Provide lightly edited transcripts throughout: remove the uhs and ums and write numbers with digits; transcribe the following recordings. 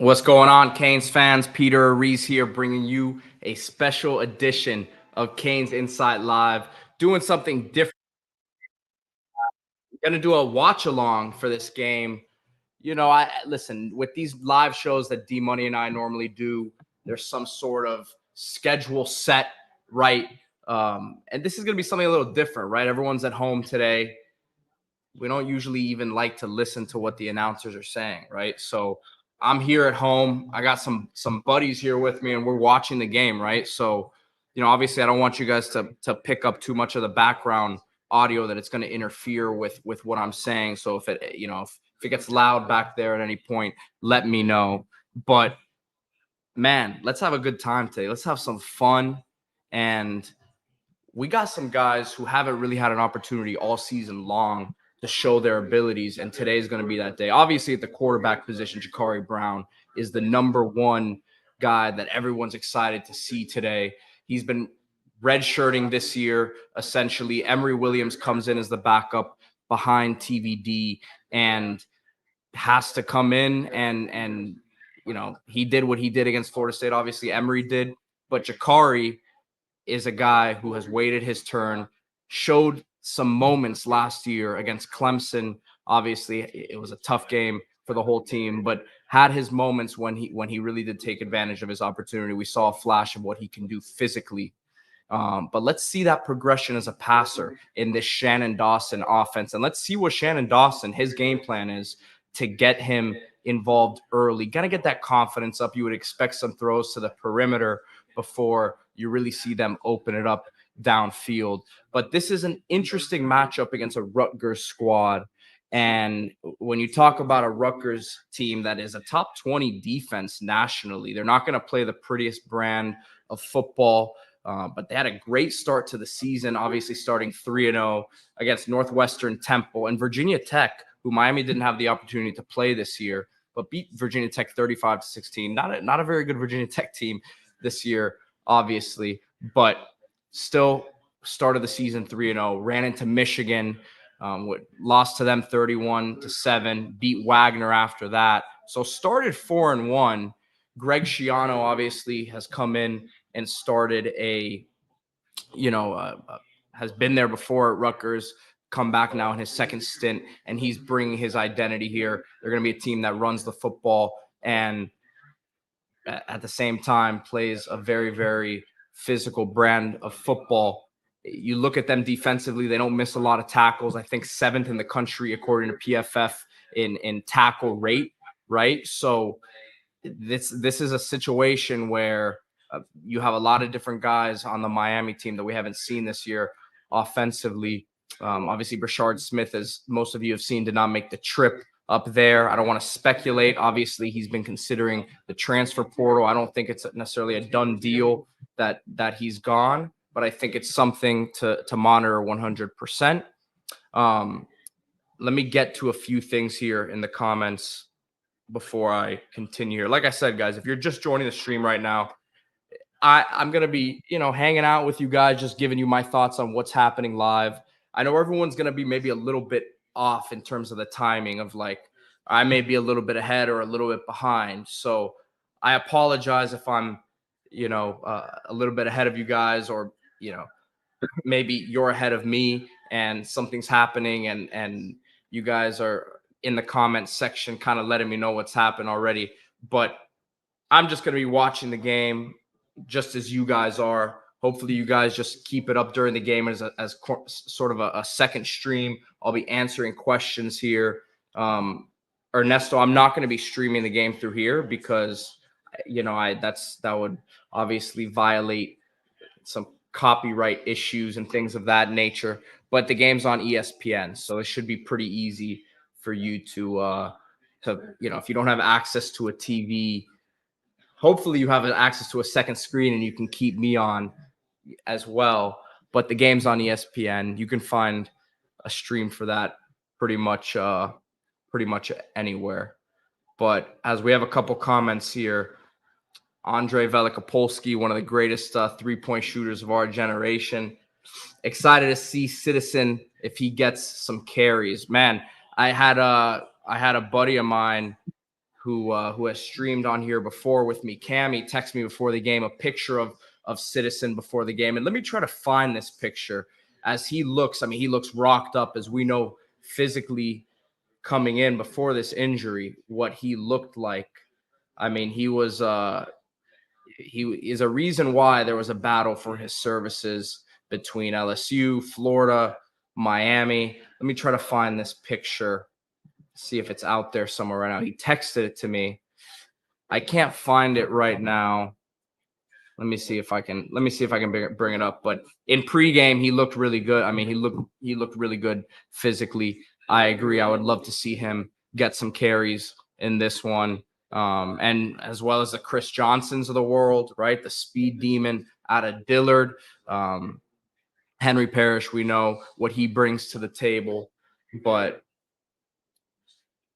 What's going on, Canes fans? Peter Ariz here, bringing you a special edition of CanesInSight Live. Doing something different. Going to do a watch along for this game. I listen with these live shows that D Money and I normally do. There's some sort of schedule set, right? And this is going to be something a little different, right? Everyone's at home today. We don't usually even like to listen to what the announcers are saying, right? So I'm here at home. I got some buddies here with me, and we're watching the game, right? So, obviously, I don't want you guys to pick up too much of the background audio that it's going to interfere with what I'm saying. So if it gets loud back there at any point, let me know. But man, let's have a good time today. Let's have some fun. And we got some guys who haven't really had an opportunity all season long to show their abilities, and today is going to be that day. Obviously, at the quarterback position, Ja'Carri Brown is the number one guy that everyone's excited to see today. He's been redshirting this year, essentially. Emory Williams comes in as the backup behind TVD and has to come in and he did what he did against Florida State. Obviously, Emory did, but Ja'Carri is a guy who has waited his turn, showed some moments last year against Clemson. Obviously, it was a tough game for the whole team, but had his moments when he really did take advantage of his opportunity. We saw a flash of what he can do physically. But let's see that progression as a passer in this Shannon Dawson offense. And let's see what Shannon Dawson, his game plan is to get him involved early. Got to get that confidence up. You would expect some throws to the perimeter before you really see them open it up downfield. But this is an interesting matchup against a Rutgers squad. And when you talk about a Rutgers team that is a top 20 defense nationally, they're not going to play the prettiest brand of football, but they had a great start to the season, obviously starting 3-0 against Northwestern Temple and Virginia Tech, who Miami didn't have the opportunity to play this year, but beat Virginia Tech 35-16. Not a very good Virginia Tech team this year, obviously, but still started the season 3-0, ran into Michigan, lost to them 31-7, beat Wagner after that. So started 4-1. Greg Schiano obviously has come in and started has been there before at Rutgers, come back now in his second stint, and he's bringing his identity here. They're going to be a team that runs the football and at the same time plays a very, very physical brand of football. You look at them defensively, they don't miss a lot of tackles. I think 7th in the country, according to PFF, in tackle rate, right? So this is a situation where you have a lot of different guys on the Miami team that we haven't seen this year offensively. Obviously, Brashard Smith, as most of you have seen, did not make the trip up there. I don't want to speculate. Obviously, he's been considering the transfer portal. I don't think it's necessarily a done deal that he's gone, but I think it's something to monitor 100%. Let me get to a few things here in the comments before I continue here. Like I said, guys, if you're just joining the stream right now, I'm going to be, hanging out with you guys, just giving you my thoughts on what's happening live. I know everyone's going to be maybe a little bit off in terms of the timing of I may be a little bit ahead or a little bit behind. So I apologize if I'm, a little bit ahead of you guys, or, maybe you're ahead of me and something's happening and you guys are in the comment section kind of letting me know what's happened already. But I'm just going to be watching the game just as you guys are. Hopefully you guys just keep it up during the game as sort of a second stream. I'll be answering questions here. Ernesto, I'm not going to be streaming the game through here because, that would obviously violate some copyright issues and things of that nature. But the game's on ESPN, so it should be pretty easy for you to if you don't have access to a TV, hopefully you have access to a second screen and you can keep me on as well. But the game's on ESPN. You can find a stream for that pretty much anywhere. But as we have a couple comments here, Andre Velikopolsky, one of the greatest three-point shooters of our generation. Excited to see Citizen if he gets some carries. Man, I had a buddy of mine who has streamed on here before with me. Cammy texted me before the game a picture of Citizen before the game, and let me try to find this picture as he looks. I mean, he looks rocked up, as we know physically coming in before this injury. What he looked like, I mean, he is a reason why there was a battle for his services between LSU, Florida, Miami. Let me try to find this picture, see if it's out there somewhere right now. He texted it to me. I can't find it right now. Let me see if I can bring it up. But in pregame, he looked really good. I mean, he looked really good physically. I agree. I would love to see him get some carries in this one. And as well as the Chris Johnsons of the world, right? The speed demon out of Dillard. Henry Parrish, we know what he brings to the table.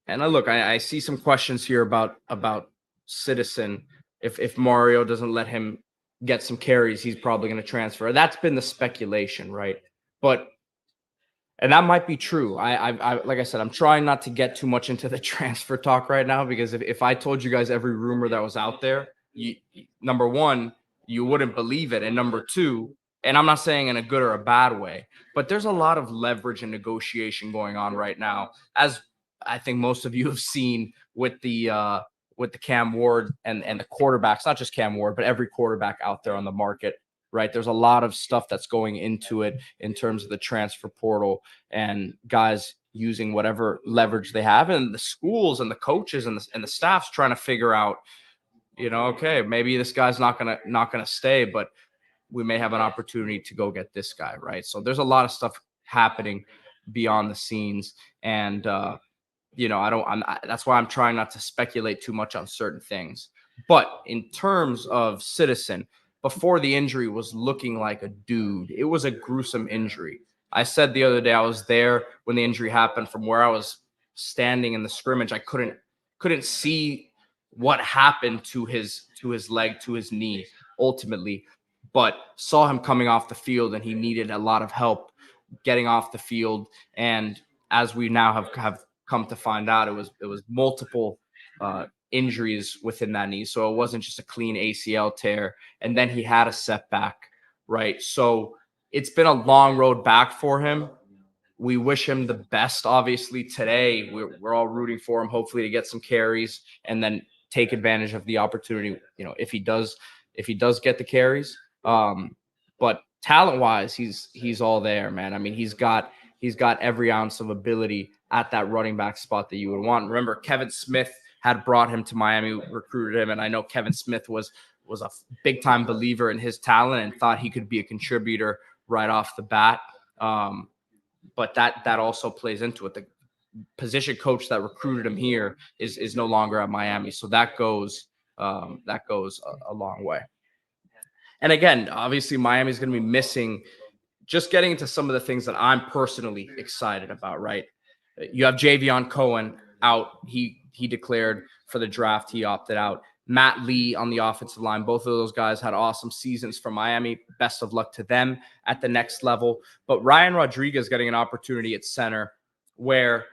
And I see some questions here about Citizen. If Mario doesn't let him get some carries, he's probably going to transfer. That's been the speculation, right? And that might be true. I like I said, I'm trying not to get too much into the transfer talk right now, because if I told you guys every rumor that was out there, number one, you wouldn't believe it, and number two, and I'm not saying in a good or a bad way, but there's a lot of leverage and negotiation going on right now, as I think most of you have seen with the Cam Ward and the quarterbacks, not just Cam Ward, but every quarterback out there on the market. Right. There's a lot of stuff that's going into it in terms of the transfer portal and guys using whatever leverage they have, and the schools and the coaches and the staffs trying to figure out, okay, maybe this guy's not gonna stay, but we may have an opportunity to go get this guy. Right. So there's a lot of stuff happening beyond the scenes. And, that's why I'm trying not to speculate too much on certain things. But in terms of Citizen, before the injury was looking like a dude. It was a gruesome injury. I said the other day, I was there when the injury happened. From where I was standing in the scrimmage, I couldn't see what happened to his leg, to his knee ultimately, but saw him coming off the field, and he needed a lot of help getting off the field. And as we now have come to find out, it was multiple injuries within that knee. So it wasn't just a clean ACL tear. And then he had a setback, right? So it's been a long road back for him. We wish him the best. Obviously today we're all rooting for him, hopefully to get some carries and then take advantage of the opportunity, if he does get the carries. But talent wise, he's all there, man. I mean, he's got every ounce of ability at that running back spot that you would want. Remember, Kevin Smith had brought him to Miami, recruited him, and I know Kevin Smith was a big time believer in his talent and thought he could be a contributor right off the bat. But that also plays into it. The position coach that recruited him here is no longer at Miami, so that goes a long way. And again, obviously, Miami's going to be missing. Just getting into some of the things that I'm personally excited about, right? You have Javion Cohen out. He declared for the draft. He opted out. Matt Lee on the offensive line. Both of those guys had awesome seasons for Miami. Best of luck to them at the next level. But Ryan Rodriguez getting an opportunity at center, where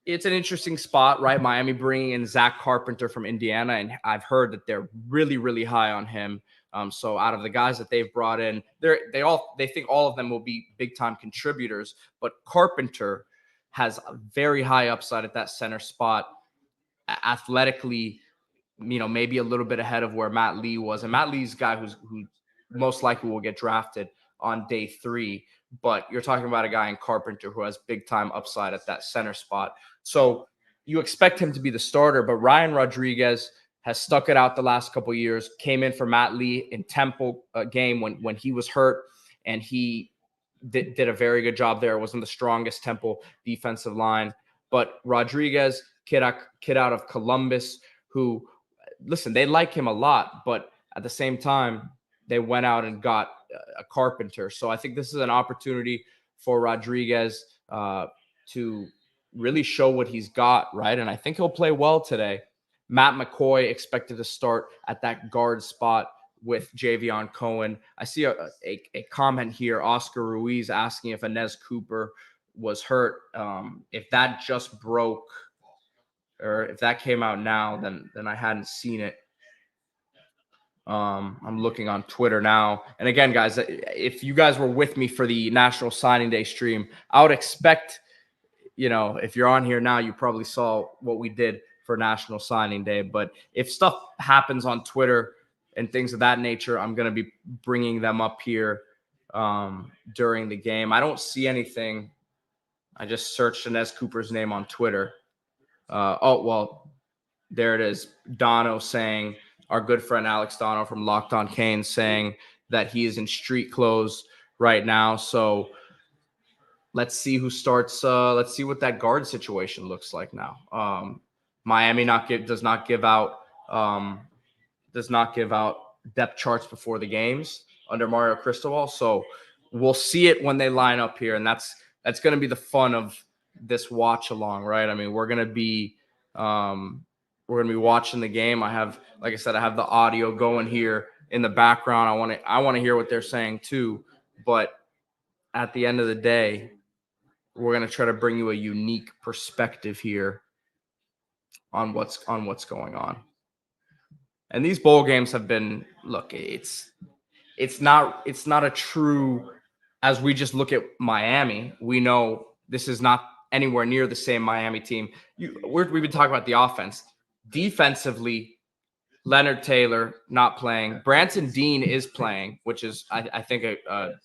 it's an interesting spot, right? Miami bringing in Zach Carpenter from Indiana, and I've heard that they're really, really high on him. So out of the guys that they've brought in, they think all of them will be big time contributors, but Carpenter has a very high upside at that center spot. Athletically, maybe a little bit ahead of where Matt Lee was, and Matt Lee's a guy who most likely will get drafted on day 3. But you're talking about a guy in Carpenter who has big time upside at that center spot. So you expect him to be the starter, but Ryan Rodriguez has stuck it out the last couple of years, came in for Matt Lee in Temple game when he was hurt, and he did a very good job there. It wasn't the strongest Temple defensive line, but Rodriguez, kid out of Columbus, who, listen, they like him a lot, but at the same time, they went out and got a Carpenter. So I think this is an opportunity for Rodriguez to really show what he's got, right? And I think he'll play well today. Matt McCoy expected to start at that guard spot with Javion Cohen. I see a comment here, Oscar Ruiz asking if Inez Cooper was hurt. If that just broke, or if that came out now, then I hadn't seen it. I'm looking on Twitter now. And again, guys, if you guys were with me for the National Signing Day stream, I would expect, if you're on here now, you probably saw what we did for National Signing Day. But if stuff happens on Twitter and things of that nature, I'm going to be bringing them up here during the game. I don't see anything. I just searched Inez Cooper's name on Twitter. There it is. Dono saying, our good friend Alex Dono from Locked On Canes, saying that he is in street clothes right now. So let's see who starts. Let's see what that guard situation looks like now. Miami does not give out depth charts before the games under Mario Cristobal. So we'll see it when they line up here, and that's going to be the fun of this watch along, right? I mean, we're going to be watching the game. Like I said, I have the audio going here in the background. I want to hear what they're saying too. But at the end of the day, we're going to try to bring you a unique perspective here on what's going on. And these bowl games have been, look, it's not a true, as we just look at Miami, we know this is not anywhere near the same Miami team. We've been talking about the offense. Defensively, Leonard Taylor not playing. Branson Dean is playing, which is I think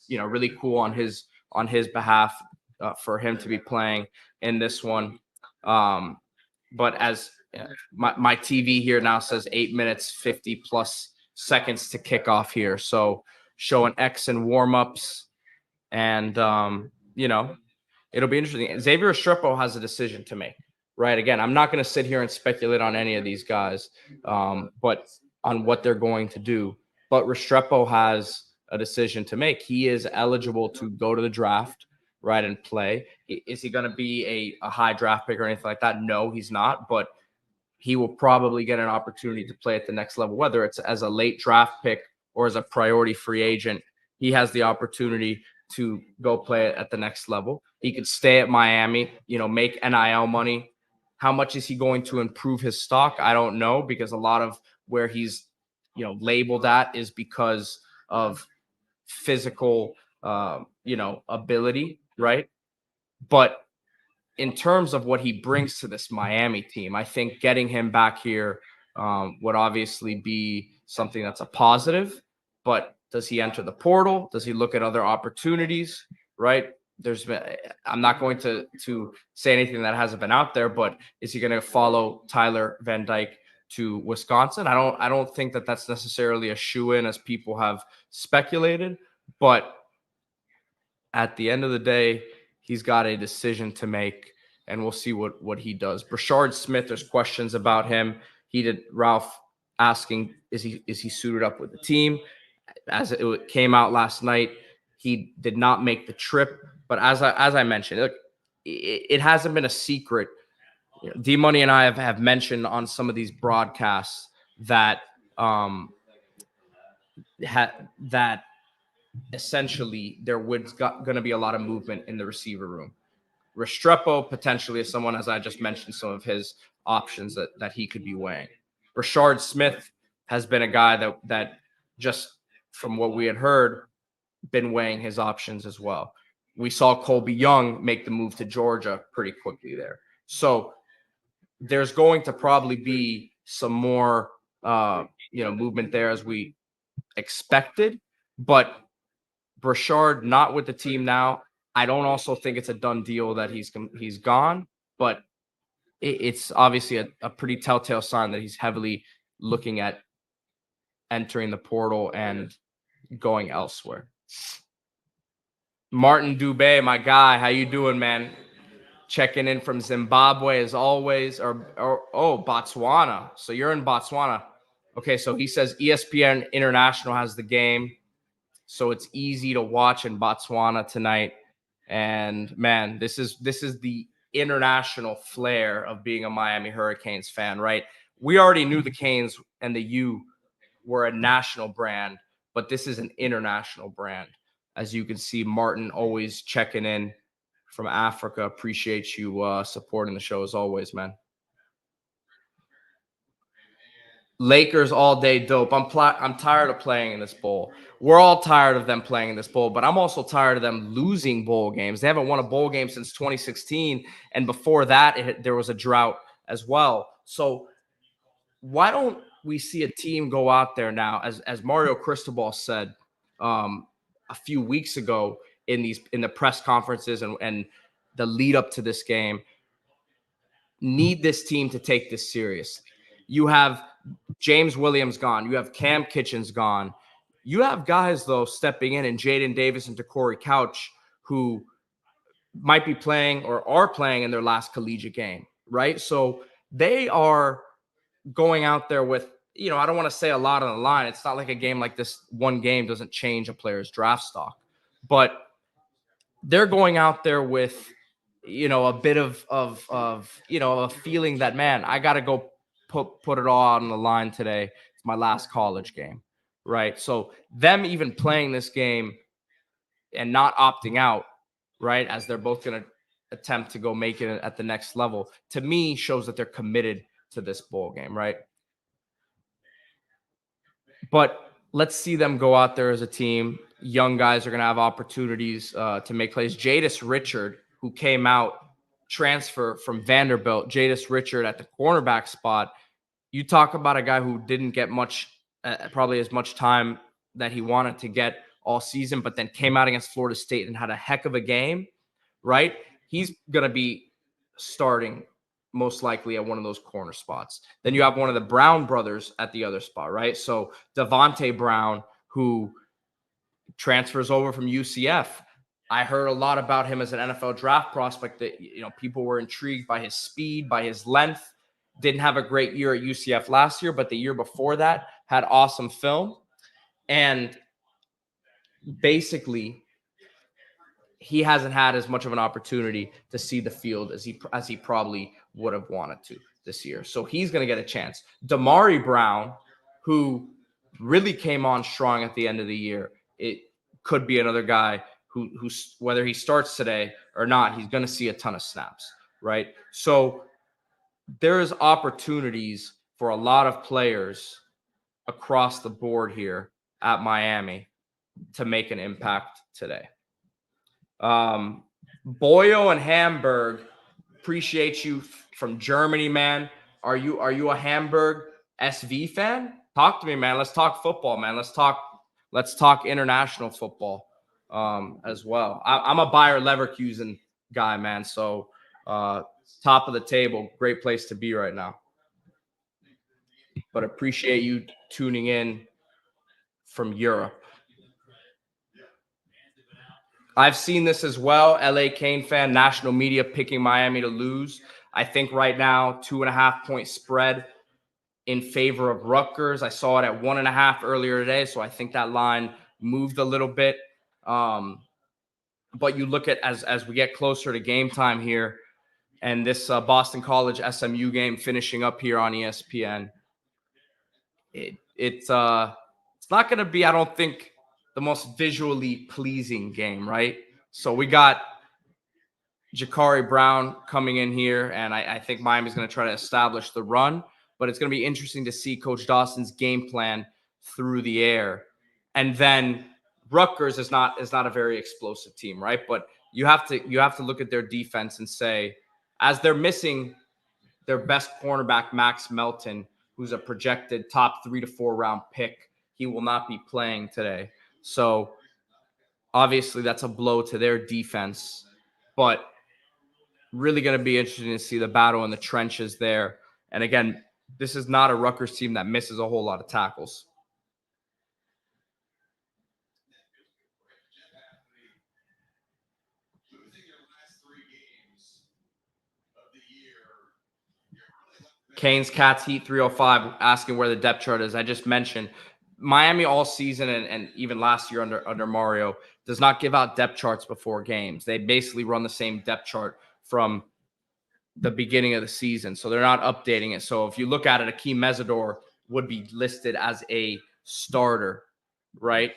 really cool on his behalf for him to be playing in this one. But as my TV here now says 8 minutes 50 plus seconds to kick off here, so showing X and warm-ups, and it'll be interesting. Xavier Restrepo has a decision to make. Right. Again, I'm not going to sit here and speculate on any of these guys, but on what they're going to do. But Restrepo has a decision to make. He is eligible to go to the draft, right, and play. Is he going to be a high draft pick or anything like that? No, he's not. But he will probably get an opportunity to play at the next level, whether it's as a late draft pick or as a priority free agent. He has the opportunity to go play it at the next level. He could stay at Miami, make NIL money. How much is he going to improve his stock? I don't know, because a lot of where he's, labeled at is because of physical, ability, right? But in terms of what he brings to this Miami team, I think getting him back here would obviously be something that's a positive. But does he enter the portal? Does he look at other opportunities, right? I'm not going to say anything that hasn't been out there, but is he going to follow Tyler Van Dyke to Wisconsin? I don't think that that's necessarily a shoe-in as people have speculated, but at the end of the day, he's got a decision to make, and we'll see what he does. Brashard Smith, there's questions about him. Ralph asking, is he suited up with the team? As it came out last night, he did not make the trip. But as I mentioned, look, it hasn't been a secret. D Money and I have mentioned on some of these broadcasts that that essentially there was going to be a lot of movement in the receiver room. Restrepo potentially is someone, as I just mentioned, some of his options that he could be weighing. Brashard Smith has been a guy that just from what we had heard, been weighing his options as well. We saw Colby Young make the move to Georgia pretty quickly there. So there's going to probably be some more, movement there as we expected. But Brashard not with the team now. I don't also think it's a done deal that he's gone, but it's obviously a pretty telltale sign that he's heavily looking at entering the portal and going elsewhere. Martin Dubé, my guy, how you doing, man? Checking in from Zimbabwe as always, or Botswana. So you're in Botswana. Okay, so he says ESPN International has the game, so it's easy to watch in Botswana tonight. And man, this is the international flair of being a Miami Hurricanes fan, right? We already knew the Canes and the U were a national brand, but this is an international brand. As you can see, Martin always checking in from Africa. Appreciate you supporting the show as always, man. Lakers all day dope. I'm tired of playing in this bowl. We're all tired of them playing in this bowl, but I'm also tired of them losing bowl games. They haven't won a bowl game since 2016, and before that, there was a drought as well. So why don't we see a team go out there now, as Mario Cristobal said a few weeks ago in the press conferences and the lead up to this game? Need this team to take this seriously. You have James Williams gone. You have Cam Kitchens gone. You have guys, though, stepping in, and Jaden Davis and Corey Couch, who might be playing or are playing in their last collegiate game, right? So they are going out there with, I don't want to say a lot on the line. It's not like a game like this. One game doesn't change a player's draft stock, but they're going out there with, a bit of a feeling that, man, I got to go put it all out on the line today. It's my last college game, right? So them even playing this game and not opting out, right, as they're both going to attempt to go make it at the next level, to me shows that they're committed to this bowl game, right? But let's see them go out there as a team. Young guys are going to have opportunities to make plays. Jadis Richard, who came out, transfer from Vanderbilt, Jadis Richard at the cornerback spot. You talk about a guy who didn't get much, probably as much time that he wanted to get all season, but then came out against Florida State and had a heck of a game, right? He's going to be starting most likely at one of those corner spots. Then you have one of the Brown brothers at the other spot, right? So Devontae Brown, who transfers over from UCF. I heard a lot about him as an NFL draft prospect that, people were intrigued by his speed, by his length. Didn't have a great year at UCF last year, but the year before that had awesome film. And basically, he hasn't had as much of an opportunity to see the field as he probably would have wanted to this year. So he's going to get a chance. Damari Brown, who really came on strong at the end of the year, it could be another guy who whether he starts today or not, he's going to see a ton of snaps, right? So there's opportunities for a lot of players across the board here at Miami to make an impact today. Boyo and Hamburg, appreciate you from Germany, man. Are you a Hamburg SV fan? Talk to me, man. Let's talk football, man. Let's talk international football as well. I'm a Bayer Leverkusen guy, man. So top of the table, great place to be right now. But appreciate you tuning in from Europe. I've seen this as well. LA Cane fan, national media picking Miami to lose. I think right now, 2.5-point spread in favor of Rutgers. I saw it at 1.5 earlier today, so I think that line moved a little bit. But you look at as we get closer to game time here, and this Boston College SMU game finishing up here on ESPN, it's not going to be, I don't think, the most visually pleasing game, right? So we got Ja'Cory Brown coming in here, and I think Miami's going to try to establish the run, but it's going to be interesting to see Coach Dawson's game plan through the air. And then Rutgers is not a very explosive team, right? But you have to look at their defense and say, as they're missing their best cornerback, Max Melton, who's a projected top 3 to 4 round pick, he will not be playing today. So obviously that's a blow to their defense, but really going to be interesting to see the battle in the trenches there. And again, this is not a Rutgers team that misses a whole lot of tackles. Canes Cats Heat 305 asking where the depth chart is. I just mentioned Miami all season and even last year under Mario does not give out depth charts before games. They basically run the same depth chart from the beginning of the season. So they're not updating it. So if you look at it, Akeem Mesidor would be listed as a starter, right?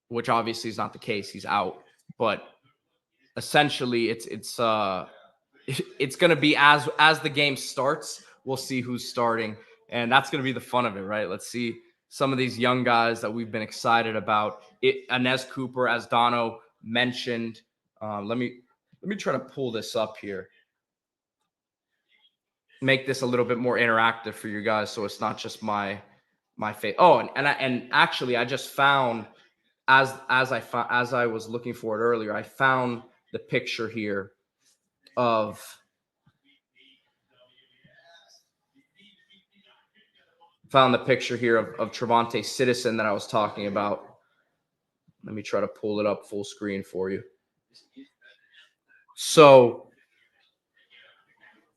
Which obviously is not the case. He's out. But essentially it's going to be as the game starts, we'll see who's starting And that's going to be the fun of it, right? Let's see some of these young guys that we've been excited about. Inez Cooper, as Dono mentioned. Let me try to pull this up here. Make this a little bit more interactive for you guys, so it's not just my face. Oh, and actually, I just found as I was looking for it earlier, I found the picture here of Trevante Citizen that I was talking about. Let me try to pull it up full screen for you. So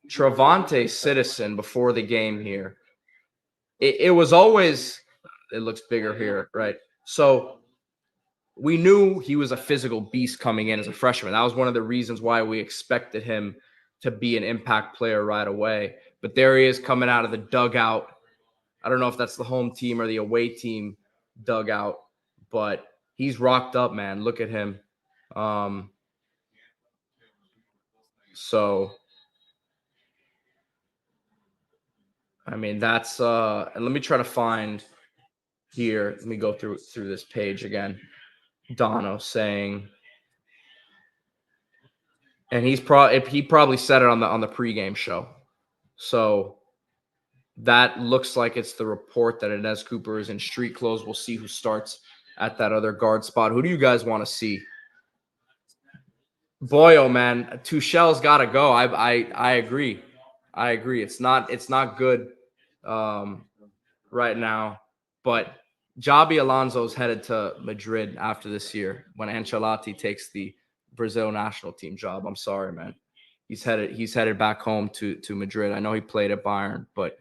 Trevante Citizen, before the game here, it was always, it looks bigger here, right? So we knew he was a physical beast coming in as a freshman. That was one of the reasons why we expected him to be an impact player right away. But there he is coming out of the dugout. I don't know if that's the home team or the away team dugout, but he's rocked up, man. Look at him. So, I mean, that's and let me try to find here. Let me go through this page again. Dono saying, and he probably said it on the pregame show. So that looks like it's the report that Inez Cooper is in street clothes. We'll see who starts at that other guard spot. Who do you guys want to see? Boy, oh man, Tuchel's got to go. I agree. I agree. It's not good right now. But Javi Alonso's headed to Madrid after this year when Ancelotti takes the Brazil national team job. I'm sorry, man. He's headed back home to Madrid. I know he played at Bayern, but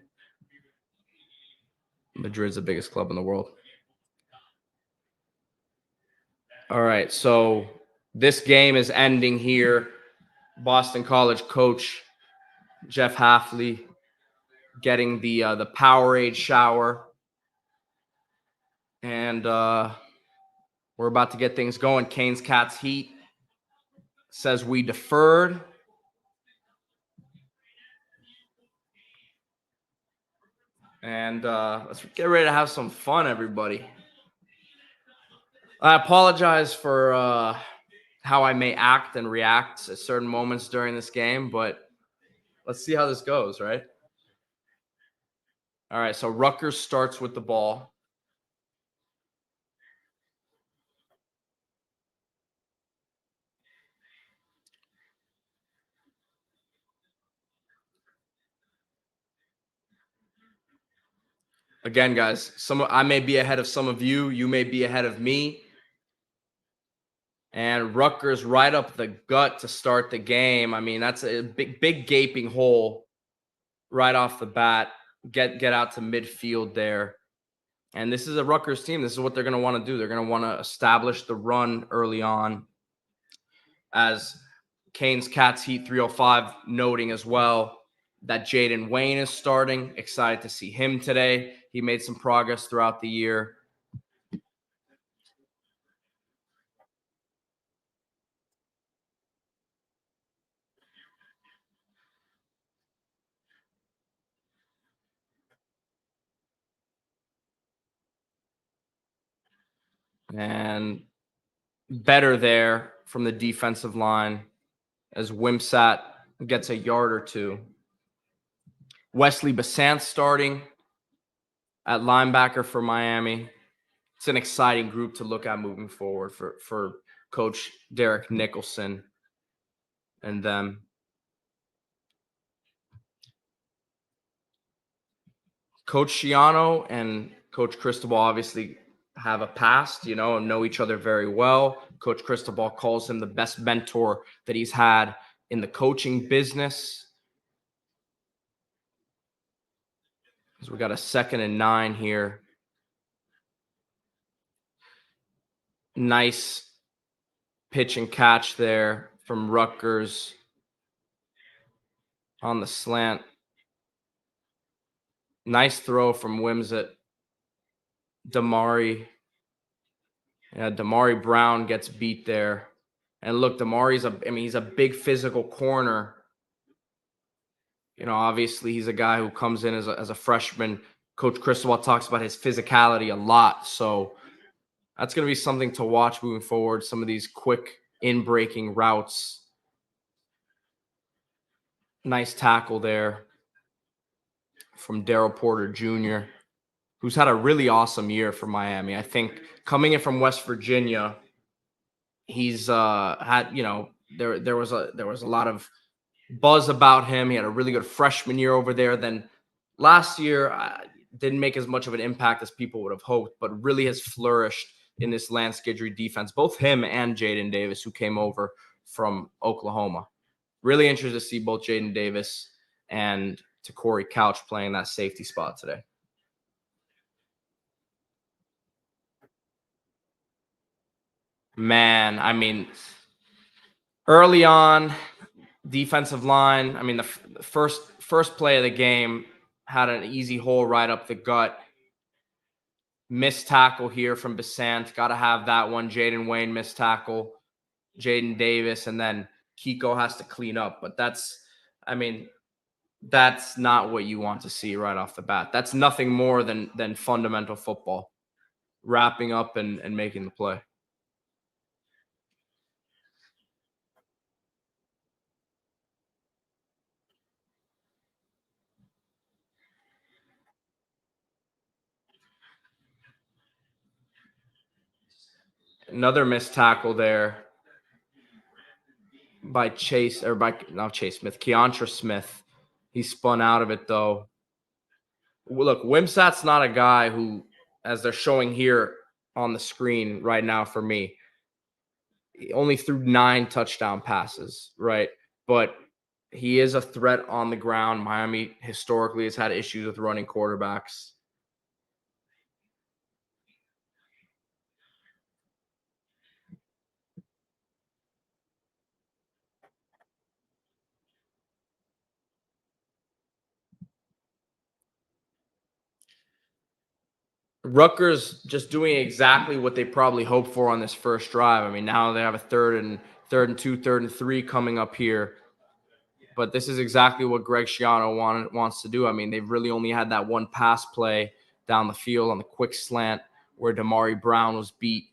Madrid's the biggest club in the world. All right, so this game is ending here. Boston College coach Jeff Hafley getting the Powerade shower. And we're about to get things going. Canes Cats Heat says we deferred. And let's get ready to have some fun, everybody. I apologize for how I may act and react at certain moments during this game, but let's see how this goes, right? All right, so Rutgers starts with the ball. Again, guys, I may be ahead of some of you. You may be ahead of me. And Rutgers right up the gut to start the game. I mean, that's a big gaping hole right off the bat. Get out to midfield there. And this is a Rutgers team. This is what they're going to want to do. They're going to want to establish the run early on. As Canes Cats Heat 305 noting as well that Jaden Wayne is starting. Excited to see him today. He made some progress throughout the year. And better there from the defensive line as Wimsat gets a yard or two. Wesley Bassant starting at linebacker for Miami. It's an exciting group to look at moving forward for Coach Derek Nicholson and them. Coach Schiano and Coach Cristobal obviously have a past, and know each other very well. Coach Cristobal calls him the best mentor that he's had in the coaching business. So we got a 2nd and 9 here. Nice pitch and catch there from Rutgers on the slant. Nice throw from Wimsett. Damari Brown gets beat there. And look, he's a big physical corner. Obviously he's a guy who comes in as a freshman. Coach Cristobal talks about his physicality a lot. So that's going to be something to watch moving forward. Some of these quick in-breaking routes. Nice tackle there from Daryl Porter Jr., who's had a really awesome year for Miami. I think coming in from West Virginia, he's had, there was a lot of buzz about him. He had a really good freshman year over there. Then last year didn't make as much of an impact as people would have hoped, but really has flourished in this Lance Guidry defense. Both him and Jaden Davis, who came over from Oklahoma. Really interested to see both Jaden Davis and Corey Couch playing that safety spot today. Man, I mean, early on, defensive line, I mean, the first play of the game had an easy hole right up the gut. Missed tackle here from Besant. Got to have that one. Jaden Wayne missed tackle. Jaden Davis, and then Kiko has to clean up. But that's not what you want to see right off the bat. That's nothing more than fundamental football, wrapping up and making the play. Another missed tackle there by Keontra Smith. He spun out of it, though. Look, Wimsat's not a guy who, as they're showing here on the screen right now for me, he only threw 9 touchdown passes, right? But he is a threat on the ground. Miami historically has had issues with running quarterbacks. Rutgers just doing exactly what they probably hoped for on this first drive. I mean, now they have a third and 2, 3rd and 3 coming up here. But this is exactly what Greg Schiano wants to do. I mean, they've really only had that one pass play down the field on the quick slant where Damari Brown was beat.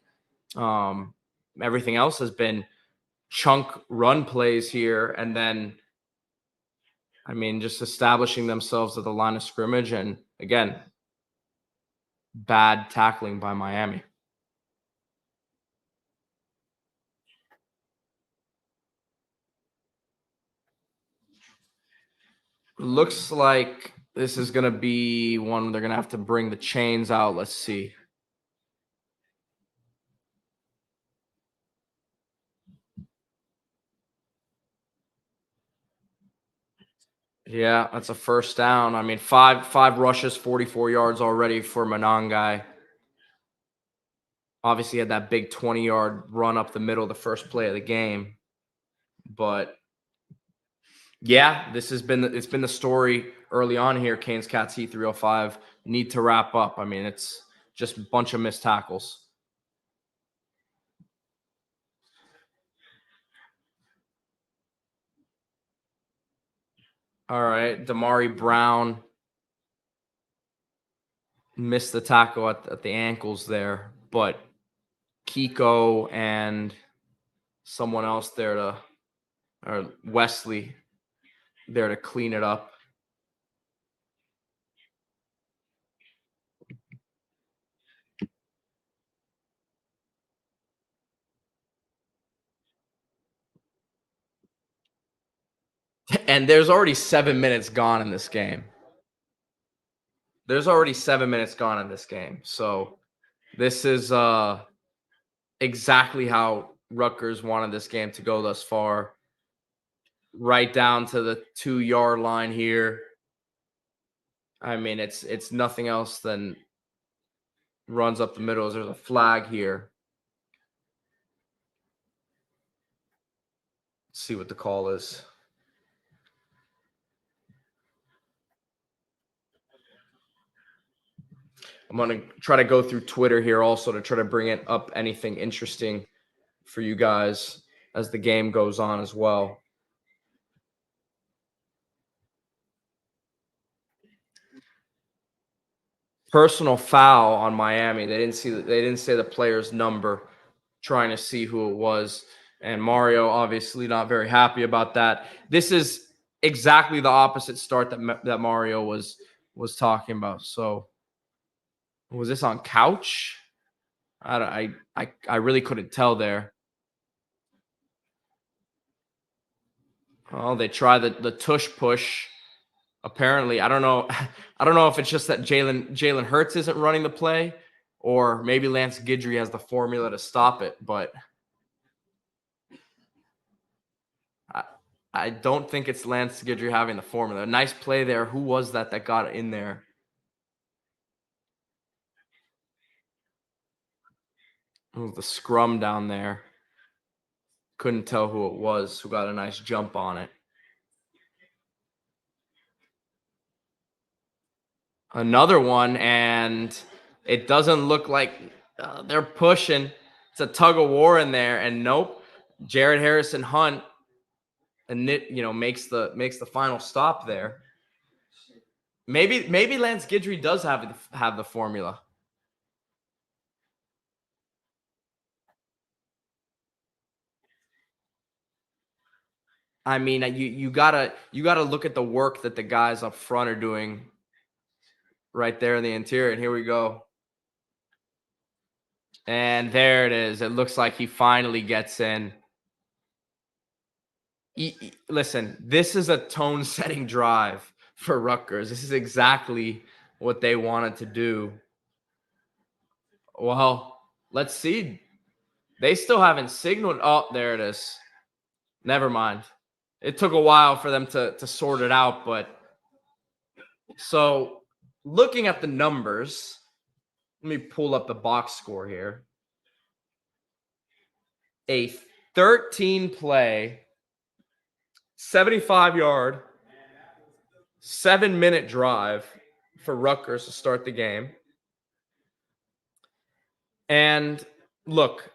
Everything else has been chunk run plays here, and then, I mean, just establishing themselves at the line of scrimmage. And again, bad tackling by Miami. Looks like this is going to be one they're going to have to bring the chains out. Let's see. Yeah, that's a first down. I mean, five rushes, 44 yards already for Monangai. Obviously had that big 20-yard run up the middle, the first play of the game. But yeah, it's been the story early on here. Canes Cats Heat 305 need to wrap up. I mean, it's just a bunch of missed tackles. All right, Damari Brown missed the tackle at the ankles there, but Kiko and someone else there or Wesley there to clean it up. And there's already 7 minutes gone in this game. So this is exactly how Rutgers wanted this game to go thus far. Right down to the 2-yard line here. I mean, it's nothing else than runs up the middle. There's a flag here. Let's see what the call is. I'm going to try to go through Twitter here also to try to bring it up anything interesting for you guys as the game goes on as well. Personal foul on Miami. They didn't say the player's number, trying to see who it was. And Mario obviously not very happy about that. This is exactly the opposite start that Mario was talking about. So was this on couch? I really couldn't tell there. Oh, they try the tush push. Apparently, I don't know. I don't know if it's just that Jalen Hurts isn't running the play, or maybe Lance Guidry has the formula to stop it. But I don't think it's Lance Guidry having the formula. A nice play there. Who was that got in there? It was the scrum down there. Couldn't tell who it was who got a nice jump on it. Another one, and it doesn't look like they're pushing. It's a tug of war in there, and nope. Jared Harrison Hunt, and makes the final stop there. Maybe Lance Guidry does have the formula. I mean, you gotta look at the work that the guys up front are doing right there in the interior. And here we go. And there it is. It looks like he finally gets in. Listen, this is a tone-setting drive for Rutgers. This is exactly what they wanted to do. Well, let's see. They still haven't signaled. Oh, there it is. Never mind. It took a while for them to sort it out, but so looking at the numbers, let me pull up the box score here. A 13 play, 75-yard, 7-minute drive for Rutgers to start the game. And look,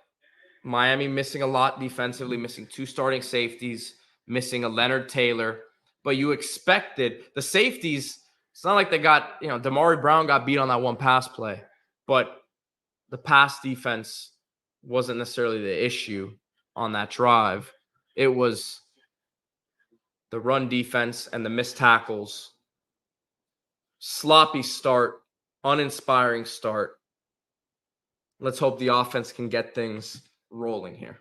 Miami missing a lot defensively, missing 2 starting safeties, missing a Leonard Taylor. But you expected the safeties. It's not like they got, Damari Brown got beat on that one pass play. But the pass defense wasn't necessarily the issue on that drive. It was the run defense and the missed tackles. Sloppy start, uninspiring start. Let's hope the offense can get things rolling here.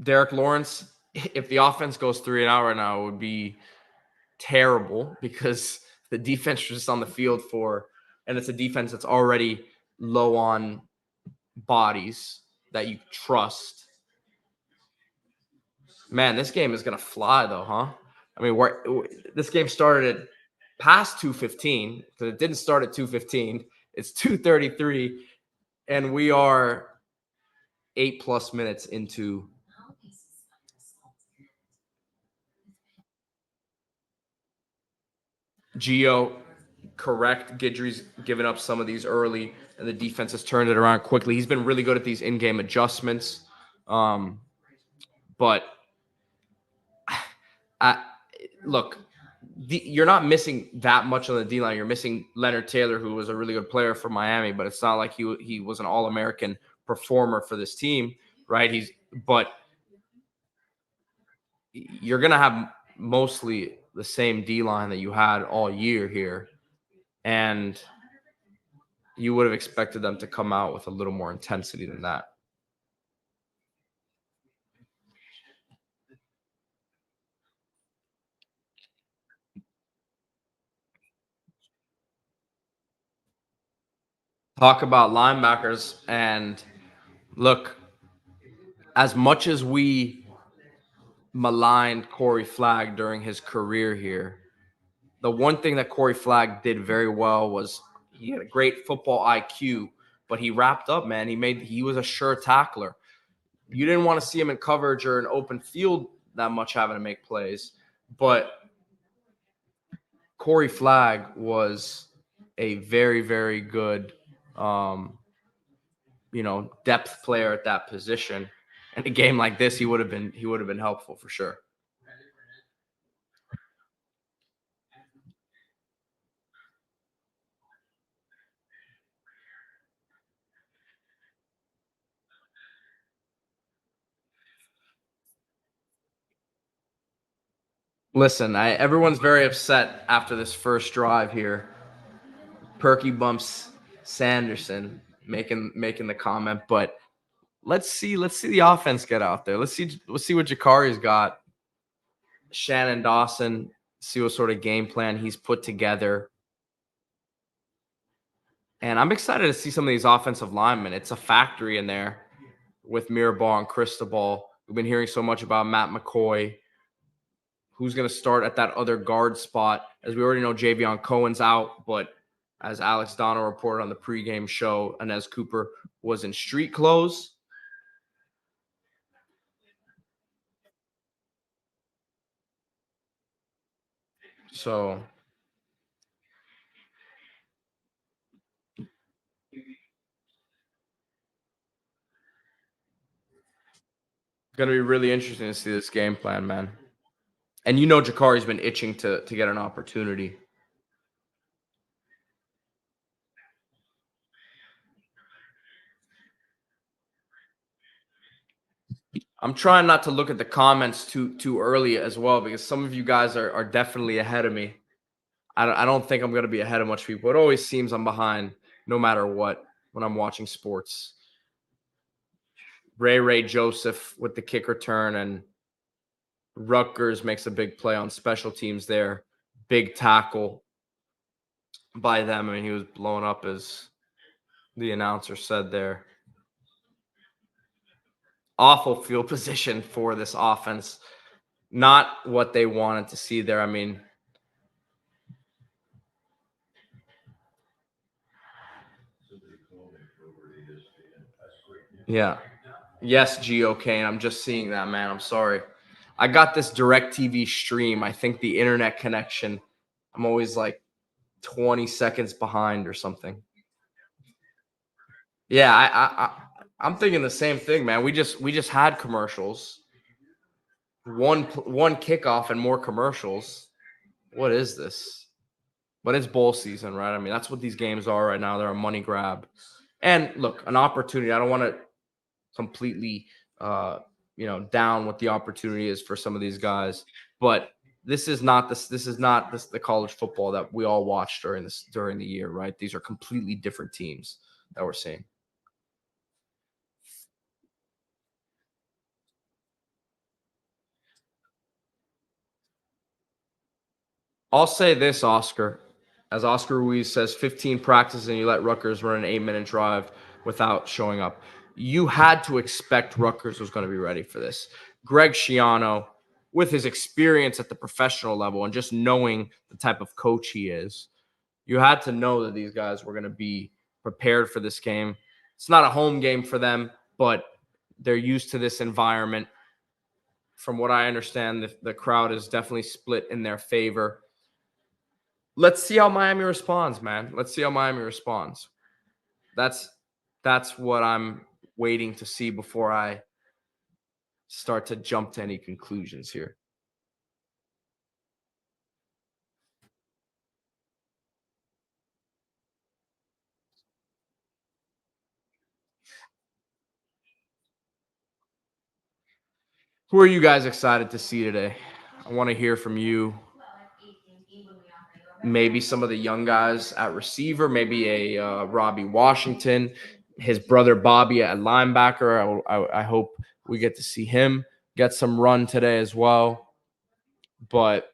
Derek Lawrence, if the offense goes 3-and-out right now, it would be terrible because the defense is just on the field and it's a defense that's already low on bodies that you trust. Man, this game is going to fly though, huh? I mean, this game started at past 2:15 because it didn't start at 2:15. It's 2:33, and we are 8+ minutes into. Gio, correct. Guidry's given up some of these early, and the defense has turned it around quickly. He's been really good at these in-game adjustments. But look, you're not missing that much on the D-line. You're missing Leonard Taylor, who was a really good player for Miami, but it's not like he was an All-American performer for this team, right? But you're going to have mostly the same D-line that you had all year here. And you would have expected them to come out with a little more intensity than that. Talk about linebackers, and look, as much as we maligned Corey Flagg during his career here, the one thing that Corey Flagg did very well was he had a great football IQ, but he wrapped up, man. He was a sure tackler. You didn't want to see him in coverage or in open field that much having to make plays, but Corey Flagg was a very, very good depth player at that position. In a game like this, he would have been helpful for sure. Listen, everyone's very upset after this first drive here. Perky bumps Sanderson making the comment, but let's see the offense get out there. Let's see what Jakari's got. Shannon Dawson, see what sort of game plan he's put together. And I'm excited to see some of these offensive linemen. It's a factory in there with Mirabal and Cristobal. We've been hearing so much about Matt McCoy. Who's going to start at that other guard spot? As we already know, Javion Cohen's out, but as Alex Donald reported on the pregame show, Inez Cooper was in street clothes. So it's going to be really interesting to see this game plan, man. And you know Jakari's been itching to get an opportunity. I'm trying not to look at the comments too early as well, because some of you guys are definitely ahead of me. I don't think I'm going to be ahead of much people. It always seems I'm behind no matter what when I'm watching sports. Ray Joseph with the kick return, and Rutgers makes a big play on special teams there. Big tackle by them. I mean, he was blown up, as the announcer said there. Awful field position for this offense. Not what they wanted to see there. I mean, yeah. Yes, Kane. I'm just seeing that, man. I'm sorry. I got this DirecTV stream. I think the internet connection, I'm always like 20 seconds behind or something. Yeah, I'm thinking the same thing, man. We just had commercials. One kickoff and more commercials. What is this? But it's bowl season, right? I mean, that's what these games are right now. They're a money grab. And look, an opportunity. I don't want to completely down what the opportunity is for some of these guys, but this is not the college football that we all watched during the year, right? These are completely different teams that we're seeing. I'll say this, Oscar. As Oscar Ruiz says, 15 practices and you let Rutgers run an 8-minute drive without showing up. You had to expect Rutgers was going to be ready for this. Greg Schiano, with his experience at the professional level and just knowing the type of coach he is, you had to know that these guys were going to be prepared for this game. It's not a home game for them, but they're used to this environment. From what I understand, the crowd is definitely split in their favor. Let's see how Miami responds, man. Let's see how Miami responds. That's what I'm waiting to see before I start to jump to any conclusions here. Who are you guys excited to see today? I want to hear from you. Maybe some of the young guys at receiver, maybe a Robbie Washington, his brother Bobby at linebacker. I hope we get to see him get some run today as well. But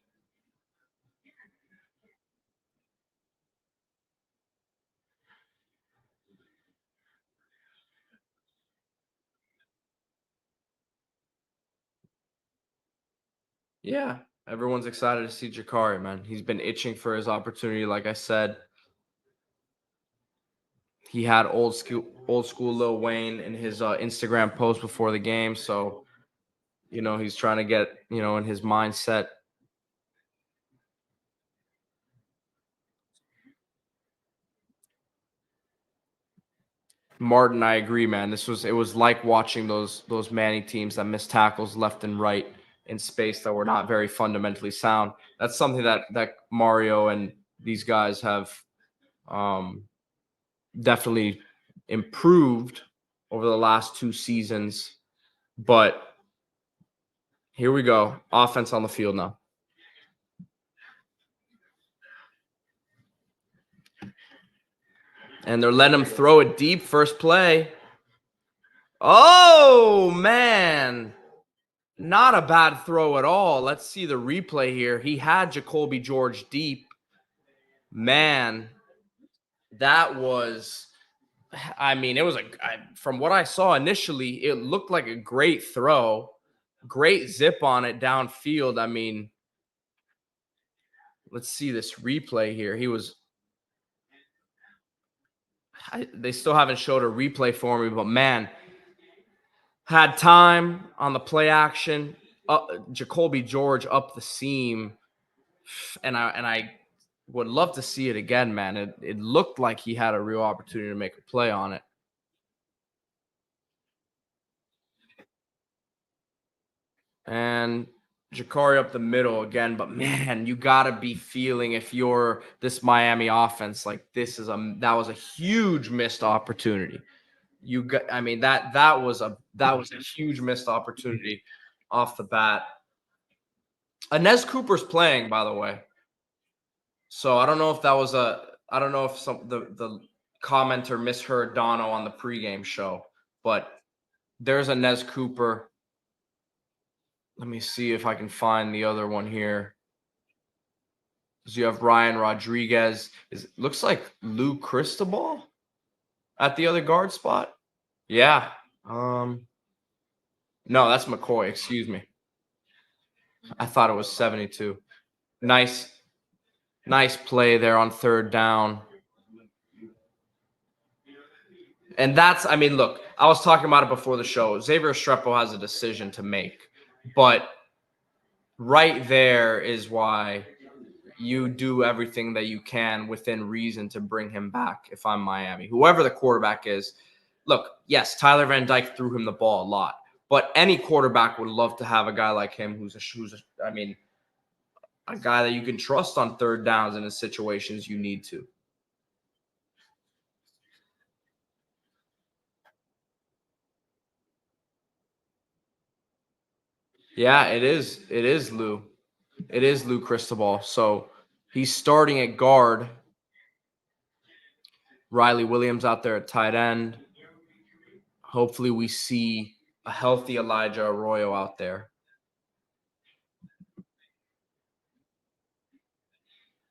yeah, everyone's excited to see Jakari, man. He's been itching for his opportunity, like I said. He had old school Lil Wayne in his Instagram post before the game, so he's trying to get in his mindset. Martin, I agree, man. It was like watching those Manny teams that missed tackles left and right in space that were not very fundamentally sound. That's something that Mario and these guys have definitely improved over the last 2 seasons. But here we go. Offense on the field now. And they're letting him throw it deep first play. Oh, man. Not a bad throw at all. Let's see the replay here. He had Jacoby George deep. Man, that was, I mean, it was from what I saw initially, it looked like a great throw. Great zip on it downfield. I mean, let's see this replay here. They still haven't showed a replay for me, but man, had time on the play action. Jacoby George up the seam, and I would love to see it again, man. It looked like he had a real opportunity to make a play on it. And Jakari up the middle again, but man, you gotta be feeling, if you're this Miami offense, like that was a huge missed opportunity. I mean, that was a huge missed opportunity off the bat. Inez Cooper's playing, by the way. So I don't know if I don't know if the commenter misheard Dono on the pregame show, but there's Inez Cooper. Let me see if I can find the other one here. So you have Ryan Rodriguez. Looks like Lou Cristobal at the other guard spot. Yeah. No, that's McCoy. Excuse me. I thought it was 72. Nice play there on third down. And I mean, look, I was talking about it before the show. Xavier Restrepo has a decision to make, but right there is why you do everything that you can within reason to bring him back. If I'm Miami, whoever the quarterback is, look, yes, Tyler Van Dyke threw him the ball a lot, but any quarterback would love to have a guy like him who's a guy that you can trust on third downs in the situations you need to. Yeah, it is. It is Lou. It is Lou Cristobal. So he's starting at guard. Riley Williams out there at tight end. Hopefully we see a healthy Elijah Arroyo out there.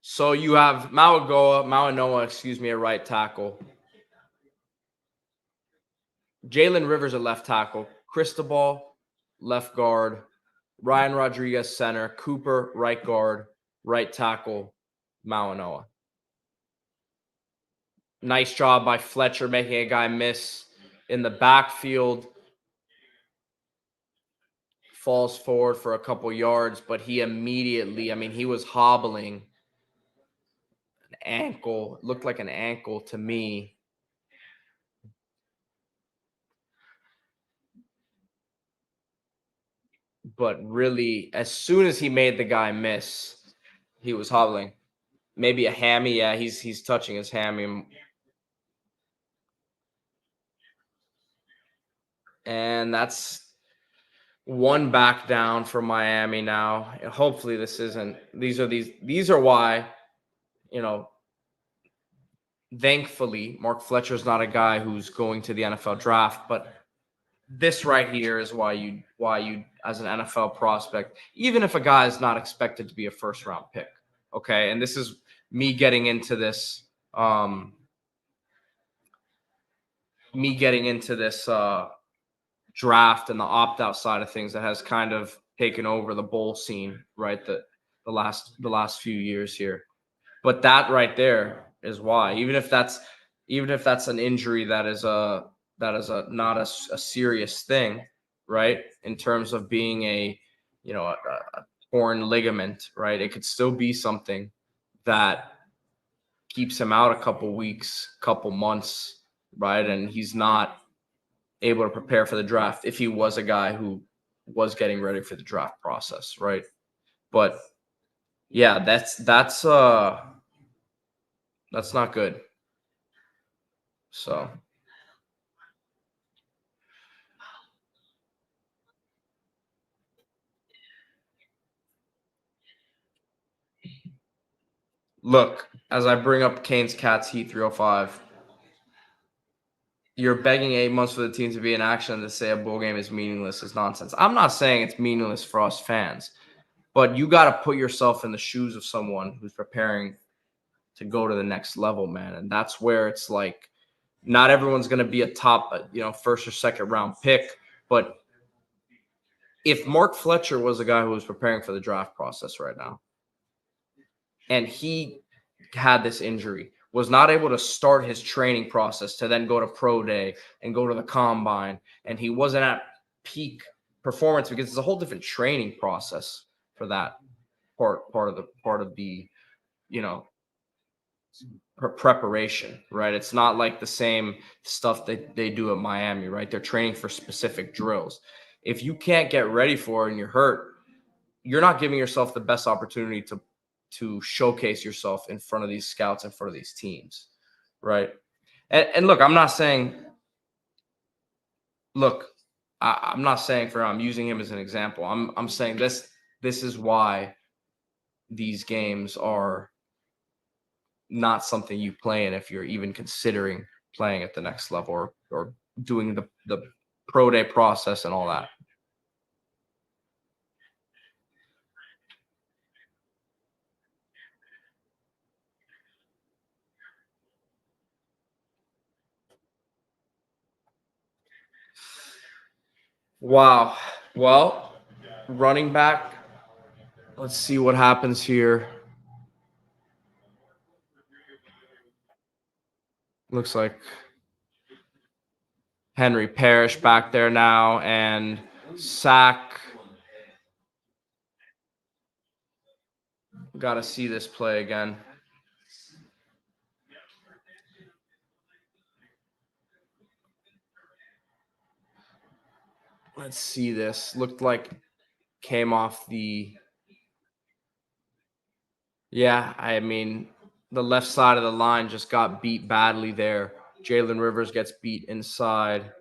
So you have Mauanoa, at right tackle. Jalen Rivers at left tackle. Cristobal, left guard. Ryan Rodriguez, center. Cooper, right guard. Right tackle, Mauanoa. Nice job by Fletcher making a guy miss in the backfield. Falls forward for a couple yards, but he immediately, he was hobbling. An ankle, looked like an ankle to me. But really, as soon as he made the guy miss, he was hobbling. Maybe a hammy. Yeah, he's touching his hammy. And that's one back down for Miami now. And hopefully these are why, thankfully Mark Fletcher's not a guy who's going to the NFL draft, but this right here is why you as an NFL prospect, even if a guy is not expected to be a first round pick. Okay. And this is me getting into this draft and the opt-out side of things that has kind of taken over the bowl scene, right? The last few years here. But that right there is why, even if that's an injury that is not a serious thing, right? In terms of being a torn ligament, right? It could still be something that keeps him out a couple weeks, couple months, right? And he's not able to prepare for the draft if he was a guy who was getting ready for the draft process, right? But yeah, that's not good. So look, as I bring up Canes Cats Heat 305, you're begging 8 months for the team to be in action and to say a bowl game is meaningless is nonsense. I'm not saying it's meaningless for us fans, but you got to put yourself in the shoes of someone who's preparing to go to the next level, man. And that's where it's like, not everyone's going to be a top, first or second round pick. But if Mark Fletcher was a guy who was preparing for the draft process right now, and he had this injury, was not able to start his training process to then go to pro day and go to the combine, and he wasn't at peak performance because it's a whole different training process for that part of the preparation, right? It's not like the same stuff that they do at Miami, right? They're training for specific drills. If you can't get ready for it and you're hurt, you're not giving yourself the best opportunity to showcase yourself in front of these scouts, in front of these teams, right? And look, I'm not saying, I'm not saying I'm using him as an example. I'm saying this is why these games are not something you play in if you're even considering playing at the next level or doing the pro day process and all that. Wow. Well, running back, let's see what happens here. Looks like Henry Parrish back there now, and sack. Got to see this play again. Let's see this. Looked like came off the. Yeah, I mean, the left side of the line just got beat badly there. Jalen Rivers gets beat inside.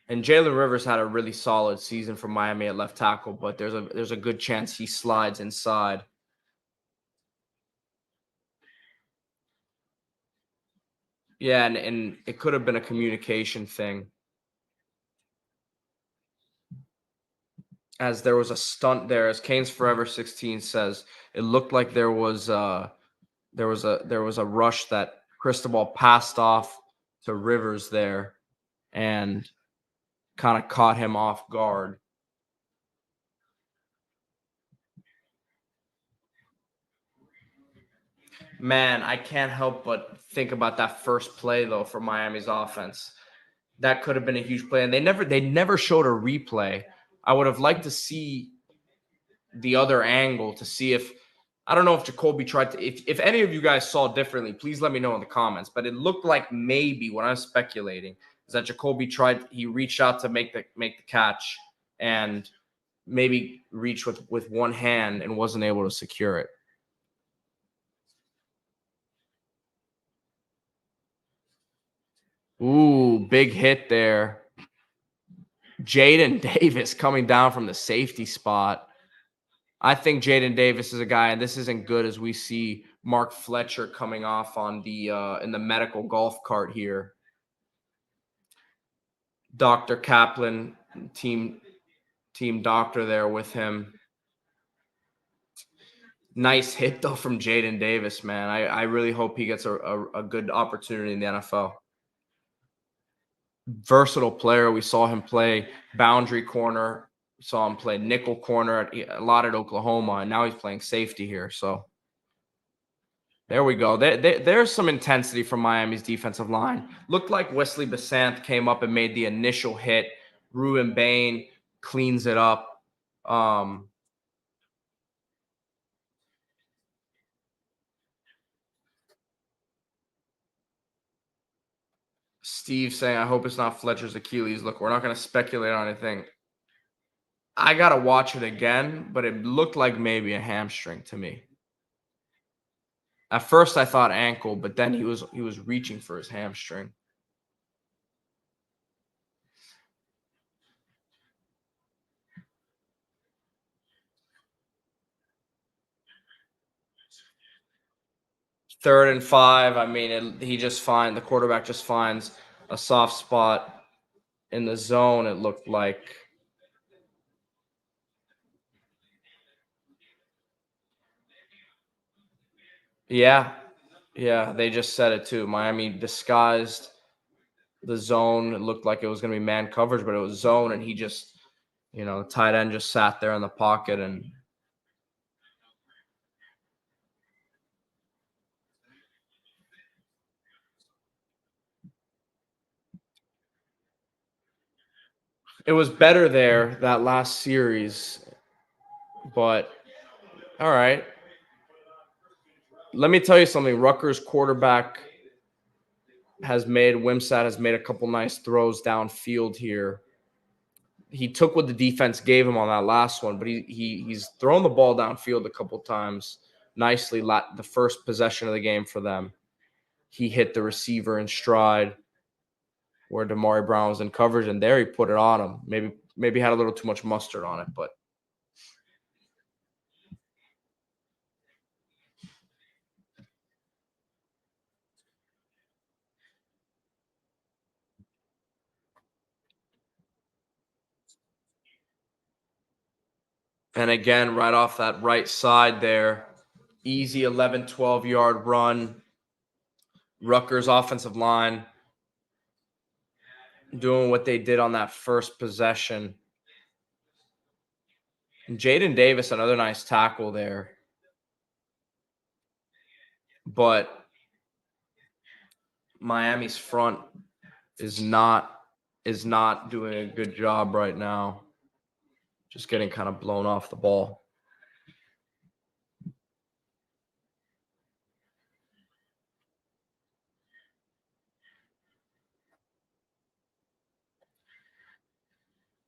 And Jalen Rivers had a really solid season for Miami at left tackle, but there's a good chance he slides inside. Yeah, and it could have been a communication thing. As there was a stunt there, as Canes Forever 16 says, it looked like there was a rush that Cristobal passed off to Rivers there and kind of caught him off guard. Man, I can't help but think about that first play though for Miami's offense. That could have been a huge play, and they never showed a replay. I would have liked to see the other angle to see if, I don't know if Jacoby tried to, if any of you guys saw differently, please let me know in the comments. But it looked like maybe what I'm speculating is that Jacoby he reached out to make the catch and maybe reached with one hand and wasn't able to secure it. Ooh, big hit there. Jaden Davis coming down from the safety spot. I think Jaden Davis is a guy, and this isn't good as we see Mark Fletcher coming off on the in the medical golf cart here. Dr. Kaplan, team doctor there with him. Nice hit though from Jaden Davis, man. I really hope he gets a good opportunity in the NFL. Versatile player. We saw him play boundary corner. We saw him play nickel corner a lot at Oklahoma, and now he's playing safety here. So there we go. There's some intensity from Miami's defensive line. Looked like Wesley Besant came up and made the initial hit. Ruben Bain cleans it up. Steve saying, I hope it's not Fletcher's Achilles. Look, we're not going to speculate on anything. I got to watch it again, but it looked like maybe a hamstring to me. At first I thought ankle, but then he was reaching for his hamstring. 3rd and 5. I mean, the quarterback just finds a soft spot in the zone, it looked like. Yeah. Yeah, they just said it too. Miami disguised the zone. It looked like it was going to be man coverage, but it was zone, and he just, the tight end just sat there in the pocket, and it was better there that last series. But all right, let me tell you something. Rutgers quarterback Wimsatt has made a couple nice throws downfield here. He took what the defense gave him on that last one, but he's thrown the ball downfield a couple times nicely. The first possession of the game for them, he hit the receiver in stride where Damari Brown was in coverage, and there he put it on him. Maybe had a little too much mustard on it, but and again, right off that right side there, easy 11, 12-yard run. Rutgers offensive line doing what they did on that first possession. Jaden Davis, another nice tackle there. But Miami's front is not doing a good job right now. Just getting kind of blown off the ball.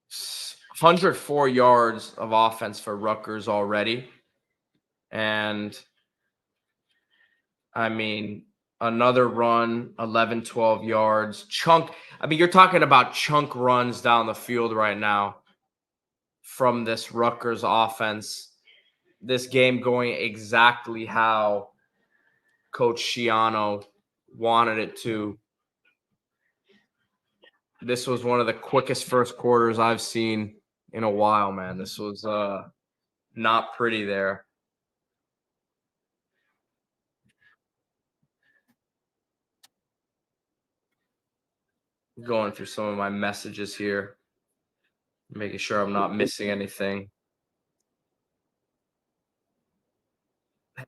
It's 104 yards of offense for Rutgers already. And I mean, another run, 11, 12 yards. You're talking about chunk runs down the field right now from this Rutgers offense. This game going exactly how Coach Schiano wanted it to. This was one of the quickest first quarters I've seen in a while, man. This was not pretty there. Going through some of my messages here, making sure I'm not missing anything.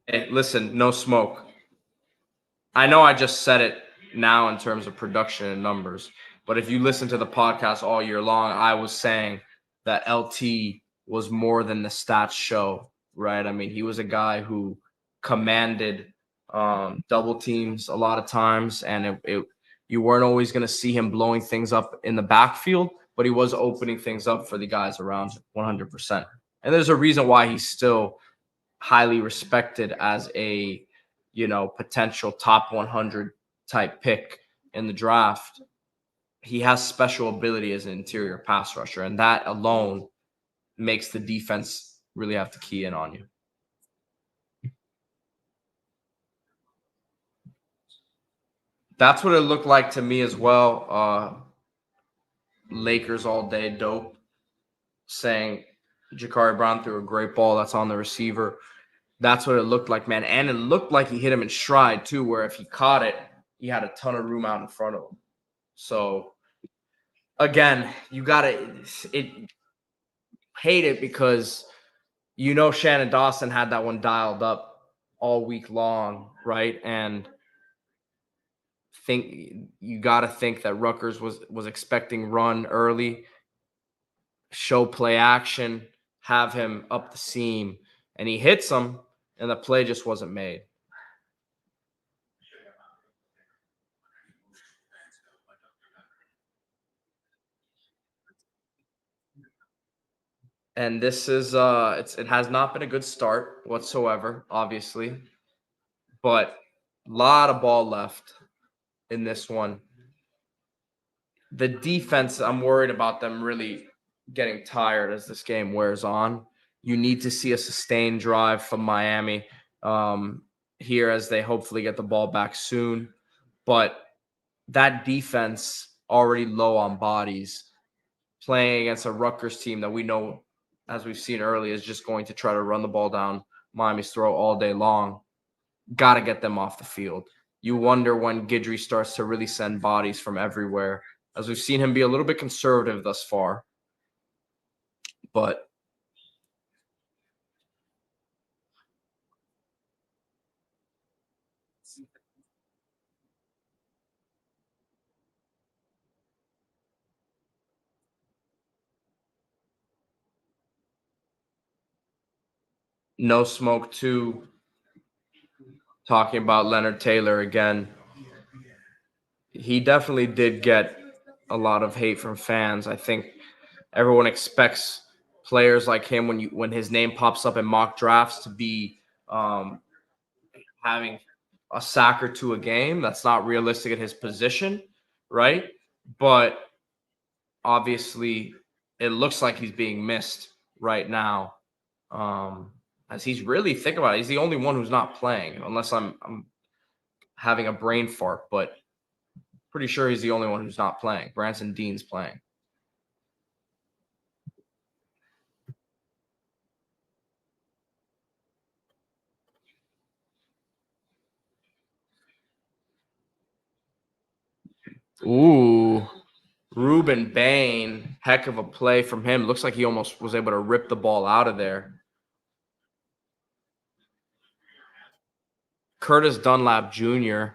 Hey, listen, no smoke. I know I just said it now in terms of production and numbers, but if you listen to the podcast all year long, I was saying that LT was more than the stats show, right? I mean, he was a guy who commanded double teams a lot of times, and you weren't always going to see him blowing things up in the backfield, but he was opening things up for the guys around 100%. And there's a reason why he's still highly respected as a potential top 100 type pick in the draft. He has special ability as an interior pass rusher, and that alone makes the defense really have to key in on you. That's what it looked like to me as well. Lakers all day dope, saying Ja'Carri Brown threw a great ball that's on the receiver. That's what it looked like, man. And it looked like he hit him in stride, too, where if he caught it, he had a ton of room out in front of him. So, again, you got to hate it because Shannon Dawson had that one dialed up all week long, right? And you got to think that Rutgers was expecting run early, show play action, have him up the seam, and he hits him, and the play just wasn't made. And this is it has not been a good start whatsoever, obviously, but a lot of ball left in this one. The defense, I'm worried about them really getting tired as this game wears on. You need to see a sustained drive from Miami. here as they hopefully get the ball back soon. But that defense already low on bodies, playing against a Rutgers team that we know, as we've seen earlier, is just going to try to run the ball down Miami's throat all day long. Got to get them off the field. You wonder when Guidry starts to really send bodies from everywhere, as we've seen him be a little bit conservative thus far. But no smoke too. Talking about Leonard Taylor again, he definitely did get a lot of hate from fans. I think everyone expects players like him, when his name pops up in mock drafts, to be having a sack or two a game. That's not realistic at his position, right? But obviously, it looks like he's being missed right now. As he's really, think about it, he's the only one who's not playing, unless I'm having a brain fart, but pretty sure he's the only one who's not playing. Branson Dean's playing. Ooh, Ruben Bain, heck of a play from him. Looks like he almost was able to rip the ball out of there. Curtis Dunlap Jr.,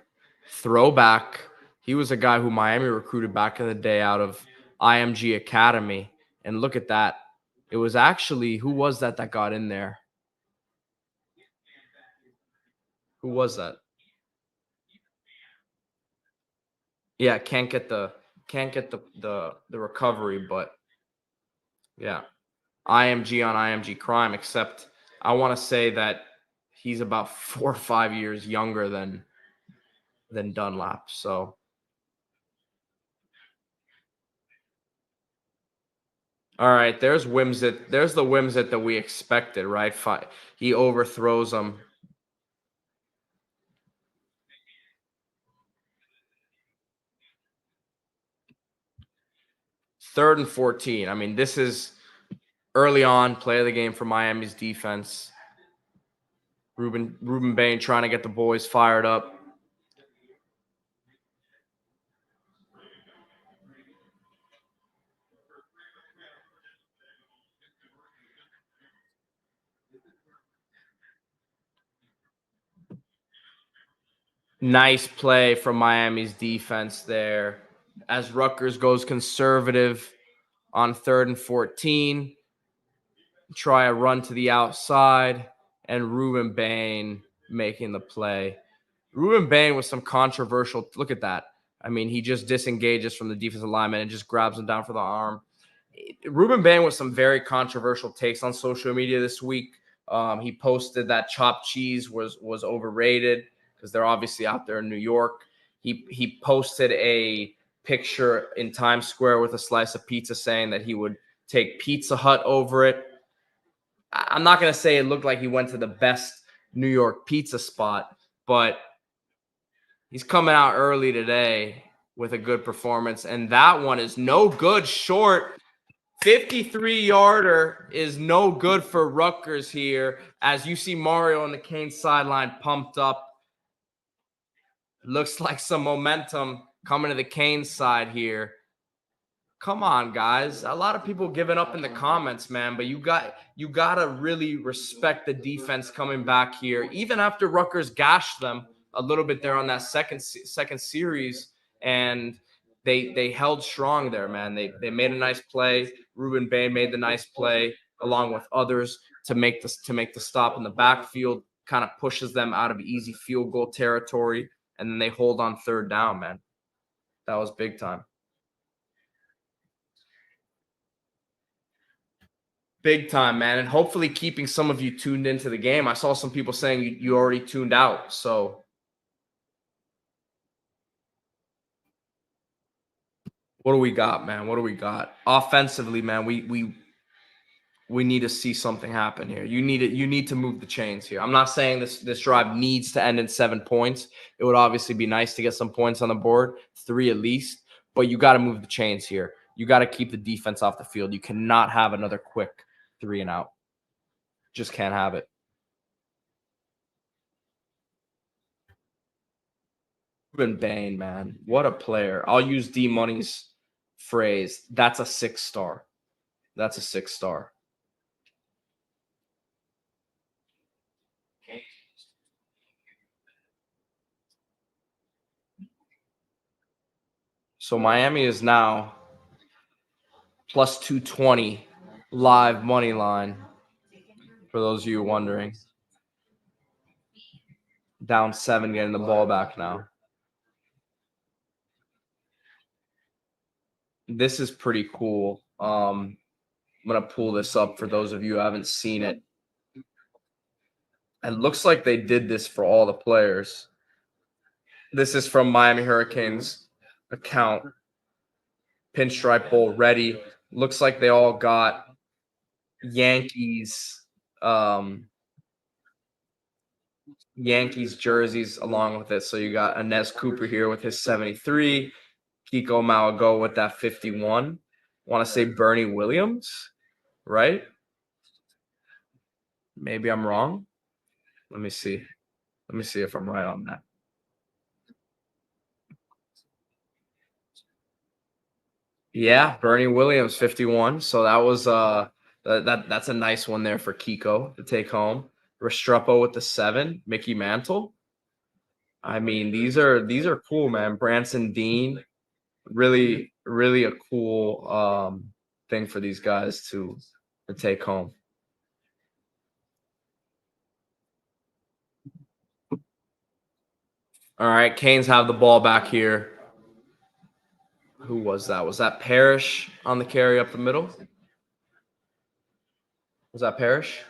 throwback. He was a guy who Miami recruited back in the day out of IMG Academy. And look at that. It was actually, who was that got in there? Who was that? Yeah, can't get the recovery, but yeah. IMG on IMG crime, except I want to say that he's about 4 or 5 years younger than Dunlap. So all right, there's Wimsett. There's the Wimsett that we expected, right? He overthrows him. Third and 14. I mean, this is early on, play of the game for Miami's defense. Ruben Bain trying to get the boys fired up. Nice play from Miami's defense there. As Rutgers goes conservative on 3rd and 14, try a run to the outside, and Ruben Bain making the play. Ruben Bain with some controversial, look at that. I mean, he just disengages from the defensive lineman and just grabs him down for the arm. Ruben Bain with some very controversial takes on social media this week. He posted that chopped cheese was overrated because they're obviously out there in New York. He posted a picture in Times Square with a slice of pizza saying that he would take Pizza Hut over it. I'm not going to say it looked like he went to the best New York pizza spot, but he's coming out early today with a good performance, and that one is no good. Short 53-yarder is no good for Rutgers here, as you see Mario on the Canes sideline pumped up. Looks like some momentum coming to the Canes side here. Come on, guys. A lot of people giving up in the comments, man, but you got to really respect the defense coming back here, even after Rutgers gashed them a little bit there on that second series, and they held strong there, man. They made a nice play. Ruben Bain made the nice play along with others to make the stop in the backfield, kind of pushes them out of easy field goal territory, and then they hold on 3rd down, man. That was big time. Big time, man. And hopefully keeping some of you tuned into the game. I saw some people saying you already tuned out. So what do we got, man? What do we got? Offensively, man, we need to see something happen here. You need to move the chains here. I'm not saying this drive needs to end in 7 points. It would obviously be nice to get some points on the board, 3 at least, but you got to move the chains here. You got to keep the defense off the field. You cannot have another quick 3 and out. Just can't have it. Ruben Bain, man, what a player. I'll use D Money's phrase. That's a 6-star. That's a 6-star. So Miami is now plus 220 live money line. For those of you wondering, down 7, getting the ball back now. This is pretty cool. I'm gonna pull this up for those of you who haven't seen it. It looks like they did this for all the players. This is from Miami Hurricanes account. Pinstripe Bowl ready. Looks like they all got Yankees jerseys along with it. So you got Inez Cooper here with his 73, Kiko Malago with that 51. Want to say Bernie Williams, right? Maybe I'm wrong. Let me see. Let me see if I'm right on that. Yeah, Bernie Williams 51. So that was that's a nice one there for Kiko to take home. Restrepo with the 7, Mickey Mantle. I mean, these are cool, man. Branson Dean, really a cool thing for these guys to take home. All right, Canes have the ball back here. Who was that? Was that Parrish on the carry up the middle? Was that Parrish?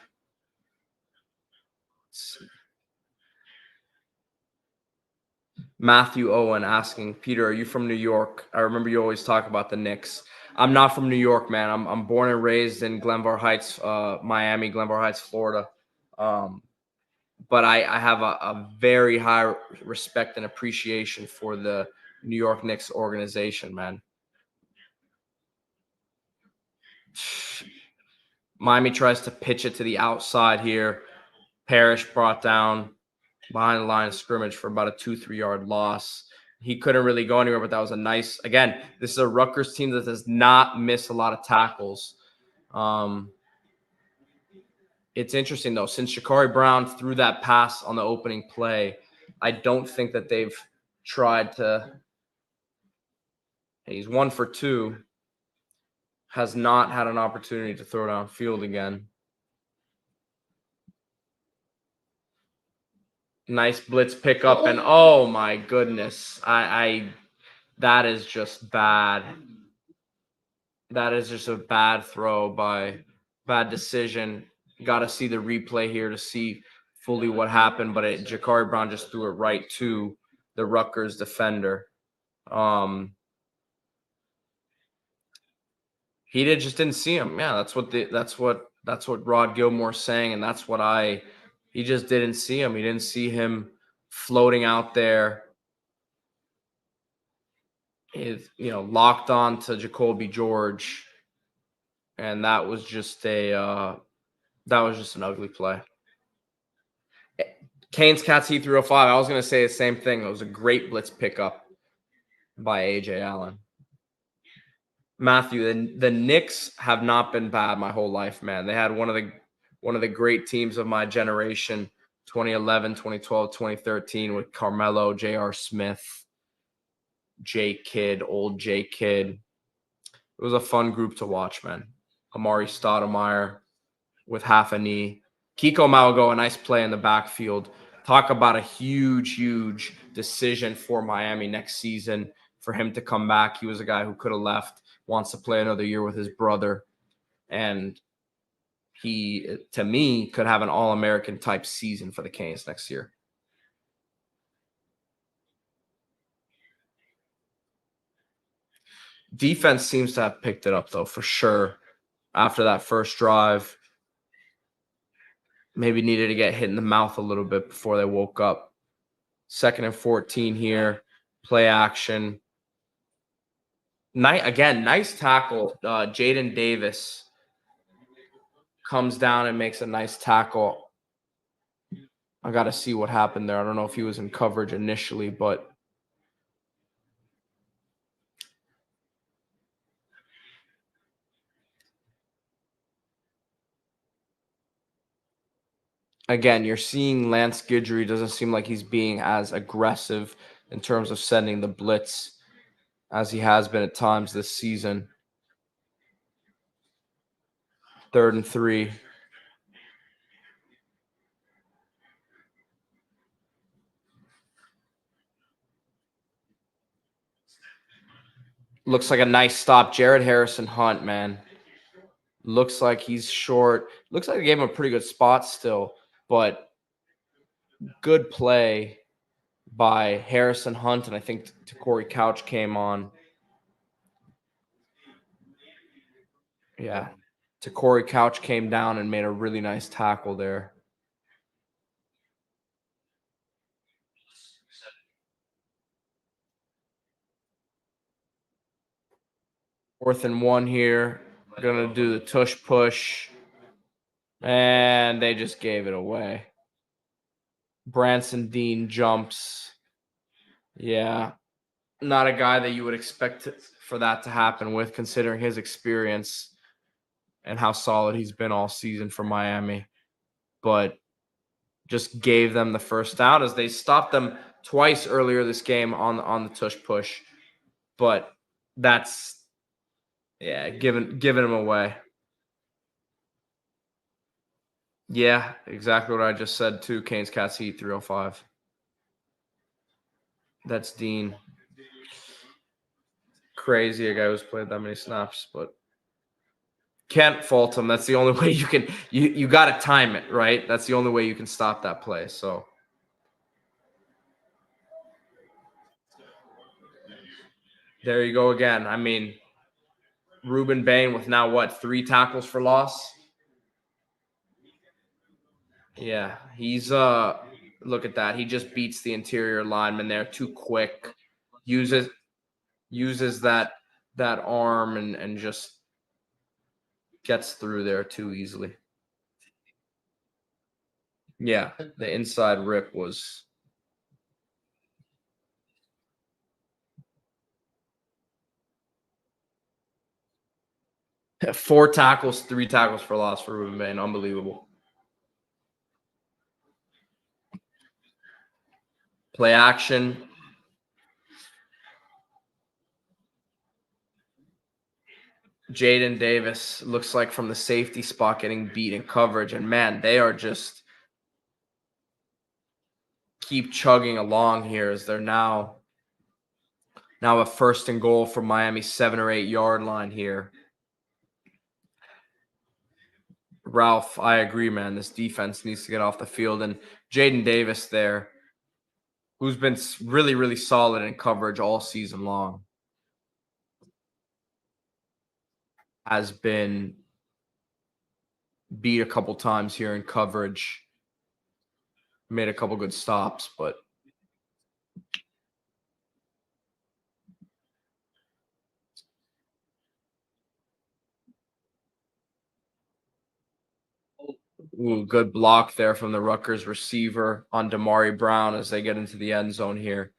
Matthew Owen asking, Peter, are you from New York? I remember you always talk about the Knicks. I'm not from New York, man. I'm born and raised in Glenvar Heights, Miami, Glenvar Heights, Florida. But I have a very high respect and appreciation for the New York Knicks organization, man. Miami tries to pitch it to the outside here. Parrish brought down behind the line of scrimmage for about a 2-3 yard loss. He couldn't really go anywhere, but that was a nice, again, this is a Rutgers team that does not miss a lot of tackles. It's interesting, though. Since Shakari Brown threw that pass on the opening play, I don't think that they've tried to – he's 1 for 2. Has not had an opportunity to throw downfield again. Nice blitz pickup, and oh my goodness, that is just bad. That is just a bad throw bad decision. Got to see the replay here to see fully what happened, but Jakari Brown just threw it right to the Rutgers defender. He just didn't see him. Yeah, that's what Rod Gilmore's saying, and that's what he just didn't see him. He didn't see him floating out there. Locked on to Jacoby George, and that was just an ugly play. Canes Cats Heat 305. I was going to say the same thing. It was a great blitz pickup by AJ Allen. Matthew, the Knicks have not been bad my whole life, man. They had one of the great teams of my generation, 2011, 2012, 2013 with Carmelo, J.R. Smith, J Kidd, old J Kidd. It was a fun group to watch, man. Amari Stoudemire with half a knee. Kiko Malago, a nice play in the backfield. Talk about a huge decision for Miami next season for him to come back. He was a guy who could have left, wants to play another year with his brother. And he, to me, could have an All-American type season for the Canes next year. Defense seems to have picked it up, though, for sure. after that first drive. Maybe needed to get hit in the mouth a little bit before they woke up. 2nd and 14 here. Play action. Nice tackle. Jaden Davis comes down and makes a nice tackle. I got to see what happened there. I don't know if he was in coverage initially, but again, you're seeing Lance Guidry doesn't seem like he's being as aggressive in terms of sending the blitz as he has been at times this season. 3rd and 3. Looks like a nice stop. Jared Harrison Hunt, man. Looks like he's short. Looks like they gave him a pretty good spot still, but good play by Harrison Hunt, and I think Corey Couch came on. Yeah. Corey Couch came down and made a really nice tackle there. Fourth and 1 here. Gonna do the tush push. And they just gave it away. Branson Dean jumps. Yeah. Not a guy that you would expect for that to happen with, considering his experience and how solid he's been all season for Miami. But just gave them the first down as they stopped them twice earlier this game on the tush push. But that's giving them away. Yeah, exactly what I just said too. Canes Cats Heat 305. That's Dean. Crazy, a guy who's played that many snaps, but can't fault him. That's the only way you can. You got to time it, right? That's the only way you can stop that play. So there you go again. I mean, Ruben Bain with now 3 tackles for loss. Yeah, he's look at that. He just beats the interior lineman there too quick. Uses that arm and just gets through there too easily. Yeah, the inside rip was 4 tackles, 3 tackles for loss for Ruben Bain. Unbelievable. Play action. Jaden Davis looks like from the safety spot getting beat in coverage. And, man, they are just keep chugging along here as they're now a 1st and goal from Miami's 7 or 8 yard line here. Ralph, I agree, man. This defense needs to get off the field. And Jaden Davis there, who's been really, really solid in coverage all season long, has been beat a couple times here in coverage. Made a couple good stops, but good block there from the Rutgers receiver on Damari Brown as they get into the end zone here.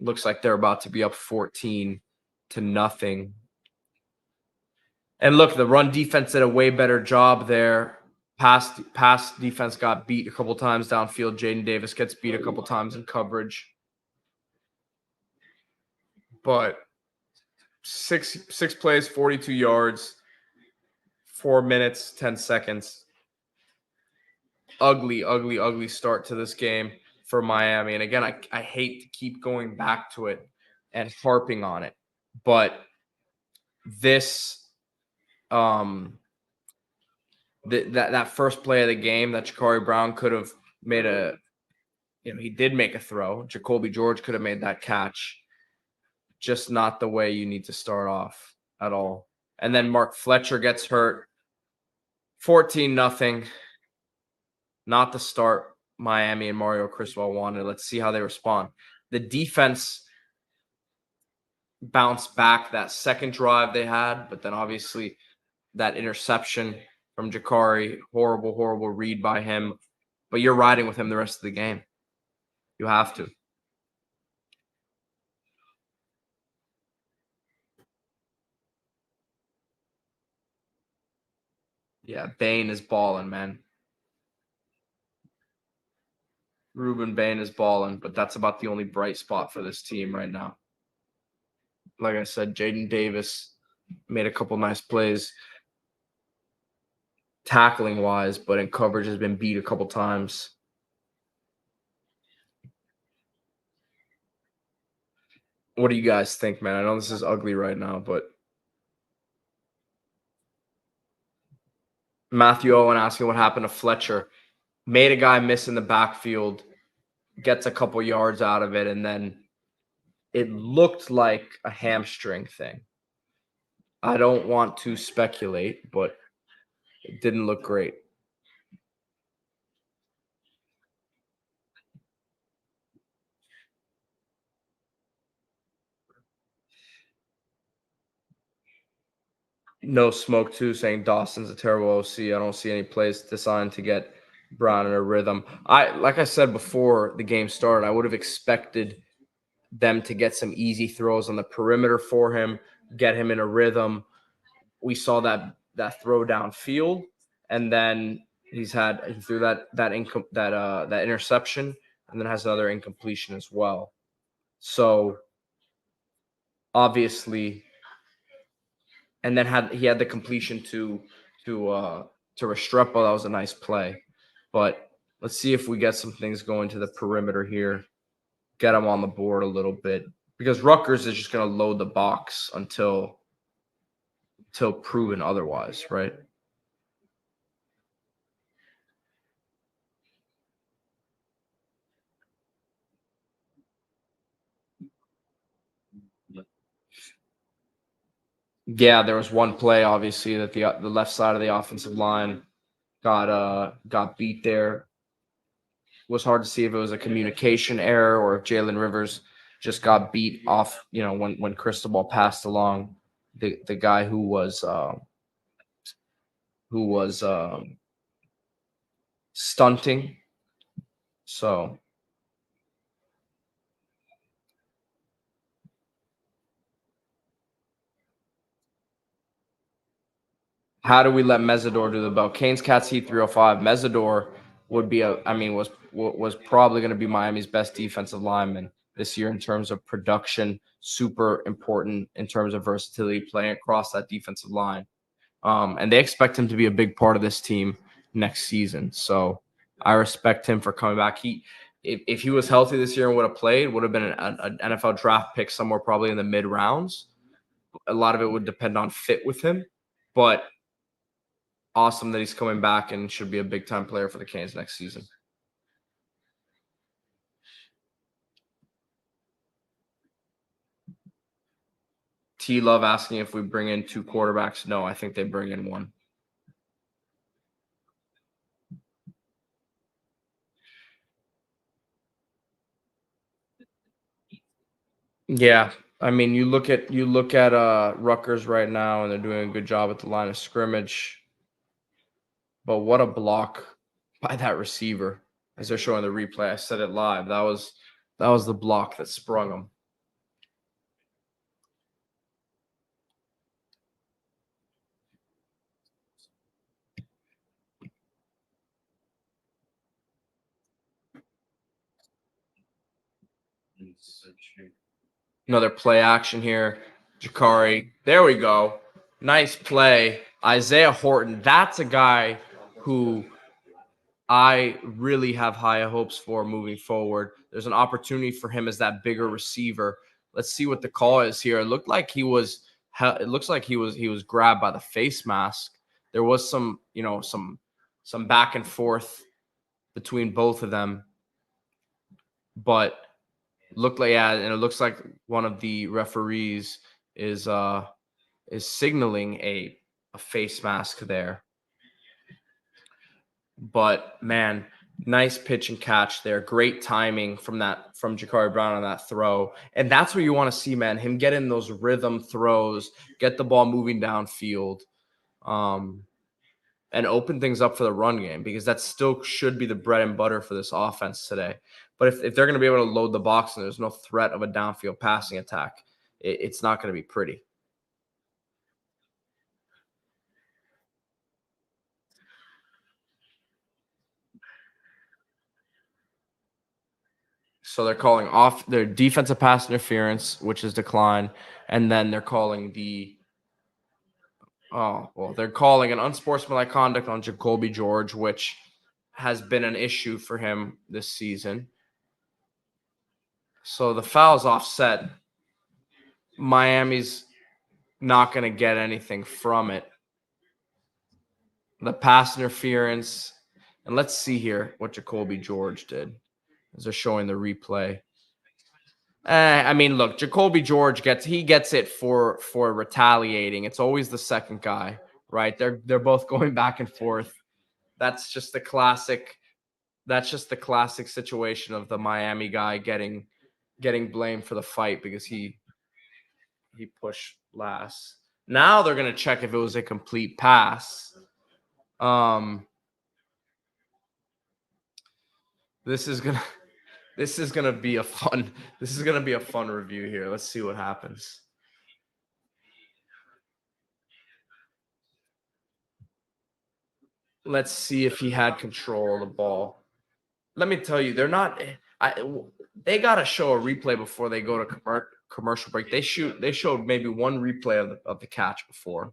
Looks like they're about to be up 14-0. And look, the run defense did a way better job there. Pass defense got beat a couple times downfield. Jaden Davis gets beat a couple times in coverage. But six plays, 42 yards, 4 minutes, 10 seconds. Ugly start to this game for Miami. And again, I hate to keep going back to it and harping on it, but this that first play of the game that Ja'Cory Brown could have made he did make a throw. Jacoby George could have made that catch. Just not the way you need to start off at all. And then Mark Fletcher gets hurt. 14-0. Not the start Miami and Mario Cristobal wanted. Let's see how they respond. The defense bounced back that second drive they had, but then obviously that interception from Jakari, horrible read by him. But you're riding with him the rest of the game. You have to. Yeah, Bain is balling, man. Ruben Bain is balling, but that's about the only bright spot for this team right now. Like I said, Jaden Davis made a couple nice plays tackling wise, but in coverage has been beat a couple times. What do you guys think, man? I know this is ugly right now, but Matthew Owen asking what happened to Fletcher. Made a guy miss in the backfield, gets a couple yards out of it, and then it looked like a hamstring thing. I don't want to speculate, but it didn't look great. No Smoke too saying Dawson's a terrible OC. I don't see any plays designed to get Brown in a rhythm. Like I said before the game started, I would have expected them to get some easy throws on the perimeter for him, get him in a rhythm. We saw that throw downfield, and then he threw that interception, and then has another incompletion as well. So obviously, and then he had the completion to Restrepo. That was a nice play, but let's see if we get some things going to the perimeter here, get him on the board a little bit, because Rutgers is just going to load the box until proven otherwise, right? Yeah, there was one play, obviously, that the left side of the offensive line got beat there. It was hard to see if it was a communication error or if Jalen Rivers just got beat off, when Cristobal passed along the guy who was stunting. So how do we let Mesidor do the bell? Canes Cats Heat 305. Mesidor would be was probably going to be Miami's best defensive lineman this year in terms of production. Super important in terms of versatility, playing across that defensive line. And they expect him to be a big part of this team next season. So I respect him for coming back. If he was healthy this year and would have played, would have been an NFL draft pick somewhere probably in the mid rounds. A lot of it would depend on fit with him, but awesome that he's coming back and should be a big time player for the Canes next season. T Love asking if we bring in 2 quarterbacks. No, I think they bring in 1. Yeah, I mean, you look at Rutgers right now, and they're doing a good job at the line of scrimmage. But what a block by that receiver! As they're showing the replay, I said it live. That was the block that sprung him. Another play action here. Jakari. There we go. Nice play. Isaiah Horton. That's a guy who I really have high hopes for moving forward. There's an opportunity for him as that bigger receiver. Let's see what the call is here. It looked like he was grabbed by the face mask. There was some back and forth between both of them, but and it looks like one of the referees is signaling a face mask there. But man, nice pitch and catch there. Great timing from Ja'Cory Brown on that throw. And that's what you want to see, man. Him get in those rhythm throws, get the ball moving downfield, and open things up for the run game, because that still should be the bread and butter for this offense today. But if they're going to be able to load the box and there's no threat of a downfield passing attack, it's not going to be pretty. So they're calling off their defensive pass interference, which is declined, and then they're calling they're calling an unsportsmanlike conduct on Jacoby George, which has been an issue for him this season. So the foul's offset. Miami's not going to get anything from it. The pass interference, and let's see here what Jacoby George did as they're showing the replay. I mean, look, Jacoby George gets it for retaliating. It's always the second guy, right? They're both going back and forth. That's just the classic situation of the Miami guy getting blamed for the fight because he pushed last. Now they're going to check if it was a complete pass. This is gonna be a fun review here. Let's see what happens. Let's see if he had control of the ball. Let me tell you, they got to show a replay before they go to commercial break. They showed maybe one replay of the catch before.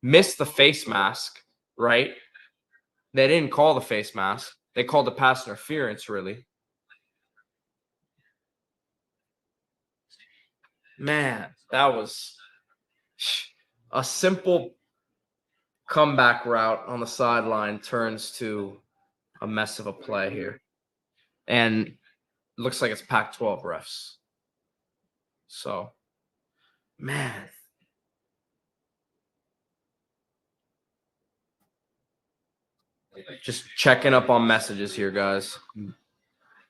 Missed the face mask, right? They didn't call the face mask. They called the pass interference, really. Man, that was a simple comeback route on the sideline turns to a mess of a play here. And looks like it's Pac-12 refs. So, man. Just checking up on messages here, guys.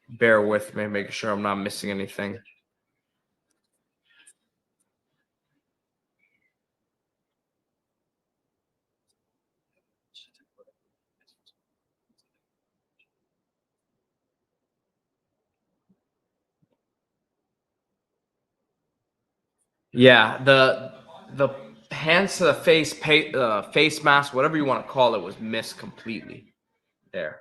Bear with me, making sure I'm not missing anything. Yeah, the hands to the face mask, whatever you want to call it, was missed completely there.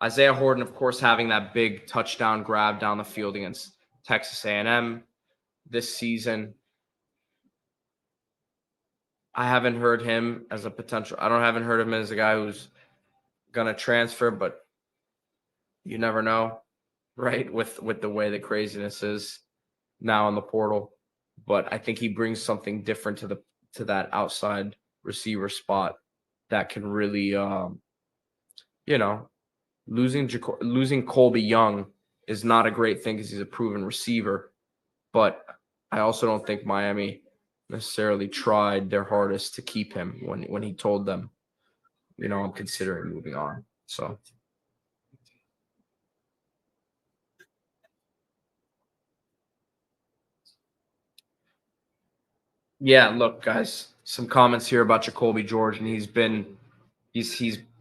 Isaiah Horton, of course, having that big touchdown grab down the field against Texas A&M this season. I haven't heard him as a potential. I haven't heard him as a guy who's gonna transfer, but you never know, right? With the way the craziness is now in the portal. But I think he brings something different to that outside receiver spot that can really, losing Colby Young is not a great thing because he's a proven receiver. But I also don't think Miami necessarily tried their hardest to keep him when he told them, I'm considering moving on. So. Yeah, look, guys, some comments here about Jacoby George, and he's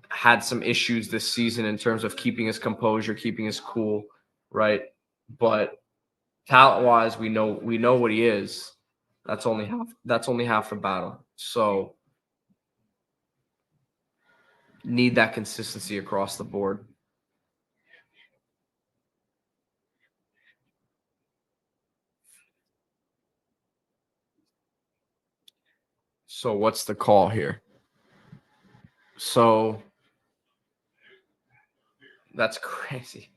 had some issues this season in terms of keeping his composure, keeping his cool, right? But talent-wise, we know what he is. That's only half the battle. So need that consistency across the board. So what's the call here? So that's crazy.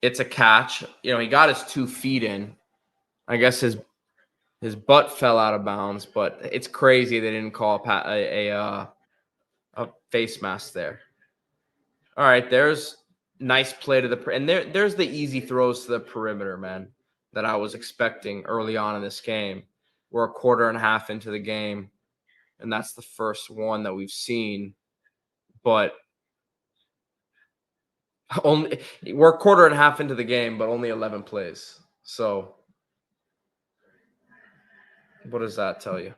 It's a catch. He got his 2 feet in. I guess his butt fell out of bounds, but it's crazy they didn't call a face mask there. All right, there's nice play to and there's the easy throws to the perimeter, man, that I was expecting early on in this game. We're a quarter and a half into the game, and that's the first one that we've seen. but only we're a quarter and a half into the game, but only 11 plays. So what does that tell you?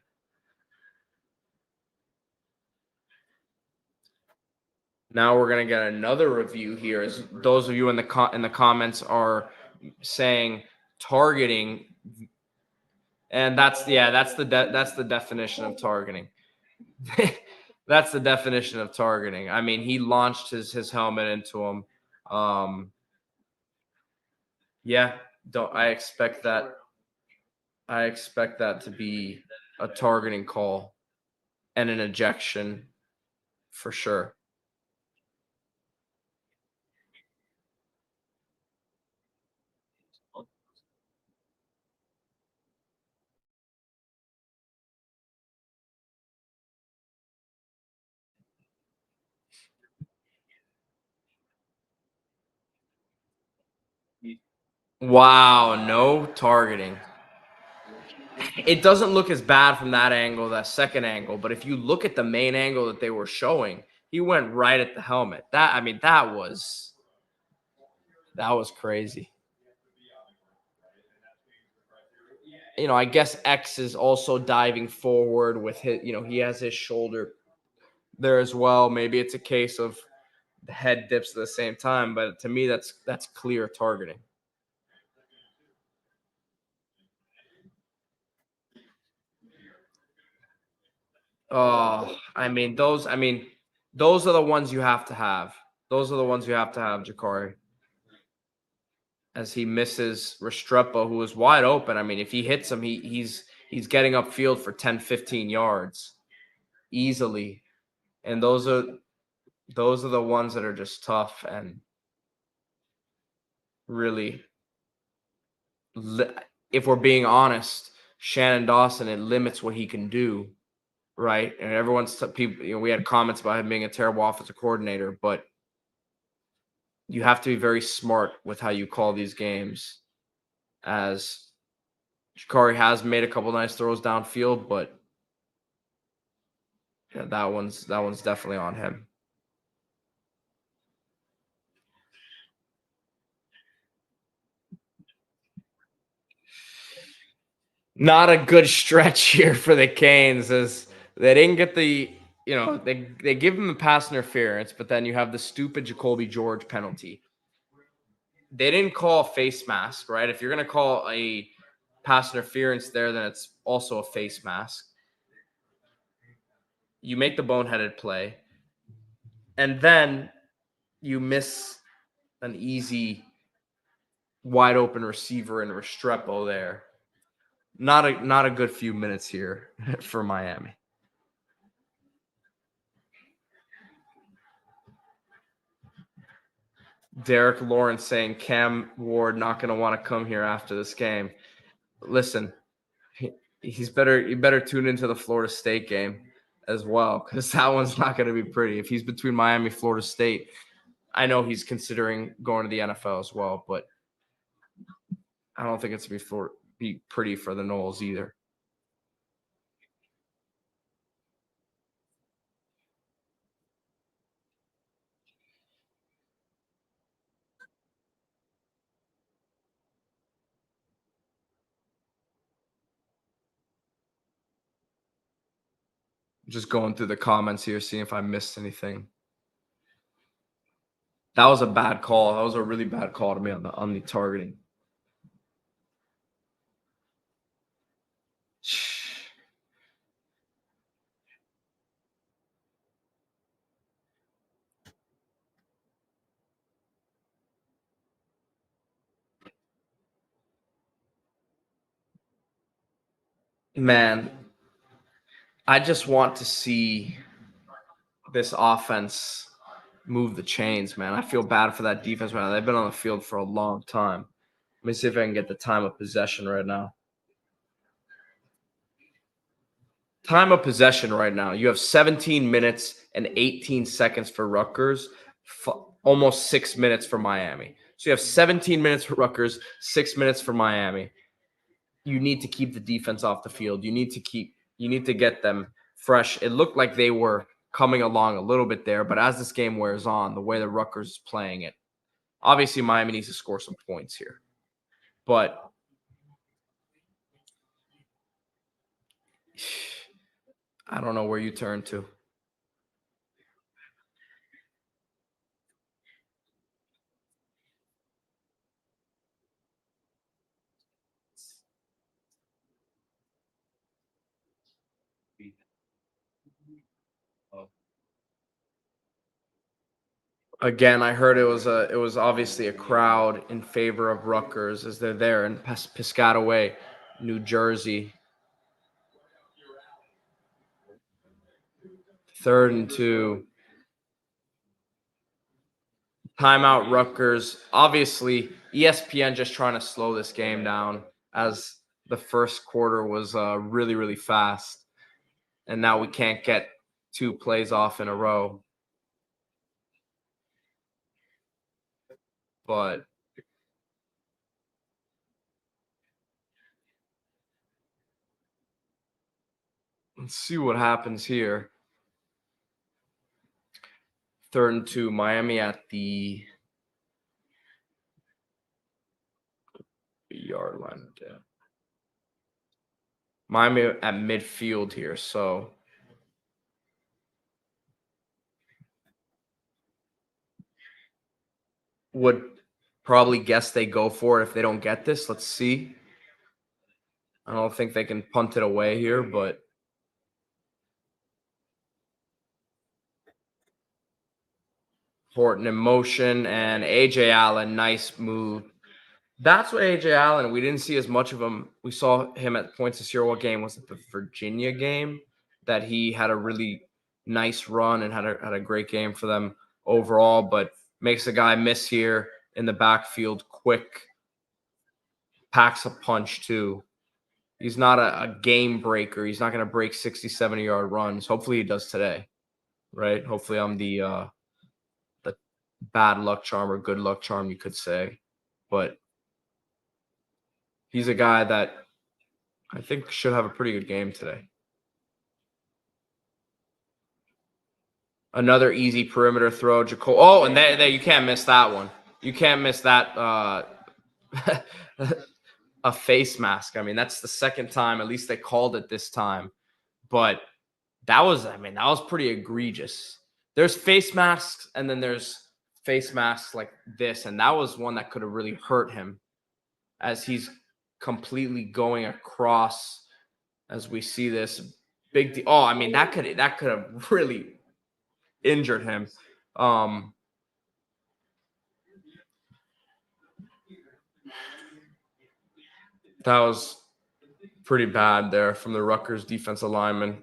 Now we're gonna get another review here. As those of you in the comments are saying targeting, and that's the definition of targeting. That's the definition of targeting. I mean, he launched his helmet into him. Yeah, I expect that. I expect that to be a targeting call and an ejection for sure. Wow, no targeting. It doesn't look as bad from that angle, that second angle, but if you look at the main angle that they were showing, he went right at the helmet. That was crazy. I guess X is also diving forward with his, he has his shoulder there as well. Maybe it's a case of the head dips at the same time, but to me, that's clear targeting. Oh, those are the ones you have to have. Those are the ones you have to have, Ja'Cory. As he misses Restrepo, who is wide open. I mean, if he hits him, he's getting upfield for 10, 15 yards easily. And those are the ones that are just tough and really, if we're being honest, Shannon Dawson, it limits what he can do, right? And everyone's people, we had comments about him being a terrible offensive coordinator, but you have to be very smart with how you call these games. As Ja'Cory has made a couple nice throws downfield, but yeah, that one's definitely on him. Not a good stretch here for the Canes, as they didn't get the, they give him the pass interference, but then you have the stupid Jacoby George penalty. They didn't call a face mask, right? If you're going to call a pass interference there, then it's also a face mask. You make the boneheaded play, and then you miss an easy wide open receiver in Restrepo there. Not a good few minutes here for Miami. Derek Lawrence saying Cam Ward not going to want to come here after this game. Listen, you better tune into the Florida State game as well, because that one's not going to be pretty. If he's between Miami, Florida State, I know he's considering going to the NFL as well, but I don't think it's going to be pretty for the Noles either. Just going through the comments here, seeing if I missed anything. That was a bad call. That was a really bad call to me on the targeting. Man, I just want to see this offense move the chains, man. I feel bad for that defense right now. They've been on the field for a long time. Let me see if I can get the time of possession right now. Time of possession right now. You have 17 minutes and 18 seconds for Rutgers, almost 6 minutes for Miami. So you have 17 minutes for Rutgers, 6 minutes for Miami. You need to keep the defense off the field. You need to get them fresh. It looked like they were coming along a little bit there. But as this game wears on, the way the Rutgers is playing it, obviously Miami needs to score some points here. But I don't know where you turn to. Again, I heard it was obviously a crowd in favor of Rutgers as they're there in Piscataway, New Jersey. 3rd and 2. Timeout Rutgers. Obviously, ESPN just trying to slow this game down as the first quarter was really, really fast. And now we can't get 2 plays off in a row. But let's see what happens here. 3rd and 2, Miami at the yard line. Yeah. Miami at midfield here, so would probably guess they go for it if they don't get this. Let's see. I don't think they can punt it away here, but Horton in motion and AJ Allen, nice move. That's what AJ Allen, we didn't see as much of him. We saw him at points this year. What game was it? The Virginia game that he had a really nice run and had a great game for them overall, but makes a guy miss here in the backfield quick. Packs a punch too. He's not a game breaker. He's not going to break 60, 70-yard runs. Hopefully he does today, right? Hopefully I'm the bad luck charm or good luck charm, you could say. But he's a guy that I think should have a pretty good game today. Another easy perimeter throw. Oh, and there you can't miss that one. You can't miss that a face mask. I mean, that's the second time, at least they called it this time. But that was pretty egregious. There's face masks and then there's face masks like this, and that was one that could have really hurt him as he's completely going across as we see this big deal. Oh, I mean, that could have really injured him. That was pretty bad there from the Rutgers defensive lineman.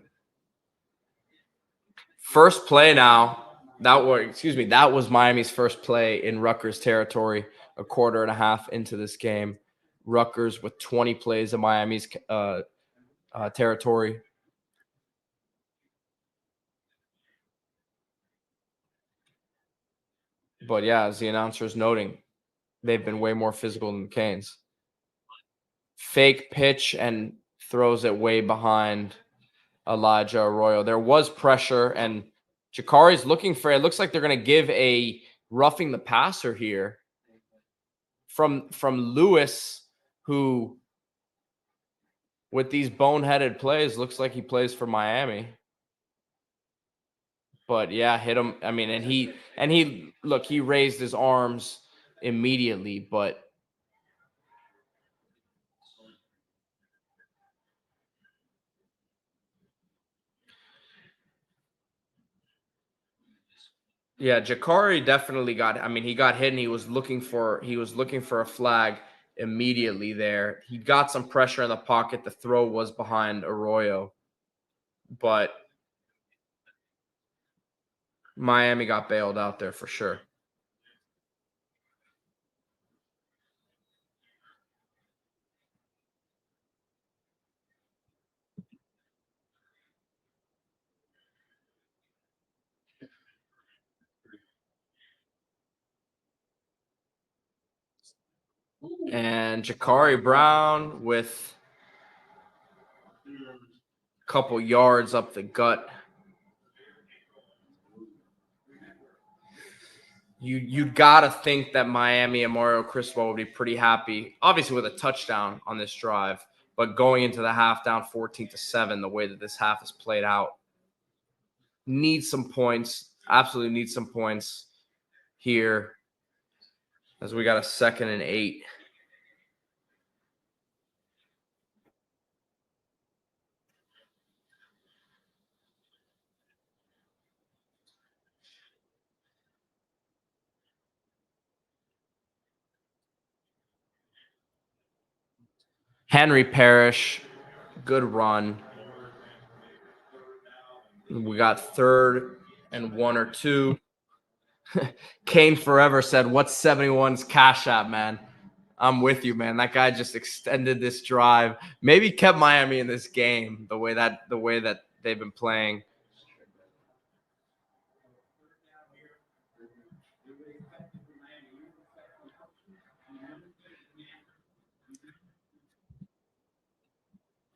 First play now. That was Miami's first play in Rutgers territory, a quarter and a half into this game. Rutgers with 20 plays in Miami's territory. But yeah, as the announcer is noting, they've been way more physical than the Canes. Fake pitch and throws it way behind Elijah Arroyo. There was pressure, and Jakari's looking for it. Looks like they're going to give a roughing the passer here from Lewis, who with these boneheaded plays looks like he plays for Miami. But yeah, hit him. I mean, and he look, he raised his arms immediately, but yeah, Jakari definitely got. I mean, he got hit and he was looking for a flag immediately there. He got some pressure in the pocket. The throw was behind Arroyo, but Miami got bailed out there for sure. And Jakari Brown with a couple yards up the gut. you gotta think that Miami and Mario Cristobal would be pretty happy, obviously with a touchdown on this drive, but going into the half down 14-7, the way that this half is played out, need some points, absolutely need some points here as we got a 2nd and 8. Henry Parrish, good run. We got 3rd and 1 or 2. Kane Forever said, "What's 71's Cash App, man?" I'm with you, man. That guy just extended this drive. Maybe kept Miami in this game the way that they've been playing.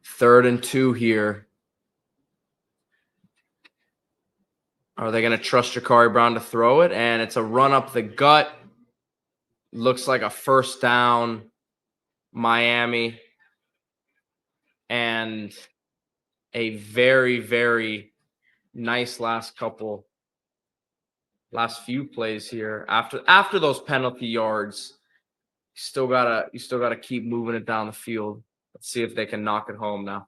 Third and 2 here. Are they going to trust Ja'Cory Brown to throw it? And it's a run up the gut. Looks like a first down, Miami. And a very, very nice last few plays here. After those penalty yards, you still gotta keep moving it down the field. Let's see if they can knock it home now.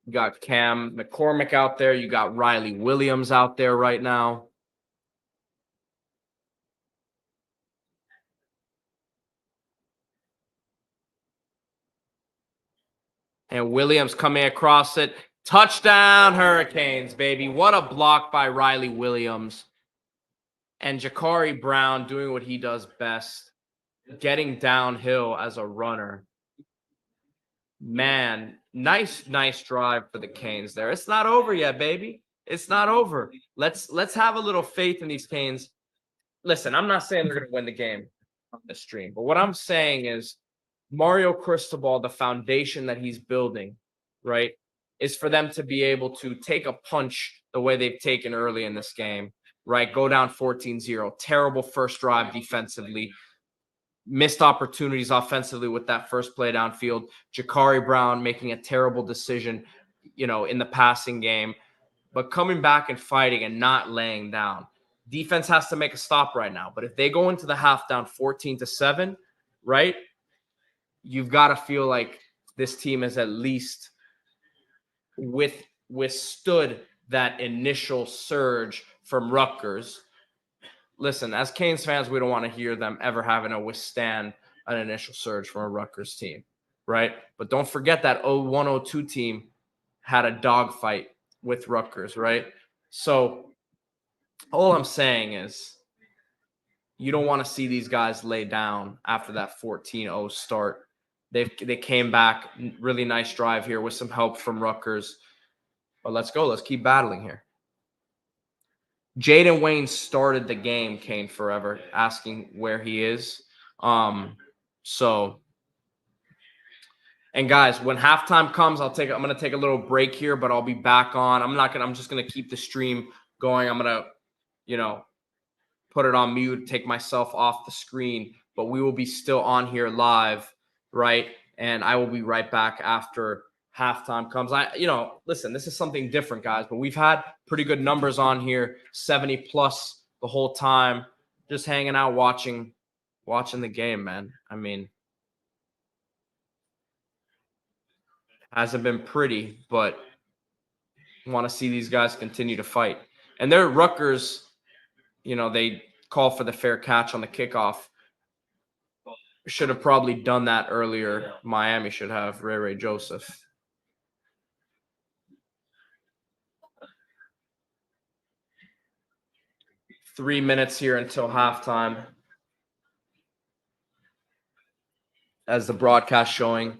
You got Cam McCormick out there. You got Riley Williams out there right now. And Williams coming across it. Touchdown, Hurricanes, baby. What a block by Riley Williams. And Ja'Cory Brown doing what he does best, getting downhill as a runner. Man, nice drive for the Canes there. It's not over yet, baby. It's not over. Let's have a little faith in these Canes. Listen, I'm not saying they're going to win the game on the stream, but what I'm saying is Mario Cristobal, the foundation that he's building, right, is for them to be able to take a punch the way they've taken early in this game, right? Go down 14-0. Terrible first drive defensively. Missed opportunities offensively with that first play downfield. Ja'Cory Brown making a terrible decision, in the passing game, but coming back and fighting and not laying down. Defense has to make a stop right now. But if they go into the half down 14-7, right, you've got to feel like this team has at least withstood that initial surge from Rutgers. Listen, as Canes fans, we don't want to hear them ever having to withstand an initial surge from a Rutgers team, right? But don't forget that 01-02 team had a dogfight with Rutgers, right? So all I'm saying is you don't want to see these guys lay down after that 14-0 start. They came back, really nice drive here with some help from Rutgers. But let's go. Let's keep battling here. Jaden Wayne started the game, Kane Forever, asking where he is. And guys, when halftime comes, I'm going to take a little break here, but I'll be back on. I'm just going to keep the stream going. I'm going to, put it on mute, take myself off the screen, but we will be still on here live, right? And I will be right back after halftime comes. Listen, this is something different, guys, but we've had pretty good numbers on here, 70 plus the whole time, just hanging out, watching the game, man. I mean, hasn't been pretty, but want to see these guys continue to fight. And they're Rutgers, they call for the fair catch on the kickoff. Should have probably done that earlier. Miami should have. Ray Joseph. Three minutes here until halftime. As the broadcast showing,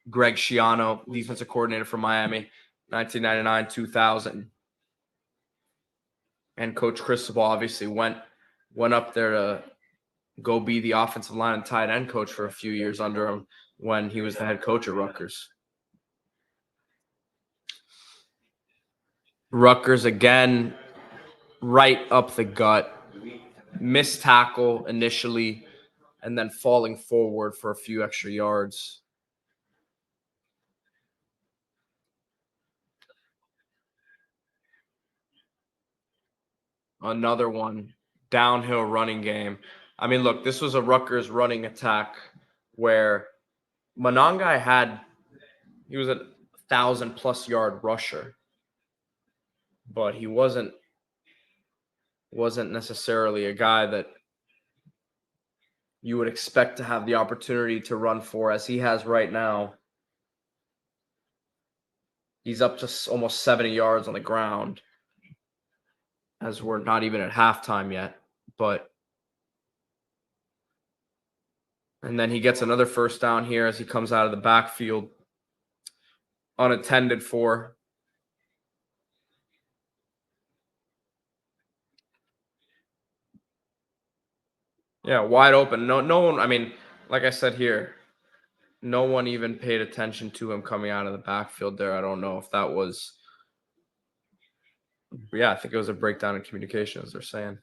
Greg Schiano, defensive coordinator for Miami, 1999-2000. And Coach Cristobal obviously went up there to go be the offensive line and tight end coach for a few years under him when he was the head coach at Rutgers. Rutgers again right up the gut. Missed tackle initially, and then falling forward for a few extra yards. Another one, downhill running game. I mean, look, this was a Rutgers running attack where Monangai he was a 1,000+ yard rusher, but he wasn't necessarily a guy that you would expect to have the opportunity to run for as he has right now. He's up to almost 70 yards on the ground as we're not even at halftime yet. And then he gets another first down here as he comes out of the backfield, unattended for. Yeah, wide open. No one, I mean, like I said here, no one even paid attention to him coming out of the backfield there. I don't know if that was, I think it was a breakdown in communication, as they're saying.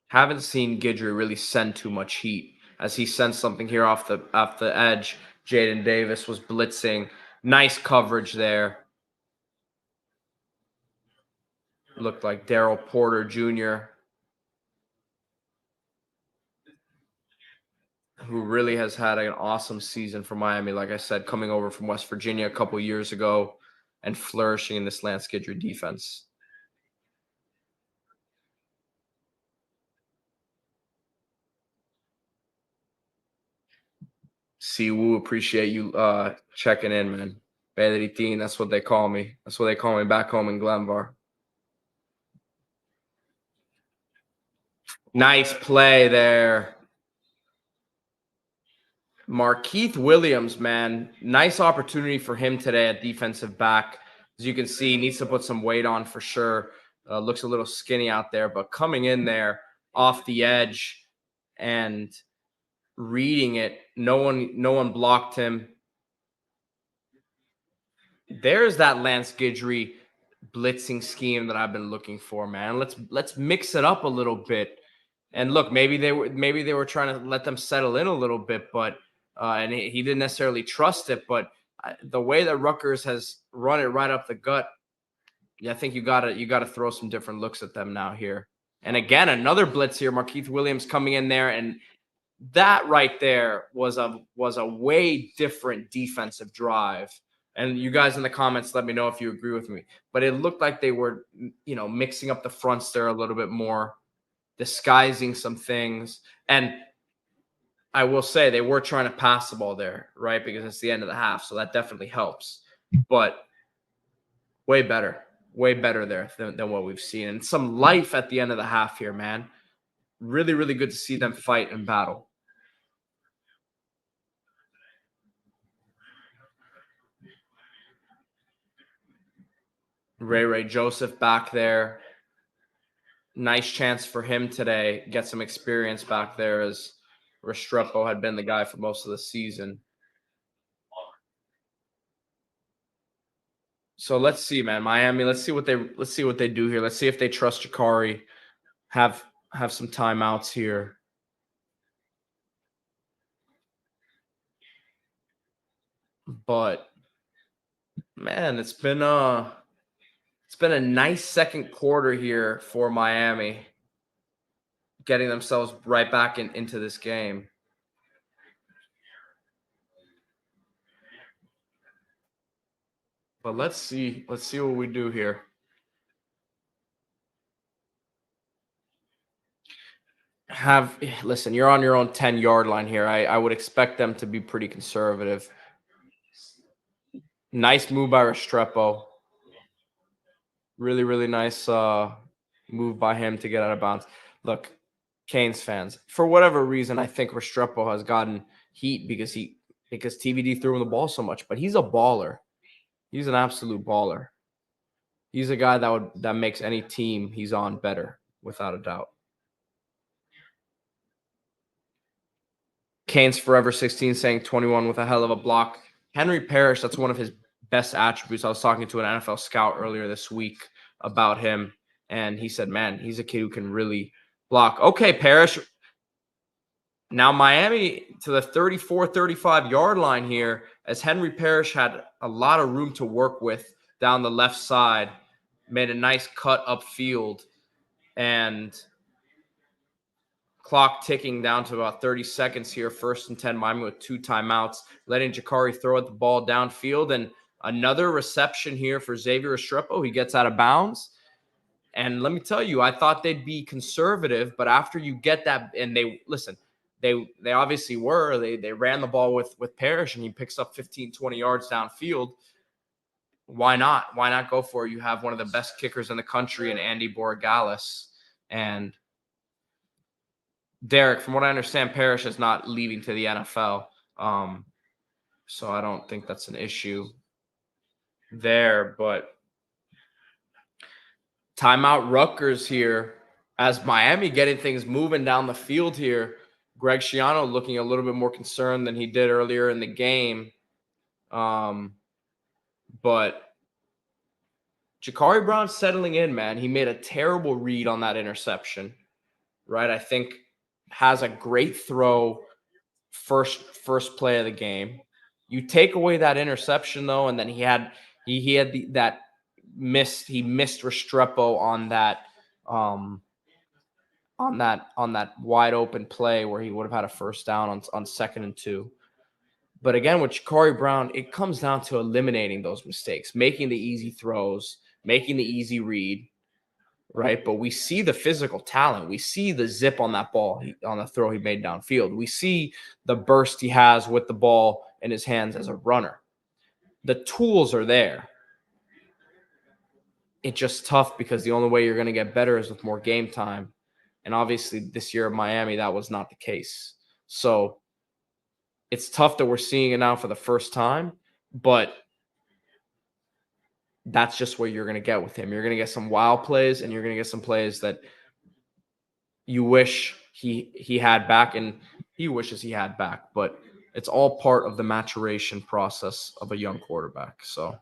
Haven't seen Guidry really send too much heat as he sent something here off the edge. Jaden Davis was blitzing. Nice coverage there. Looked like Daryl Porter Jr., who really has had an awesome season for Miami. Like I said, coming over from West Virginia a couple years ago and flourishing in this Lance Guidry defense. Siwoo, appreciate you checking in, man. Pedritin, that's what they call me. That's what they call me back home in Glenvar. Nice play there. Markeith Williams, man. Nice opportunity for him today at defensive back. As you can see, needs to put some weight on for sure. Looks a little skinny out there, but coming in there off the edge and reading it. No one blocked him. There's that Lance Guidry blitzing scheme that I've been looking for, man. Let's mix it up a little bit. And look, maybe they were trying to let them settle in a little bit, but and he didn't necessarily trust it. But the way that Rutgers has run it right up the gut, I think you gotta throw some different looks at them now here. And again, another blitz here. Markeith Williams coming in there, and that right there was a way different defensive drive. And you guys in the comments, let me know if you agree with me. But it looked like they were, mixing up the fronts there a little bit more, disguising some things. And I will say they were trying to pass the ball there, right? Because it's the end of the half. So that definitely helps. But way better there than what we've seen. And some life at the end of the half here, man. Really, really good to see them fight and battle. Ray Joseph back there. Nice chance for him today. Get some experience back there as Restrepo had been the guy for most of the season. So let's see, man. Miami, let's see what they do here. Let's see if they trust Jakari. Have some timeouts here. But man, it's been a nice second quarter here for Miami, getting themselves right back into this game. But let's see what we do here. Listen, you're on your own 10-yard line here. I would expect them to be pretty conservative. Nice move by Restrepo. Really, really nice move by him to get out of bounds. Look, Canes fans, for whatever reason, I think Restrepo has gotten heat because TVD threw him the ball so much. But he's a baller. He's an absolute baller. He's a guy that makes any team he's on better, without a doubt. Canes Forever 16 saying 21 with a hell of a block. Henry Parrish, that's one of his best attributes. I was talking to an NFL scout earlier this week about him, and he said, man, he's a kid who can really block. Okay, Parrish. Now Miami to the 34, 35-yard line here, as Henry Parrish had a lot of room to work with down the left side, made a nice cut upfield, and clock ticking down to about 30 seconds here. 1st and 10, Miami with 2 timeouts, letting Jakari throw at the ball downfield. And another reception here for Xavier Restrepo. He gets out of bounds. And let me tell you, I thought they'd be conservative, but after you get that, and they obviously were. They ran the ball with Parrish, and he picks up 15, 20 yards downfield. Why not? Why not go for it? You have one of the best kickers in the country in Andy Borregales. And Derek, from what I understand, Parrish is not leaving to the NFL. So I don't think that's an issue there. But timeout Rutgers here as Miami getting things moving down the field here. Greg Schiano looking a little bit more concerned than he did earlier in the game. But Jakari Brown settling in, man. He made a terrible read on that interception, right? I think has a great throw first play of the game. You take away that interception, though, and then he missed Restrepo on that wide open play where he would have had a first down on 2nd and 2. But again, with Jakari Brown, it comes down to eliminating those mistakes, making the easy throws, making the easy read, right? But we see the physical talent. We see the zip on that ball, on the throw he made downfield. We see the burst he has with the ball in his hands as a runner. The tools are there. It's just tough because the only way you're going to get better is with more game time. And obviously this year in Miami, that was not the case. So it's tough that we're seeing it now for the first time, but that's just what you're going to get with him. You're going to get some wild plays, and you're going to get some plays that you wish he had back, and he wishes he had back. But it's all part of the maturation process of a young quarterback. So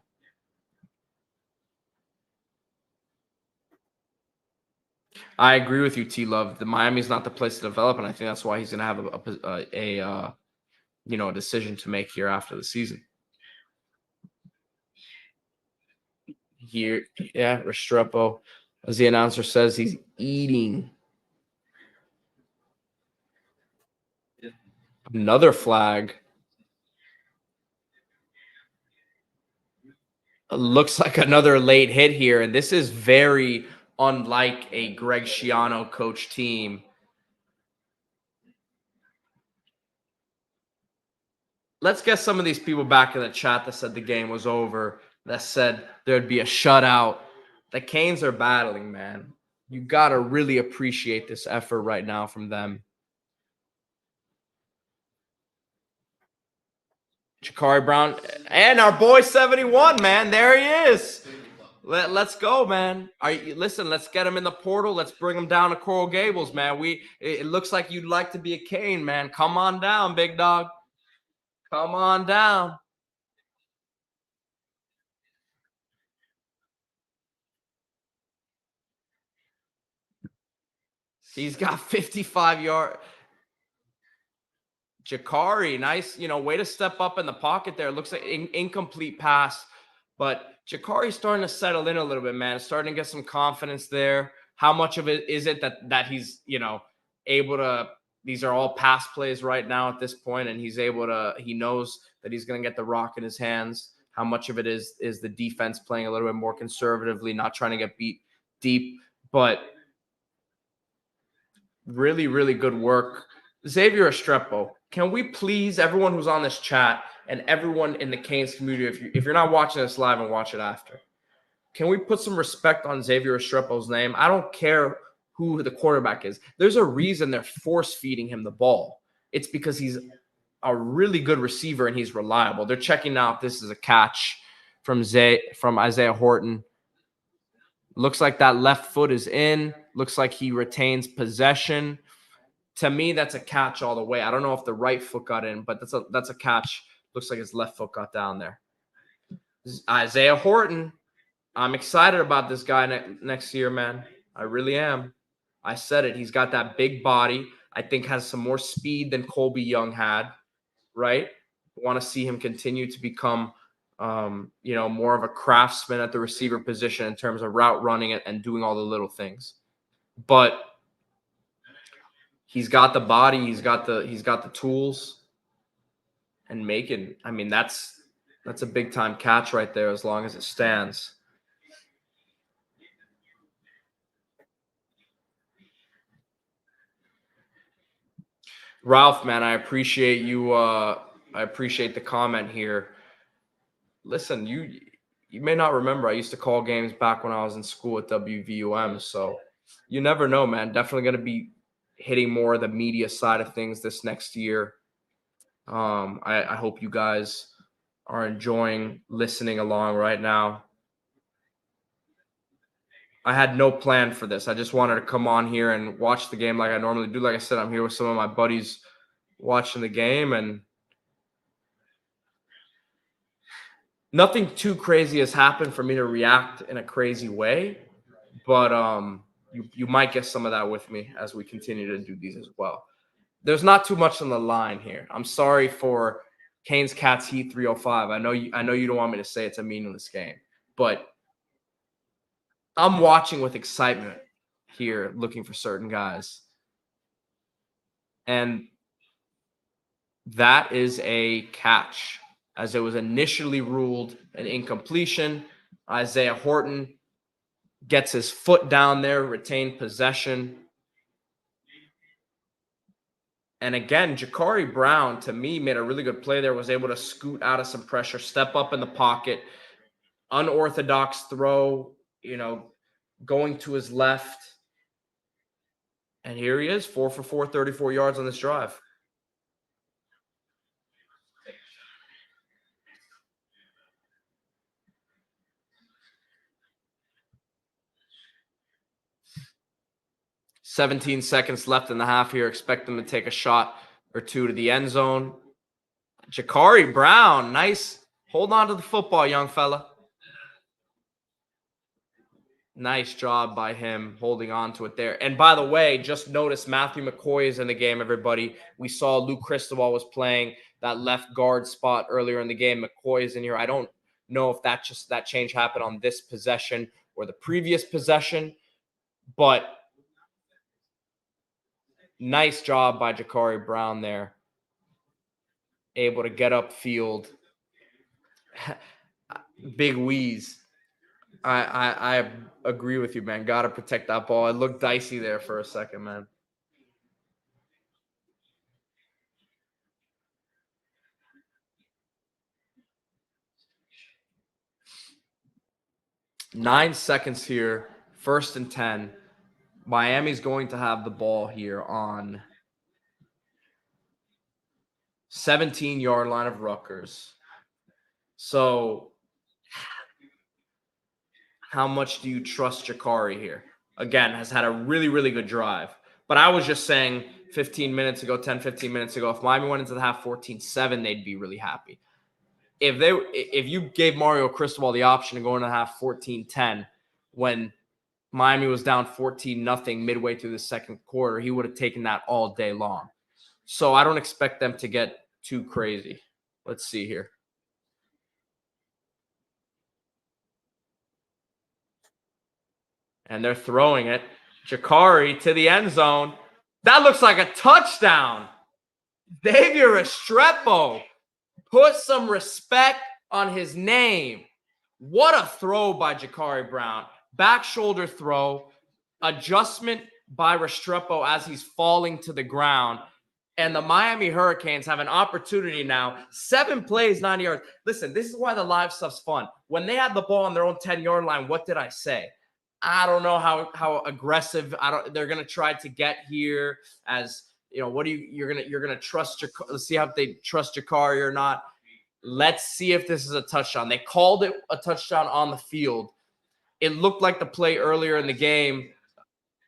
I agree with you, T-Love. The Miami's not the place to develop, and I think that's why he's going to have a decision to make here after the season. Here, yeah, Restrepo, as the announcer says, he's eating. Another flag. Looks like another late hit here, and this is very unlike a Greg Schiano coach team. Let's get some of these people back in the chat that said the game was over, that said there'd be a shutout. The Canes are battling, man. You got to really appreciate this effort right now from them. Jakari Brown and our boy 71, man. There he is. Let's go, man. Listen, let's get him in the portal. Let's bring him down to Coral Gables, man. It looks like you'd like to be a Cane, man. Come on down, big dog. Come on down. He's got 55 yards. Jakari, nice, way to step up in the pocket there. Looks like incomplete pass, but Jakari's starting to settle in a little bit, man. Starting to get some confidence there. How much of it is it that he's, able to, these are all pass plays right now at this point, and he knows that he's going to get the rock in his hands. How much of it is the defense playing a little bit more conservatively, not trying to get beat deep, but really, really good work. Xavier Restrepo, can we please, everyone who's on this chat and everyone in the Canes community, if you're not watching this live and watch it after, can we put some respect on Xavier Restrepo's name? I don't care who the quarterback is. There's a reason they're force-feeding him the ball. It's because he's a really good receiver and he's reliable. They're checking out if this is a catch from Isaiah Horton. Looks like that left foot is in. Looks like he retains possession. To me, that's a catch all the way. I don't know if the right foot got in, but that's a catch. Looks like his left foot got down there. Isaiah Horton. I'm excited about this guy next year, man. I really am. I said it. He's got that big body. I think has some more speed than Colby Young had, right? Want to see him continue to become, more of a craftsman at the receiver position in terms of route running it and doing all the little things. But he's got the body. He's got the tools. And making, I mean, that's a big time catch right there as long as it stands. Ralph, man, I appreciate you. I appreciate the comment here. Listen, you may not remember, I used to call games back when I was in school at WVUM. So you never know, man. Definitely going to be hitting more of the media side of things this next year. I hope you guys are enjoying listening along right now. I had no plan for this. I just wanted to come on here and watch the game like I normally do. Like I said, I'm here with some of my buddies watching the game, and nothing too crazy has happened for me to react in a crazy way. But you might get some of that with me as we continue to do these as well. There's not too much on the line here. I'm sorry for Canes Cats Heat 305. I know you don't want me to say it's a meaningless game, but I'm watching with excitement here, looking for certain guys. And that is a catch, as it was initially ruled an incompletion. Isaiah Horton gets his foot down there, retained possession. And again, Jakari Brown, to me, made a really good play there, was able to scoot out of some pressure, step up in the pocket, unorthodox throw, going to his left. And here he is, 4 for 4, 34 yards on this drive. "17 seconds left in the half here. Expect them to take a shot or two to the end zone." Jakari Brown, nice. Hold on to the football, young fella. Nice job by him holding on to it there. And by the way, just notice Matthew McCoy is in the game, everybody. We saw Luke Cristobal was playing that left guard spot earlier in the game. McCoy is in here. I don't know if that change happened on this possession or the previous possession, but nice job by Jakari Brown there. Able to get upfield. Big wheeze. I agree with you, man. Got to protect that ball. It looked dicey there for a second, man. Nine seconds here. 1st and 10. Miami's going to have the ball here on 17-yard line of Rutgers. So how much do you trust Jakari here? Again, has had a really, really good drive. But I was just saying 15 minutes ago, if Miami went into the half 14-7, they'd be really happy. If you gave Mario Cristobal the option to go into the half 14-10 when Miami was down 14-0 midway through the second quarter, he would have taken that all day long. So I don't expect them to get too crazy. Let's see here. And they're throwing it. Jakari to the end zone. That looks like a touchdown. Xavier Restrepo. Put some respect on his name. What a throw by Jakari Brown. Back shoulder throw. Adjustment by Restrepo as he's falling to the ground. And the Miami Hurricanes have an opportunity now. 7 plays, 90 yards. Listen, this is why the live stuff's fun. When they had the ball on their own 10-yard line, what did I say? I don't know how aggressive they're going to try to get here. As what you're gonna trust let's see how they trust Jakari or not. Let's see if this is a touchdown. They called it a touchdown on the field. It looked like the play earlier in the game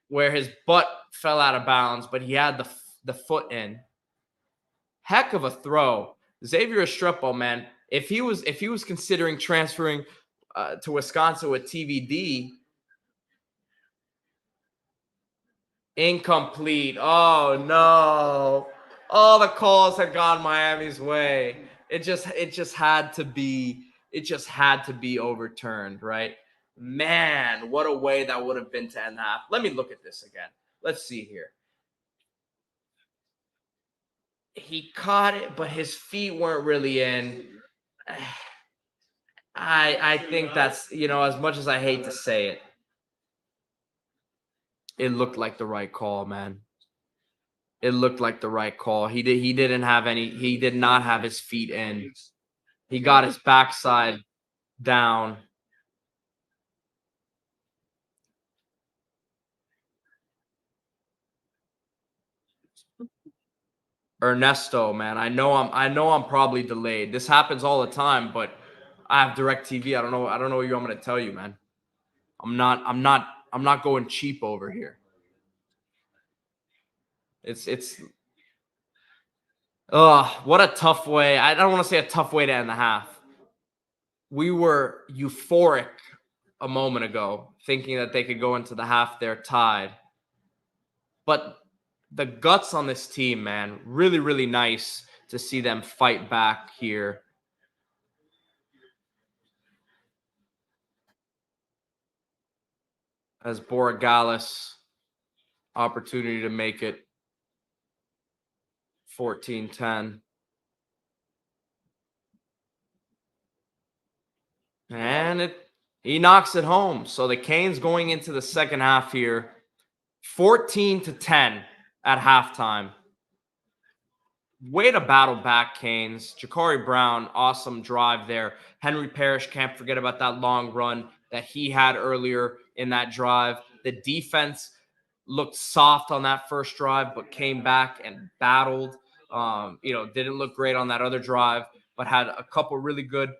where his butt fell out of bounds, but he had the foot in. Heck of a throw. Xavier Estrepo, man. If he was considering transferring to Wisconsin with TVD, incomplete. Oh no. All the calls had gone Miami's way. It just had to be overturned, right? Man, what a way that would have been to end the half. Let me look at this again. Let's see here. He caught it, but his feet weren't really in. I think that's, as much as I hate to say it, it looked like the right call, man. It looked like the right call. He did not have his feet in. He got his backside down. Ernesto, man. I know I'm probably delayed. This happens all the time, but I have DirecTV. I don't know what I'm gonna tell you, man. I'm not going cheap over here. It's what a tough way. I don't want to say a tough way to end the half. We were euphoric a moment ago, thinking that they could go into the half there tied. But the guts on this team, man, really, really nice to see them fight back here. As Borregales, opportunity to make it 14-10. And he knocks it home. So the Canes going into the second half here, 14-10 at halftime. Way to battle back, Canes. Ja'Cory Brown, awesome drive there. Henry Parrish, can't forget about that long run that he had earlier in that drive. The defense looked soft on that first drive, but came back and battled. Didn't look great on that other drive, but had a couple really good,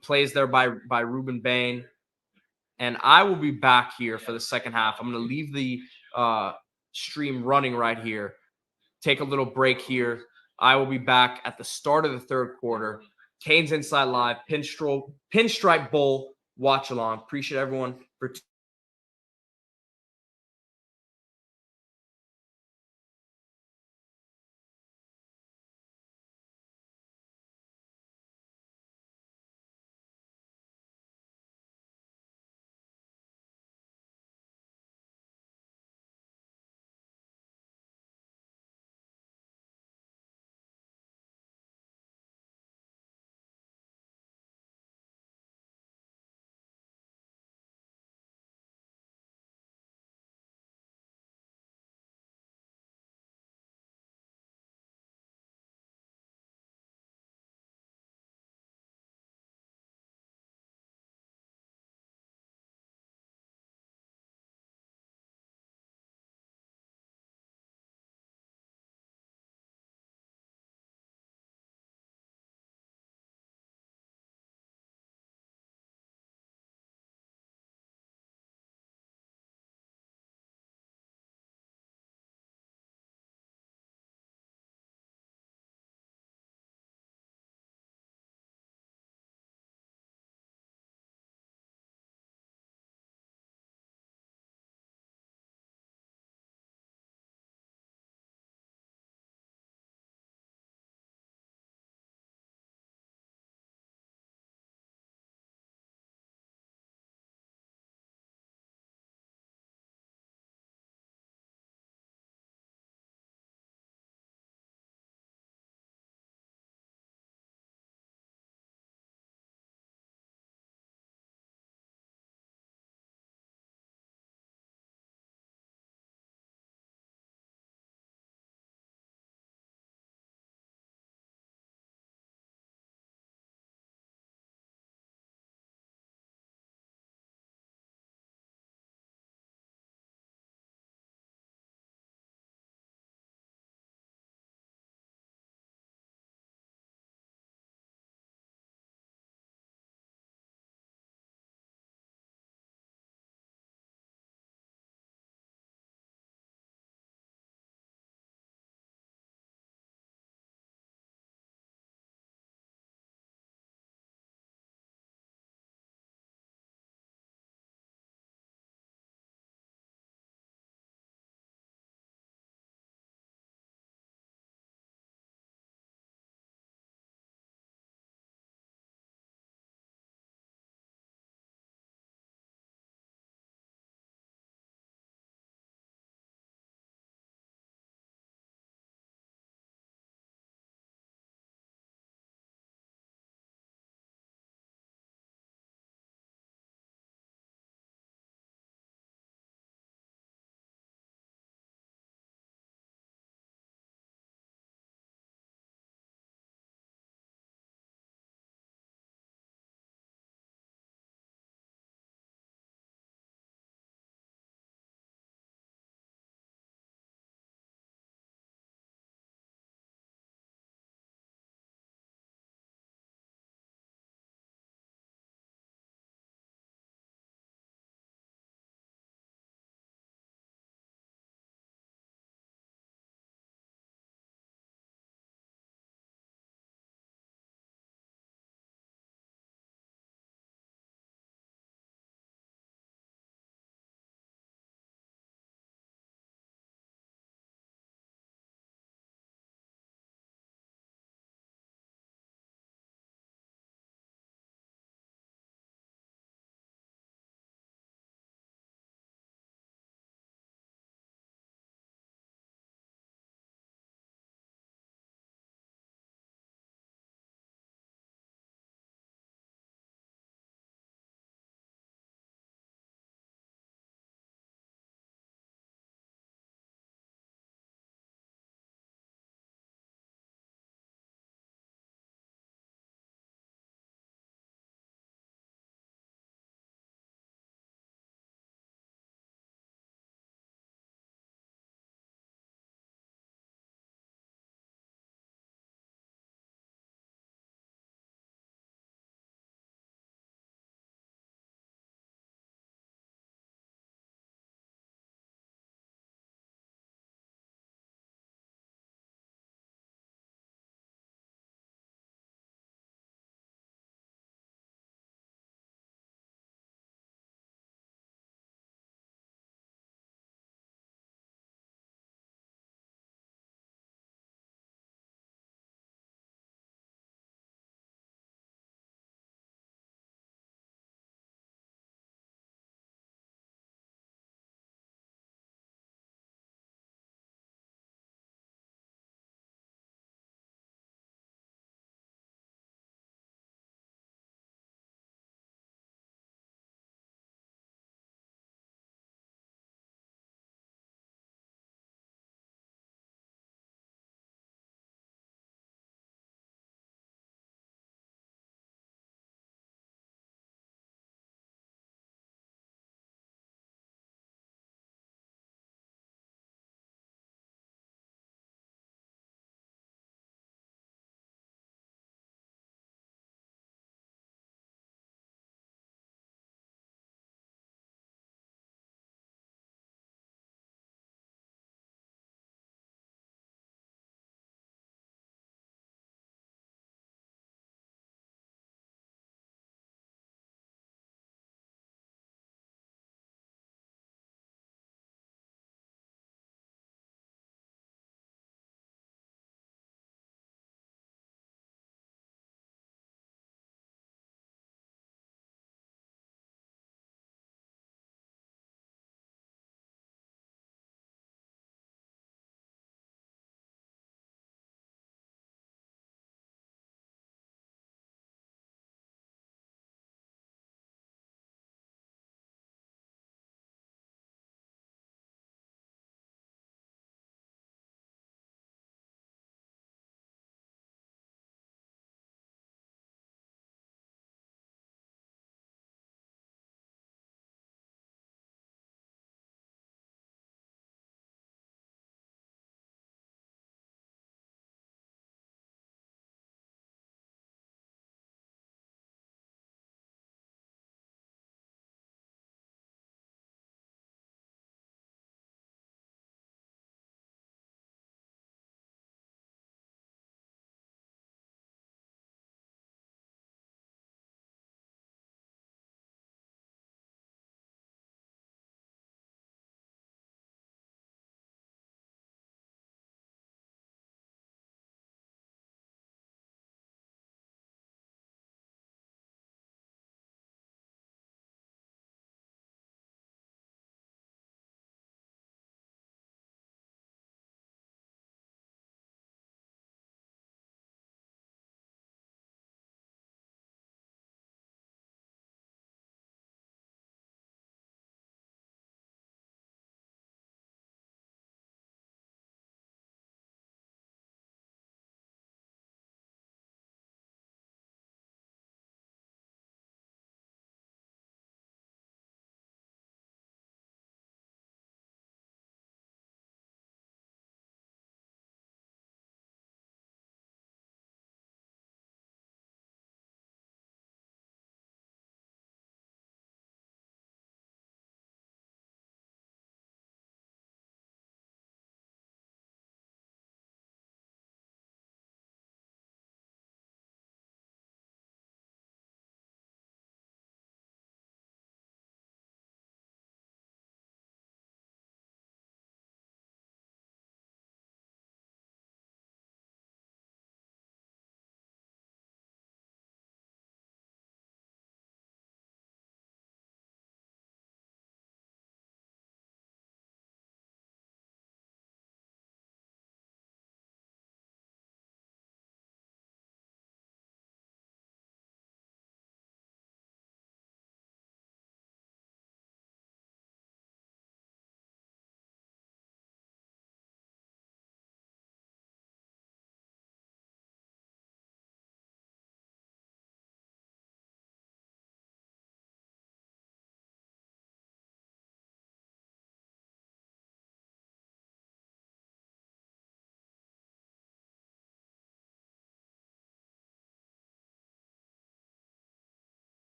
plays there by Ruben Bain. And I will be back here for the second half. I'm going to leave the stream running right here. Take a little break here. I will be back at the start of the third quarter. CanesInSight Live, Pinstripe Bowl watch along. Appreciate everyone for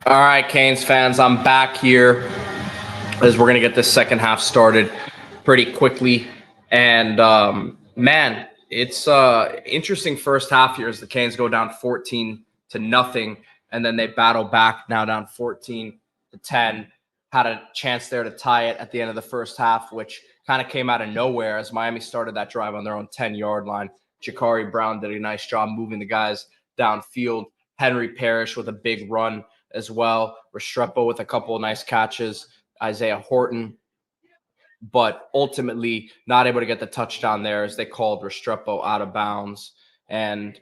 All right, Canes fans, I'm back here as we're going to get this second half started pretty quickly. And man, it's interesting first half here as the Canes go down 14-0, and then they battle back now down 14-10. Had a chance there to tie it at the end of the first half, which kind of came out of nowhere as Miami started that drive on their own 10-yard line. Jakari Brown did a nice job moving the guys downfield. Henry Parrish with a big run as well. Restrepo with a couple of nice catches. Isaiah Horton, but ultimately not able to get the touchdown there as they called Restrepo out of bounds. And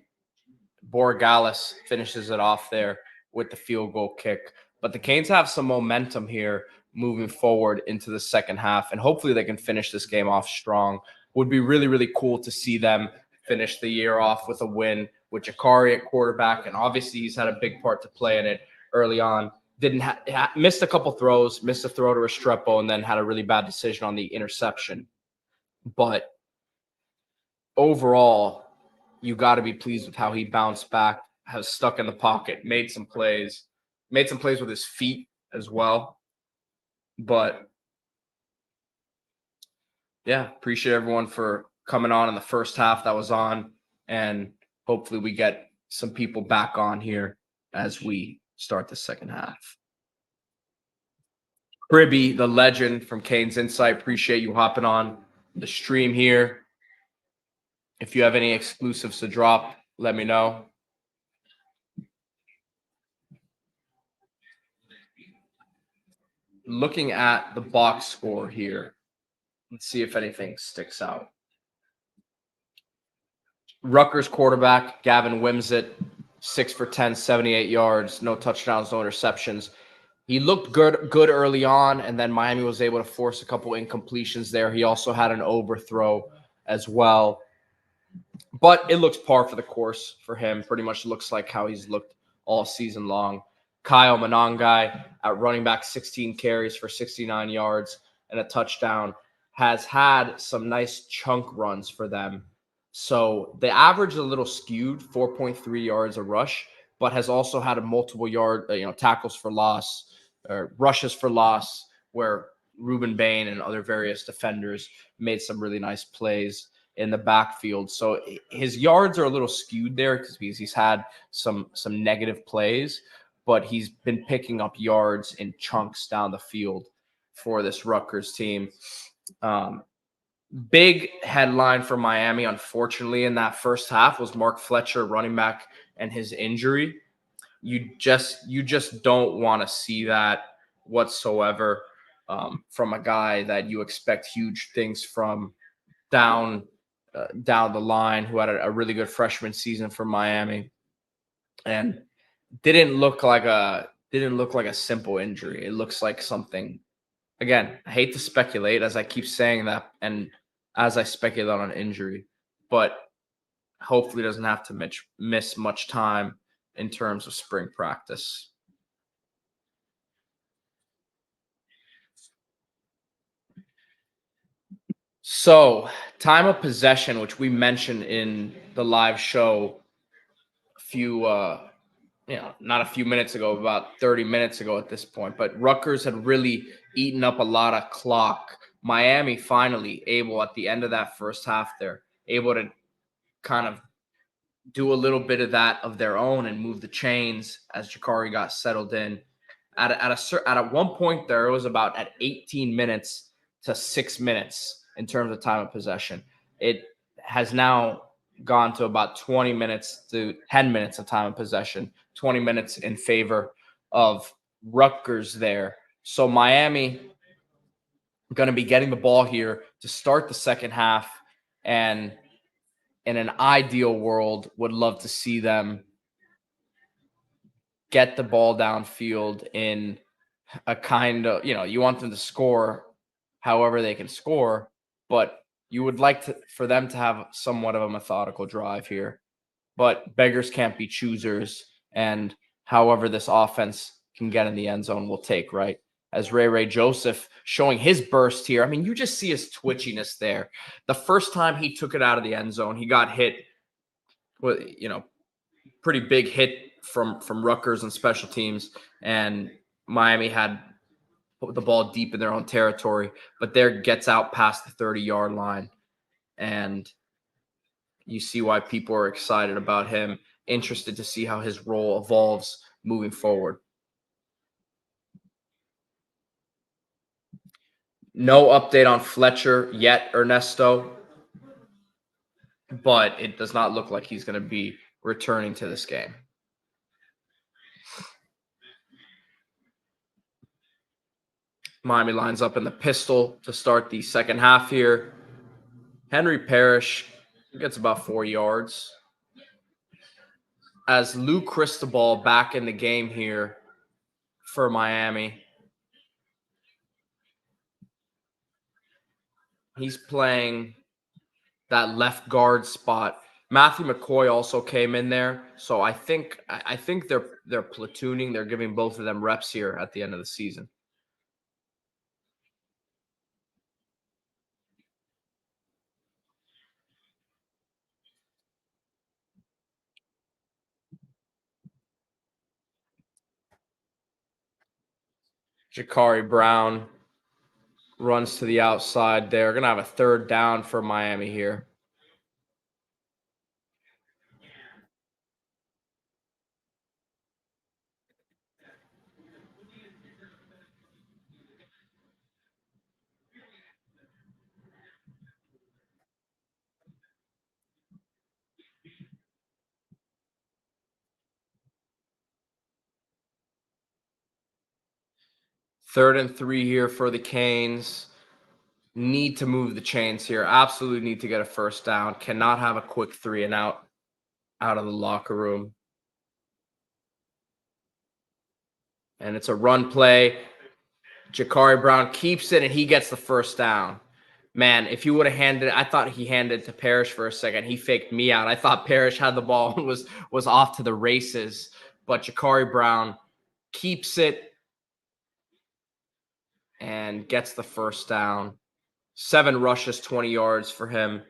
Borregales finishes it off there with the field goal kick. But the Canes have some momentum here moving forward into the second half, and hopefully they can finish this game off strong. Would be really, really cool to see them finish the year off with a win with Jakari at quarterback, and obviously he's had a big part to play in it early on. Missed a couple throws, missed a throw to Restrepo, and then had a really bad decision on the interception. But overall, you got to be pleased with how he bounced back, has stuck in the pocket, made some plays with his feet as well. But yeah, appreciate everyone for coming on in the first half that was on, and hopefully we get some people back on here as we start the second half. Cribby, the legend from CanesInSight, appreciate you hopping on the stream here. If you have any exclusives to drop, let me know. Looking at the box score here, let's see if anything sticks out. Rutgers quarterback Gavin Wimsatt, 6 for 10, 78 yards, no touchdowns, no interceptions. He looked good early on, and then Miami was able to force a couple incompletions there. He also had an overthrow as well. But it looks par for the course for him. Pretty much looks like how he's looked all season long. Kyle Monangai at running back, 16 carries for 69 yards and a touchdown, has had some nice chunk runs for them. So the average is a little skewed, 4.3 yards a rush, but has also had a multiple yard, tackles for loss or rushes for loss, where Ruben Bain and other various defenders made some really nice plays in the backfield. So his yards are a little skewed there because he's had some negative plays, but he's been picking up yards in chunks down the field for this Rutgers team. Big headline for Miami, unfortunately, in that first half was Mark Fletcher, running back, and his injury. You just don't want to see that whatsoever from a guy that you expect huge things from down the line, who had a really good freshman season for Miami, and didn't look like a simple injury. It looks like something. Again, I hate to speculate, as I keep saying that, and as I speculate on an injury, but hopefully doesn't have to miss much time in terms of spring practice. So, time of possession, which we mentioned in the live show not a few minutes ago, about 30 minutes ago at this point, but Rutgers had really eaten up a lot of clock. Miami finally able, at the end of that first half, they're able to kind of do a little bit of that of their own and move the chains as Jakari got settled in. At one point there, it was about at 18 minutes to 6 minutes in terms of time of possession. It has now gone to about 20 minutes to 10 minutes of time of possession, 20 minutes in favor of Rutgers there. So Miami going to be getting the ball here to start the second half, and in an ideal world would love to see them get the ball downfield in a kind of, you want them to score however they can score, but you would like for them to have somewhat of a methodical drive here. But beggars can't be choosers, and however this offense can get in the end zone will take, right? As Ray Joseph showing his burst here. I mean, you just see his twitchiness there. The first time he took it out of the end zone, he got hit with, pretty big hit from Rutgers and special teams, and Miami had the ball deep in their own territory, but there gets out past the 30-yard line, and you see why people are excited about him, interested to see how his role evolves moving forward. No update on Fletcher yet, Ernesto, but it does not look like he's going to be returning to this game. Miami lines up in the pistol to start the second half here. Henry Parrish gets about 4 yards. As Lou Cristobal back in the game here for Miami. He's playing that left guard spot. Matthew McCoy also came in there. So I think they're platooning. They're giving both of them reps here at the end of the season. Jakari Brown runs to the outside. They're going to have a third down for Miami here. Third and 3 here for the Canes. Need to move the chains here. Absolutely need to get a first down. Cannot have a quick 3 and out of the locker room. And it's a run play. Jakari Brown keeps it, and he gets the first down. Man, if you would have handed it, I thought he handed it to Parrish for a second. He faked me out. I thought Parrish had the ball and was off to the races. But Jakari Brown keeps it and gets the first down. 7 rushes, 20 yards for him.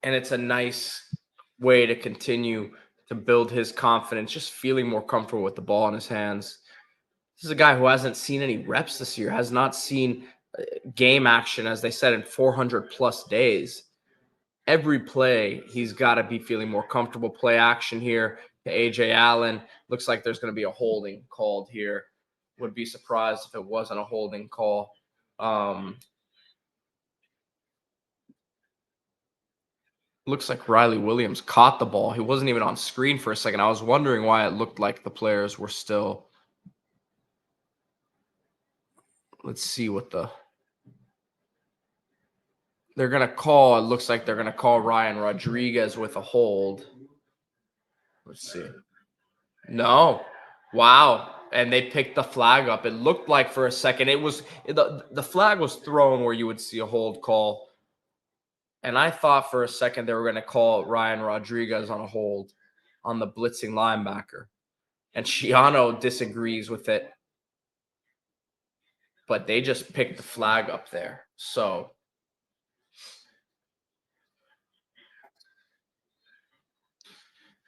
And it's a nice way to continue to build his confidence, just feeling more comfortable with the ball in his hands. This is a guy who hasn't seen any reps this year, has not seen game action, as they said, in 400-plus days. Every play, he's got to be feeling more comfortable. Play action here to A.J. Allen. Looks like there's going to be a holding called here. Would be surprised if it wasn't a holding call. Looks like Riley Williams caught the ball. He wasn't even on screen for a second. I was wondering why it looked like the players were still. Let's see what they're going to call. It looks like they're going to call Ryan Rodriguez with a hold. Let's see. No. Wow. And they picked the flag up. It looked like for a second the flag was thrown where you would see a hold call. And I thought for a second they were going to call Ryan Rodriguez on a hold on the blitzing linebacker. And Shiano disagrees with it. But they just picked the flag up there. So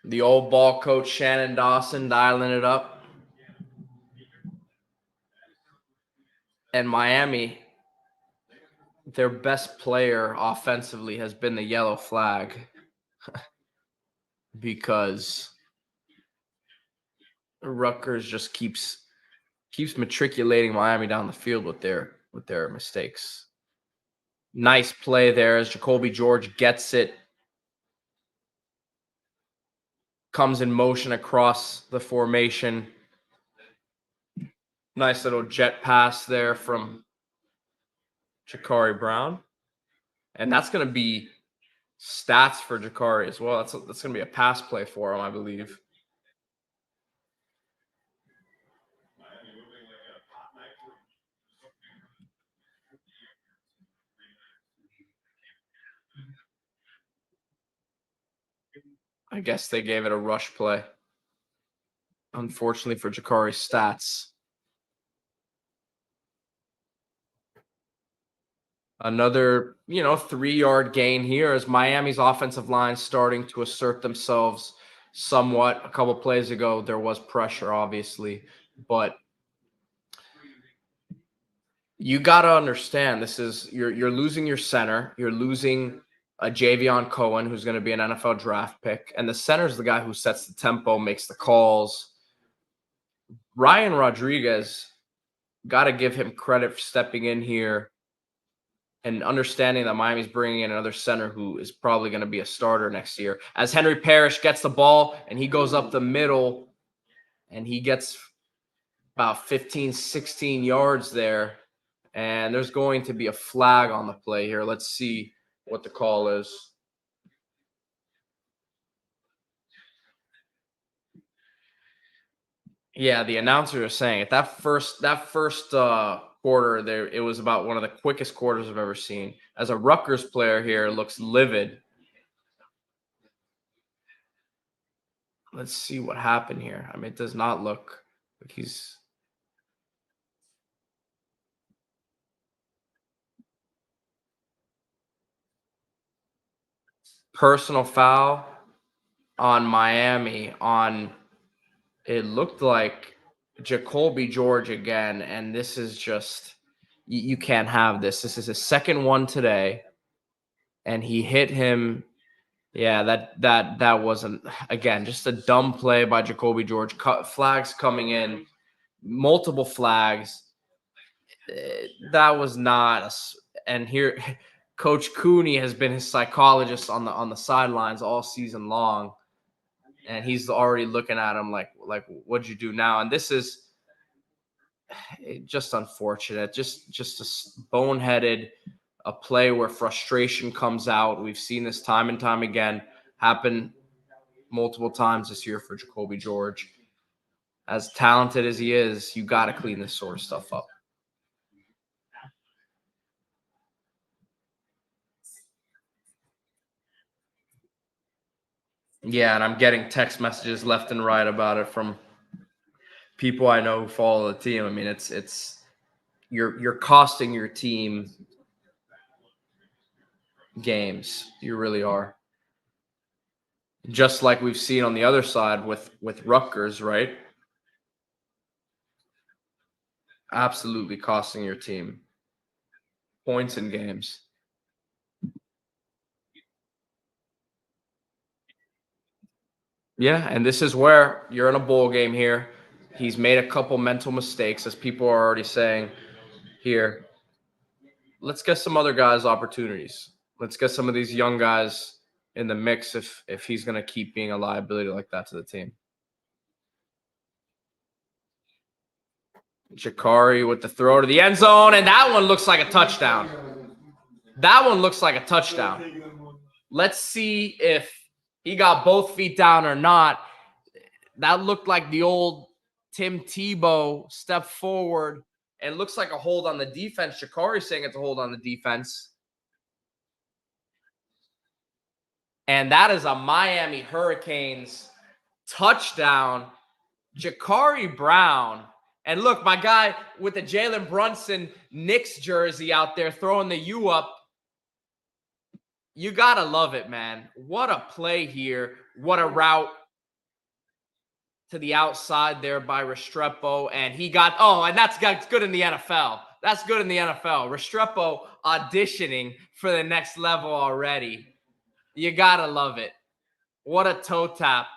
the old ball coach, Shannon Dawson, dialing it up. And Miami, their best player offensively has been the yellow flag because Rutgers just keeps matriculating Miami down the field with their mistakes. Nice play there as Jacoby George gets it. Comes in motion across the formation. Nice little jet pass there from Jakari Brown. And that's going to be stats for Jakari as well. That's going to be a pass play for him, I believe. I guess they gave it a rush play. Unfortunately for Jakari's stats. Another, 3-yard gain here as Miami's offensive line starting to assert themselves somewhat. A couple plays ago, there was pressure, obviously, but you got to understand this is you're losing your center, you're losing a Javion Cohen who's going to be an NFL draft pick, and the center is the guy who sets the tempo, makes the calls. Ryan Rodriguez, got to give him credit for stepping in here and understanding that Miami's bringing in another center who is probably going to be a starter next year. As Henry Parrish gets the ball and he goes up the middle and he gets about 15, 16 yards there. And there's going to be a flag on the play here. Let's see what the call is. Yeah, the announcers are saying it. That first quarter there, it was about one of the quickest quarters I've ever seen. As a Rutgers player here, looks livid. Let's see what happened here. I mean, it does not look like he's. Personal foul on Miami on, it looked like Jacoby George again, and this is just, you can't have this. This is his second one today, and he hit him. Yeah, that wasn't, again, just a dumb play by Jacoby George. Flags coming in, multiple flags. That was not and here Coach Cooney has been his psychologist on the sidelines all season long, and he's already looking at him like what'd you do now? And this is just unfortunate, just a boneheaded, a play where frustration comes out. We've seen this time and time again happen multiple times this year for Jacoby George. As talented as he is, you got to clean this sort of stuff up. Yeah, and I'm getting text messages left and right about it from people I know who follow the team. I mean, it's you're costing your team games. You really are. Just like we've seen on the other side with Rutgers, right? Absolutely costing your team points in games. Yeah, and this is where you're in a bowl game here. He's made a couple mental mistakes, as people are already saying here. Let's get some other guys opportunities. Let's get some of these young guys in the mix if he's going to keep being a liability like that to the team. Jakari with the throw to the end zone, and that one looks like a touchdown. That one looks like a touchdown. Let's see if he got both feet down or not. That looked like the old Tim Tebow step forward. It looks like a hold on the defense. Jakari saying it's a hold on the defense. And that is a Miami Hurricanes touchdown. Jakari Brown. And look, my guy with the Jalen Brunson Knicks jersey out there throwing the U up. You got to love it, man. What a play here. What a route to the outside there by Restrepo. And he got, and that's good in the NFL. That's good in the NFL. Restrepo auditioning for the next level already. You got to love it. What a toe tap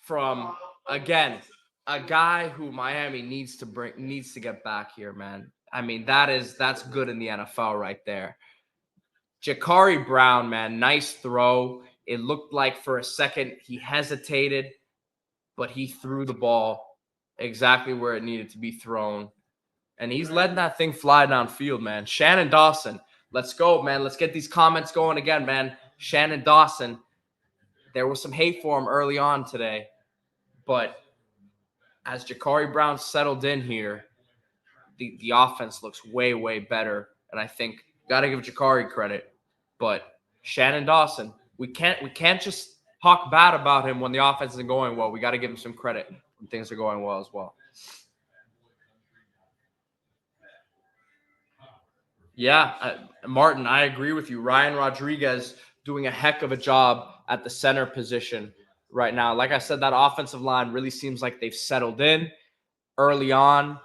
from, again, a guy who Miami needs to get back here, man. I mean, that's good in the NFL right there. Jakari Brown, man, nice throw. It looked like for a second he hesitated, but he threw the ball exactly where it needed to be thrown. And he's letting that thing fly downfield, man. Shannon Dawson, let's go, man. Let's get these comments going again, man. Shannon Dawson, there was some hate for him early on today, but as Jakari Brown settled in here, the offense looks way, way better. And I think got to give Jakari credit. But Shannon Dawson, we can't just talk bad about him when the offense isn't going well. We got to give him some credit when things are going well as well. Yeah, Martin, I agree with you. Ryan Rodriguez doing a heck of a job at the center position right now. Like I said, that offensive line really seems like they've settled in early on.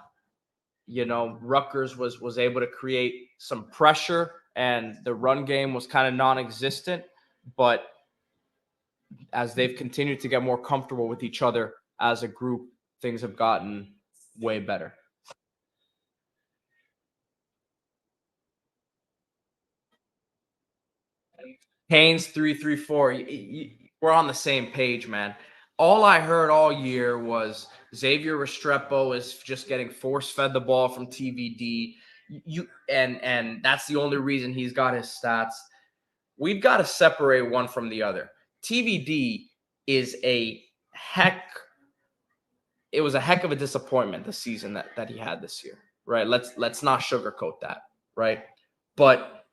Rutgers was able to create some pressure, and the run game was kind of non-existent. But as they've continued to get more comfortable with each other as a group, things have gotten way better. Canes 334. We're on the same page, man. All I heard all year was Xavier Restrepo is just getting force fed the ball from TVD. And that's the only reason he's got his stats. We've got to separate one from the other. TVD is it was a heck of a disappointment this season that he had this year, right? Let's not sugarcoat that, right? But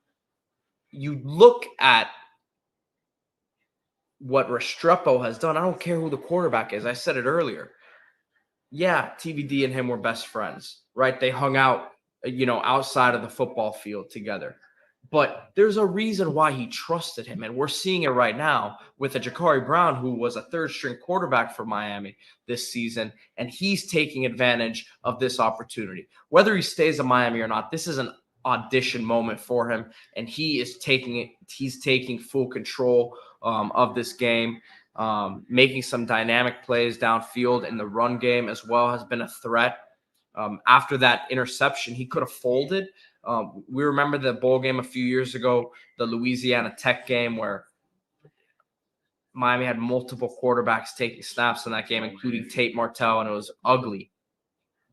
you look at what Restrepo has done. I don't care who the quarterback is. I said it earlier. Yeah, TVD and him were best friends, right? They hung out, outside of the football field together. But there's a reason why he trusted him. And we're seeing it right now with a Ja'Cory Brown, who was a third string quarterback for Miami this season. And he's taking advantage of this opportunity. Whether he stays in Miami or not, this is an audition moment for him. And he's taking full control of this game. Making some dynamic plays downfield in the run game as well has been a threat. After that interception, he could have folded. We remember the bowl game a few years ago, the Louisiana Tech game, where Miami had multiple quarterbacks taking snaps in that game, including Tate Martell, and it was ugly.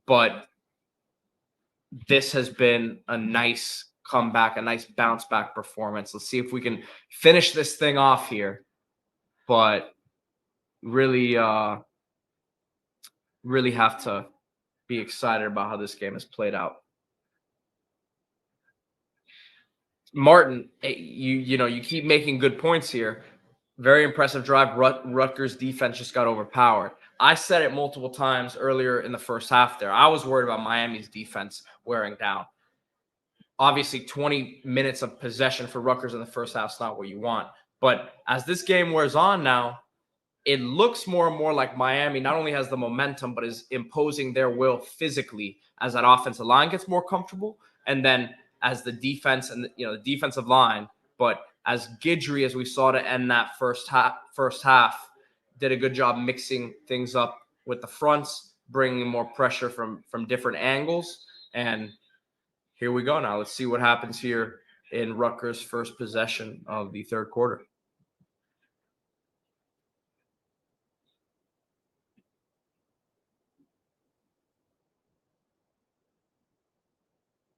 But this has been a nice comeback, a nice bounce back performance. Let's see if we can finish this thing off here. But really have to be excited about how this game has played out. Martin, you keep making good points here. Very impressive drive. Rutgers defense just got overpowered. I said it multiple times earlier in the first half there. I was worried about Miami's defense wearing down. Obviously, 20 minutes of possession for Rutgers in the first half is not what you want. But as this game wears on now, it looks more and more like Miami not only has the momentum, but is imposing their will physically as that offensive line gets more comfortable. And then as the defense and the defensive line, but as Guidry, as we saw to end that first half, did a good job mixing things up with the fronts, bringing more pressure from different angles. And here we go now. Let's see what happens here in Rutgers' first possession of the third quarter.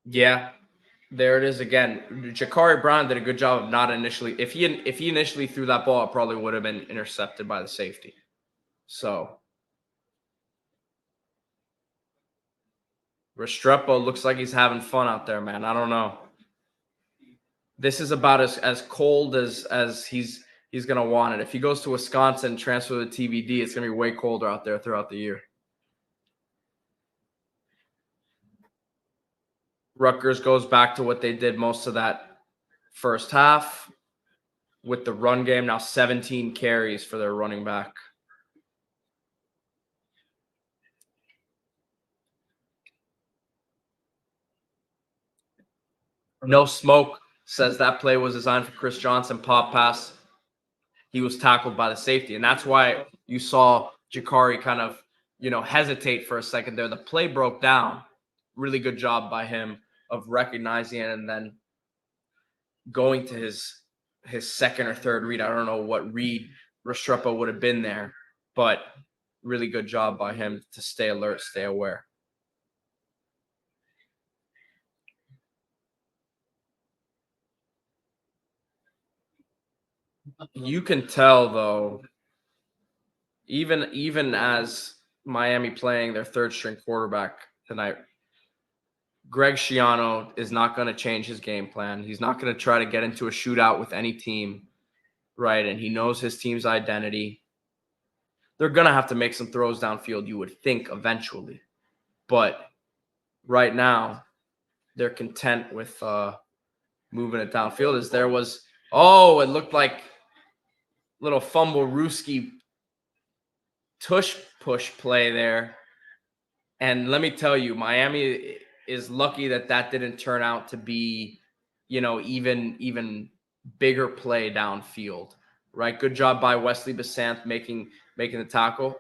Yeah, there it is again. Ja'Cory Brown did a good job of not initially. If he initially threw that ball, it probably would have been intercepted by the safety. So Restrepo looks like he's having fun out there, man. I don't know. This is about as cold as he's gonna want it. If he goes to Wisconsin and transfer to TVD, it's gonna be way colder out there throughout the year. Rutgers goes back to what they did most of that first half with the run game. Now 17 carries for their running back. No Smoke says that play was designed for Chris Johnson, pop pass. He was tackled by the safety. And that's why you saw Ja'Cory kind of, hesitate for a second there. The play broke down. Really good job by him of recognizing it and then going to his second or third read. I don't know what read Restrepo would have been there, but really good job by him to stay alert, stay aware. You can tell though, even as Miami playing their third string quarterback tonight, Greg Schiano is not going to change his game plan. He's not going to try to get into a shootout with any team, right? And he knows his team's identity. They're going to have to make some throws downfield, you would think, eventually. But right now, they're content with moving it downfield. As there was, it looked like little fumble Ruski tush push play there. And let me tell you, Miami is lucky that didn't turn out to be, even bigger play downfield, right? Good job by Wesley Basanth making the tackle.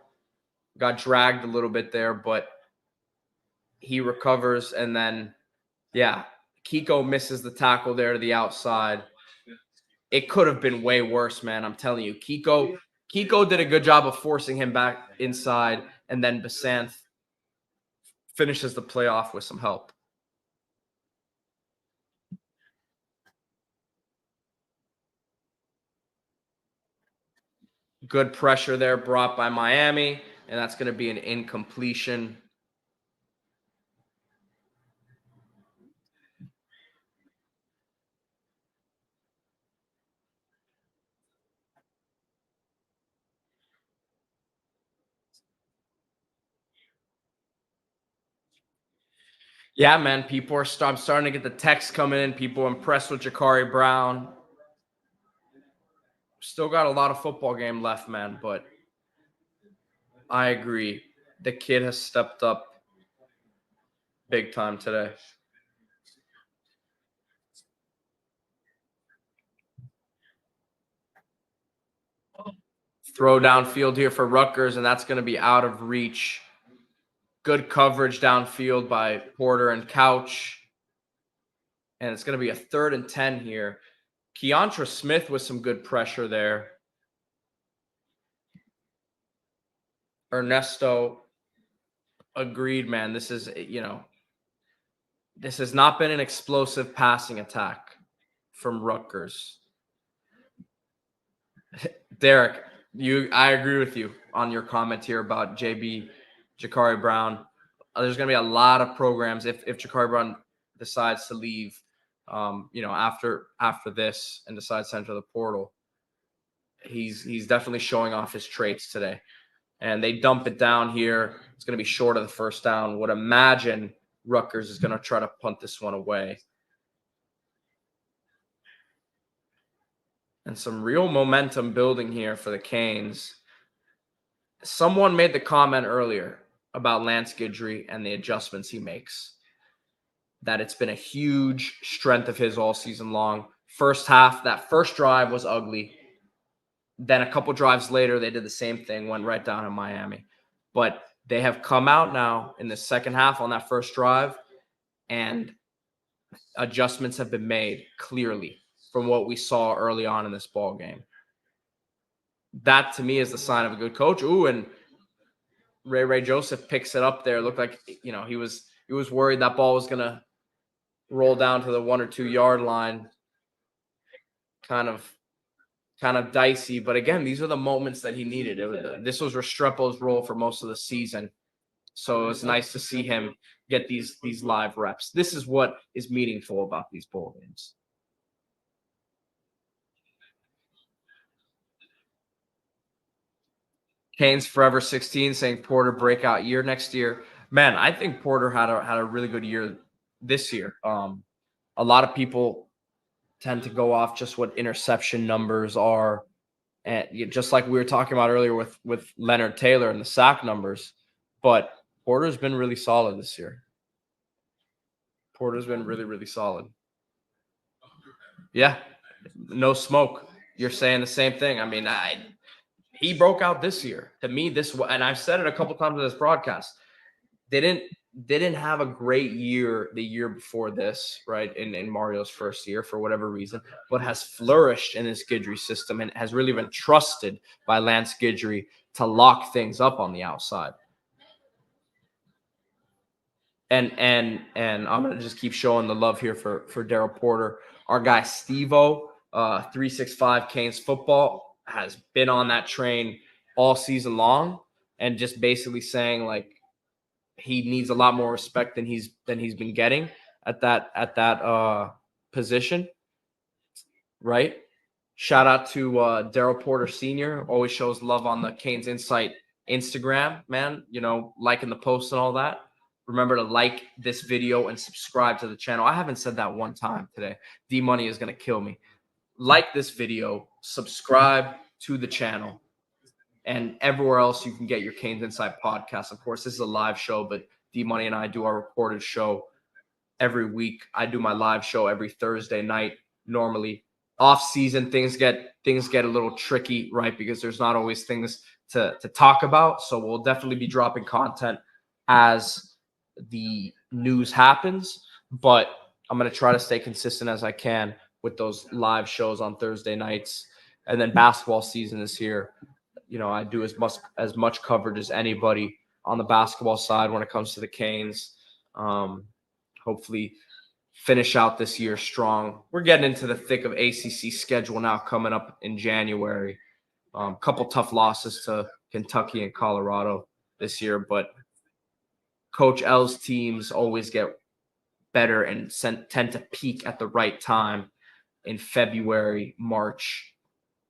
Got dragged a little bit there, but he recovers. And then, Kiko misses the tackle there to the outside. It could have been way worse, man. I'm telling you, Kiko did a good job of forcing him back inside, and then Basanth finishes the play off with some help. Good pressure there brought by Miami, and that's going to be an incompletion. Yeah, man, people are I'm starting to get the texts coming in. People impressed with Jakari Brown. Still got a lot of football game left, man, but I agree. The kid has stepped up big time today. Throw downfield here for Rutgers, and that's going to be out of reach. Good coverage downfield by Porter and Couch. And it's going to be a 3rd and 10 here. Keontra Smith with some good pressure there. Ernesto agreed, man. This is, this has not been an explosive passing attack from Rutgers. Derek, I agree with you on your comment here about Jakari Brown. There's going to be a lot of programs if Jakari Brown decides to leave, after this and decides to enter the portal. He's definitely showing off his traits today. And they dump it down here. It's going to be short of the first down. Would imagine Rutgers is going to try to punt this one away. And some real momentum building here for the Canes. Someone made the comment earlier about Lance Guidry and the adjustments he makes, that it's been a huge strength of his all season long. First half, that first drive was ugly. Then a couple drives later, they did the same thing, went right down in Miami. But they have come out now in the second half on that first drive, and adjustments have been made clearly from what we saw early on in this ball game. That, to me, is the sign of a good coach. Ooh, and Ray Joseph picks it up there. It looked like, he was worried that ball was going to roll down to the 1 or 2 yard line. Kind of dicey, but again, these are the moments that he needed. This was Restrepo's role for most of the season, so it's nice to see him get these live reps. This is what is meaningful about these bowl games. Canes Forever 16 saying Porter breakout year next year. Man, I think Porter had a really good year this year. A lot of people tend to go off just what interception numbers are, and just like we were talking about earlier with Leonard Taylor and the sack numbers. But Porter's been really solid this year. Porter's been really, really solid. Yeah, no smoke. You're saying the same thing. I mean, he broke out this year. To me, and I've said it a couple times in this broadcast, they didn't have a great year the year before this, right, in Mario's first year for whatever reason, but has flourished in this Guidry system and has really been trusted by Lance Guidry to lock things up on the outside. And I'm going to just keep showing the love here for Daryl Porter. Our guy Steve-O, 365 Canes Football, has been on that train all season long, and just basically saying, like, he needs a lot more respect than he's been getting at that position, right? Shout out to Daryl Porter Sr. Always shows love on the CanesInSight Instagram, man. Liking the posts and all that. Remember to like this video and subscribe to the channel. I haven't said that one time today. D-Money is going to kill me. Like this video, subscribe to the channel, and everywhere else you can get your CanesInSight podcast. Of course, this is a live show, but D-Money and I do our recorded show every week. I do my live show every Thursday night. Normally, off season things get a little tricky, right? Because there's not always things to talk about. So we'll definitely be dropping content as the news happens, but I'm going to try to stay consistent as I can with those live shows on Thursday nights. And then basketball season is here. You know, I do as much coverage as anybody on the basketball side when it comes to the Canes. Hopefully finish out this year strong. We're getting into the thick of ACC schedule now coming up in January. Couple tough losses to Kentucky and Colorado this year, but Coach L's teams always get better and tend to peak at the right time in February, March.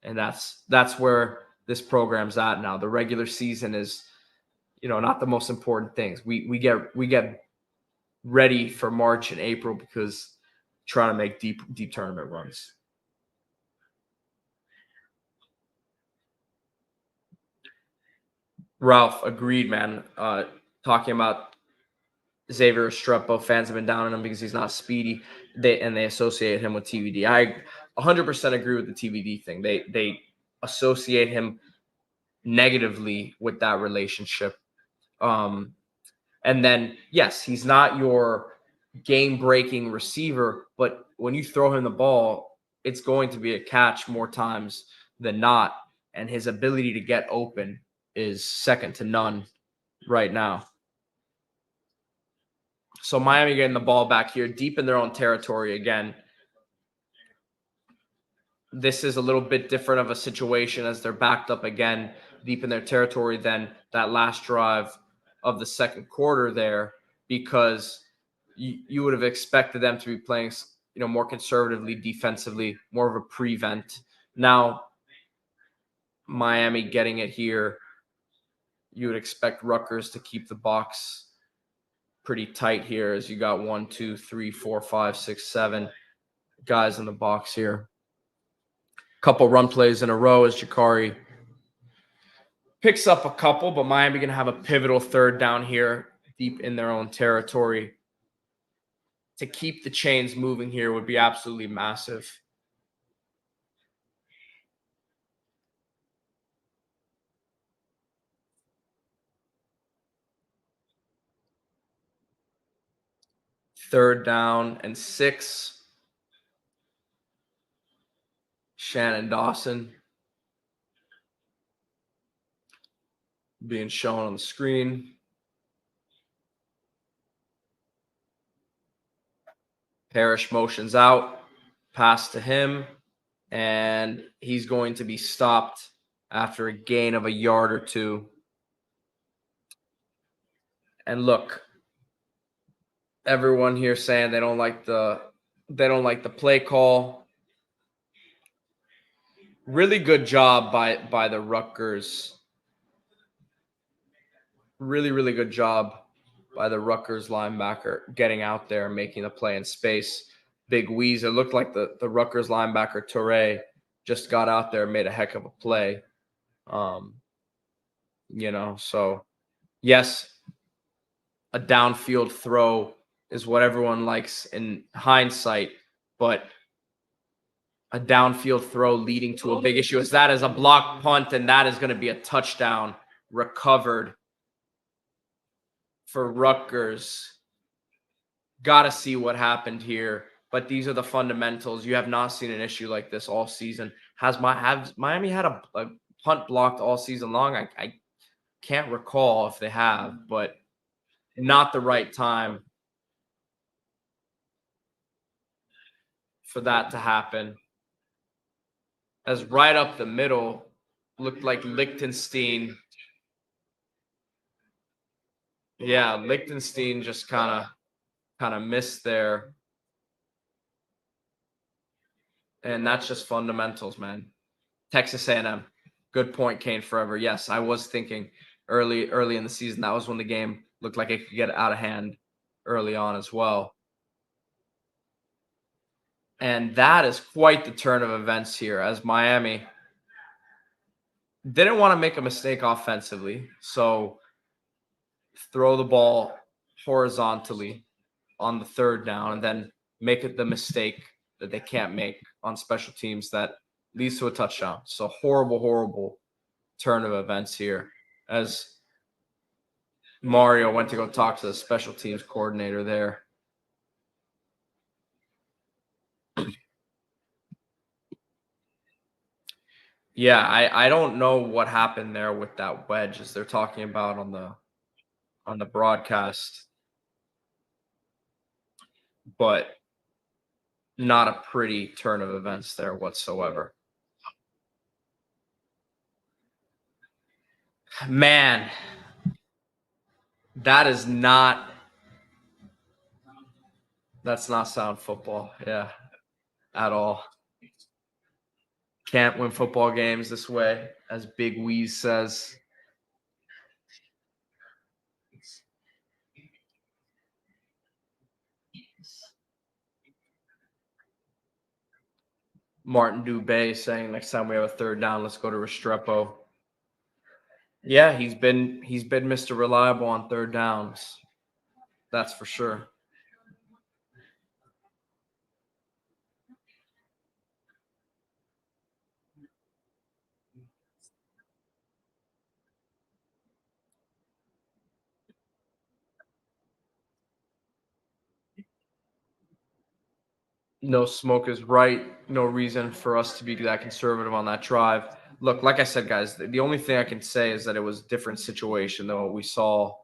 And that's where this program's at now. The regular season is, you know, not the most important things. We get ready for March and April because trying to make deep tournament runs. Ralph, agreed, man. Talking about Xavier Restrepo, fans have been down on him because he's not speedy. They associate him with TVD. I 100% agree with the TVD thing. They associate him negatively with that relationship. And then, yes, he's not your game-breaking receiver, but when you throw him the ball, it's going to be a catch more times than not. And his ability to get open is second to none right now. So Miami getting the ball back here deep in their own territory again. This is a little bit different of a situation as they're backed up again deep in their territory than that last drive of the second quarter there, because you would have expected them to be playing, you know, more conservatively defensively, more of a prevent. Now Miami getting it here, you would expect Rutgers to keep the box pretty tight here as you got 1, 2, 3, 4, 5, 6, 7 guys in the box here. Couple run plays in a row as Jakari picks up a couple, but Miami going to have a pivotal third down here deep in their own territory. To keep the chains moving here would be absolutely massive. Third down and 6. Shannon Dawson being shown on the screen. Parrish motions out, pass to him, and he's going to be stopped after a gain of a yard or two. And look, everyone here saying they don't like the play call. Really good job by the Rutgers. Really good job by the Rutgers linebacker getting out there and making the play in space. Big wheeze. It looked like the Rutgers linebacker Toure just got out there and made a heck of a play. You know, so yes, a downfield throw is what everyone likes in hindsight, but a downfield throw leading to a big issue is that is a block punt, and that is going to be a touchdown recovered for Rutgers. Got to see what happened here, but these are the fundamentals. You have not seen an issue like this all season. Has Miami had a punt blocked all season long? I can't recall if they have, but not the right time for that to happen. As right up the middle looked like Lichtenstein. Yeah, Lichtenstein just kind of missed there. And that's just fundamentals, man. Texas A&M. Good point, Kane Forever. Yes, I was thinking early in the season that was when the game looked like it could get out of hand early on as well. And that is quite the turn of events here as Miami didn't want to make a mistake offensively. So throw the ball horizontally on the third down and then make it the mistake that they can't make on special teams that leads to a touchdown. So horrible, horrible turn of events here as Mario went to go talk to the special teams coordinator there. Yeah, I don't know what happened there with that wedge as they're talking about on the broadcast, but not a pretty turn of events there whatsoever. Man, that's not sound football. Yeah, at all. Can't win football games this way, as Big Wheeze says. Martin Dubé saying next time we have a third down, let's go to Restrepo. Yeah, he's been Mr. Reliable on third downs. That's for sure. No smoke is right. No reason for us to be that conservative on that drive. Look, like I said, guys, the only thing I can say is that it was a different situation than what we saw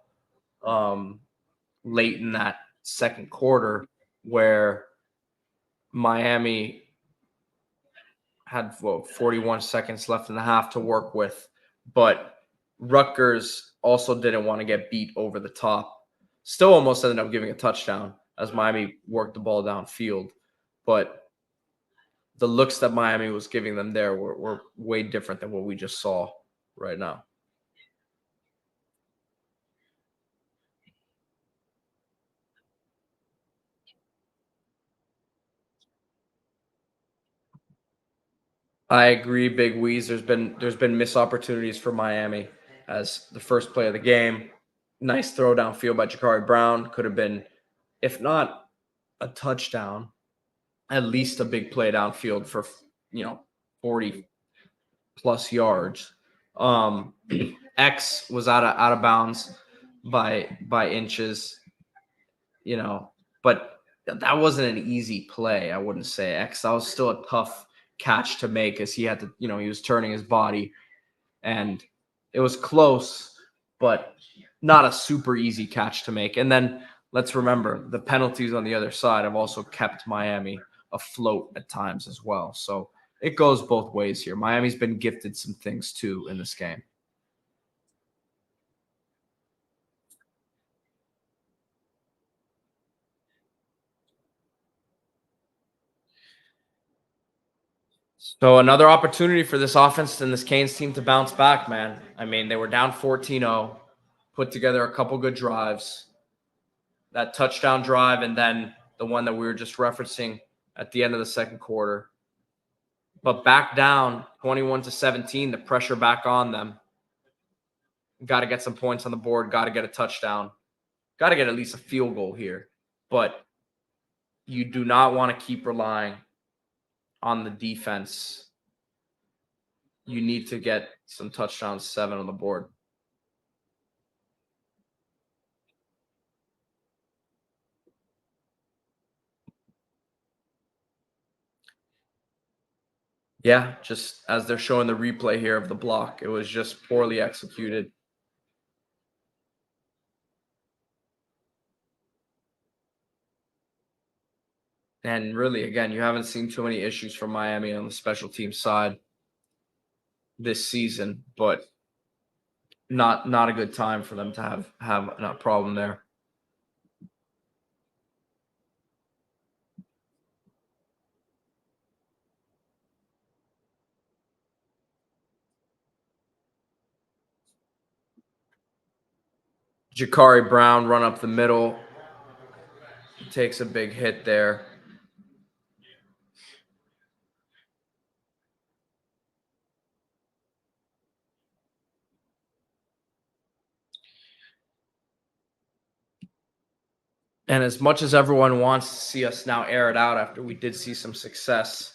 late in that second quarter, where Miami had 41 seconds left in the half to work with, but Rutgers also didn't want to get beat over the top. Still almost ended up giving a touchdown as Miami worked the ball downfield, but the looks that Miami was giving them there were way different than what we just saw right now. I agree, Big Weez. There's been missed opportunities for Miami as the first play of the game. Nice throw downfield by Jakari Brown. Could have been, if not a touchdown, at least a big play downfield for 40 plus yards. X was out of bounds by inches, but that wasn't an easy play. I wouldn't say X. That was still a tough catch to make as he had to, he was turning his body and it was close, but not a super easy catch to make. And then let's remember the penalties on the other side have also kept Miami afloat at times as well. So it goes both ways here. Miami's been gifted some things too in this game. So another opportunity for this offense and this Canes team to bounce back, man. I mean, they were down 14-0, put together a couple good drives. That touchdown drive and then the one that we were just referencing at the end of the second quarter. But back down 21-17, the pressure back on them. Got to get some points on the board, got to get a touchdown. Got to get at least a field goal here. But you do not want to keep relying on the defense. You need to get some touchdowns, 7 on the board. Yeah, just as they're showing the replay here of the block, it was just poorly executed. And really, again, you haven't seen too many issues from Miami on the special team side this season, but not a good time for them to have a problem there. Jakari Brown run up the middle. Takes a big hit there. And as much as everyone wants to see us now air it out after we did see some success,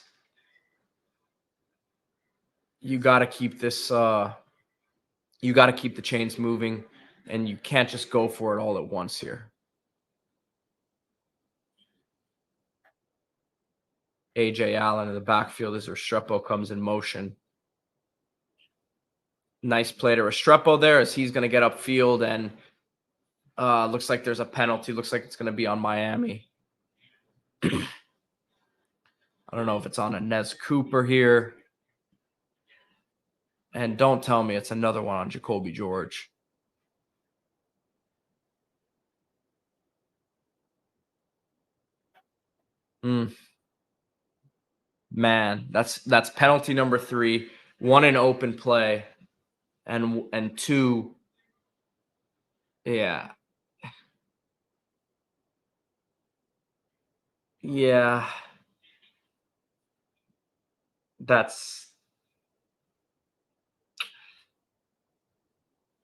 you got to keep this you got to keep the chains moving, and you can't just go for it all at once here. AJ Allen in the backfield as Restrepo comes in motion. Nice play to Restrepo there as he's going to get upfield, and looks like there's a penalty. Looks like it's going to be on Miami. I don't know if it's on Inez Cooper here. And don't tell me it's another one on Jacoby George. Man, that's penalty number 3. 1 in open play, and 2. Yeah. Yeah. That's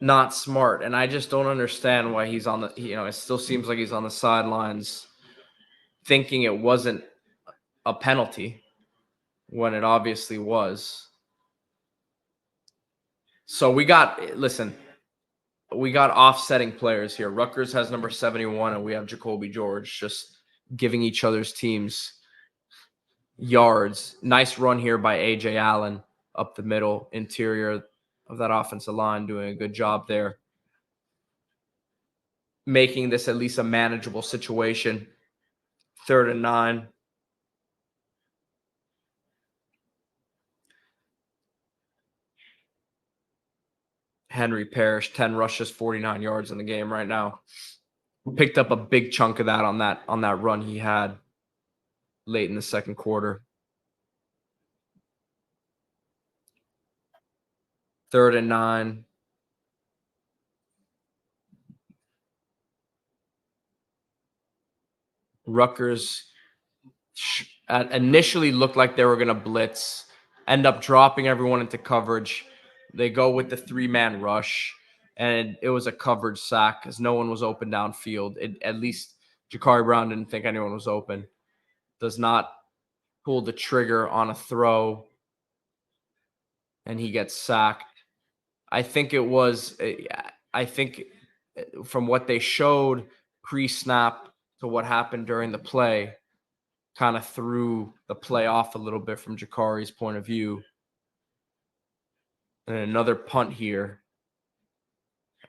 not smart. And I just don't understand why he's on the, it still seems like he's on the sidelines thinking it wasn't a penalty when it obviously was. So we got offsetting players here. Rutgers has number 71, and we have Jacoby George just giving each other's teams yards. Nice run here by AJ Allen up the middle, interior of that offensive line, doing a good job there, making this at least a manageable situation. 3rd and 9. Henry Parrish, 10 rushes, 49 yards in the game right now. Picked up a big chunk of that on that run he had late in the second quarter. 3rd and 9. Rutgers initially looked like they were going to blitz, end up dropping everyone into coverage. They go with the 3-man rush, and it was a coverage sack because no one was open downfield. At least Jakari Brown didn't think anyone was open. Does not pull the trigger on a throw, and he gets sacked. I think from what they showed pre-snap to what happened during the play, kind of threw the play off a little bit from Jakari's point of view. And another punt here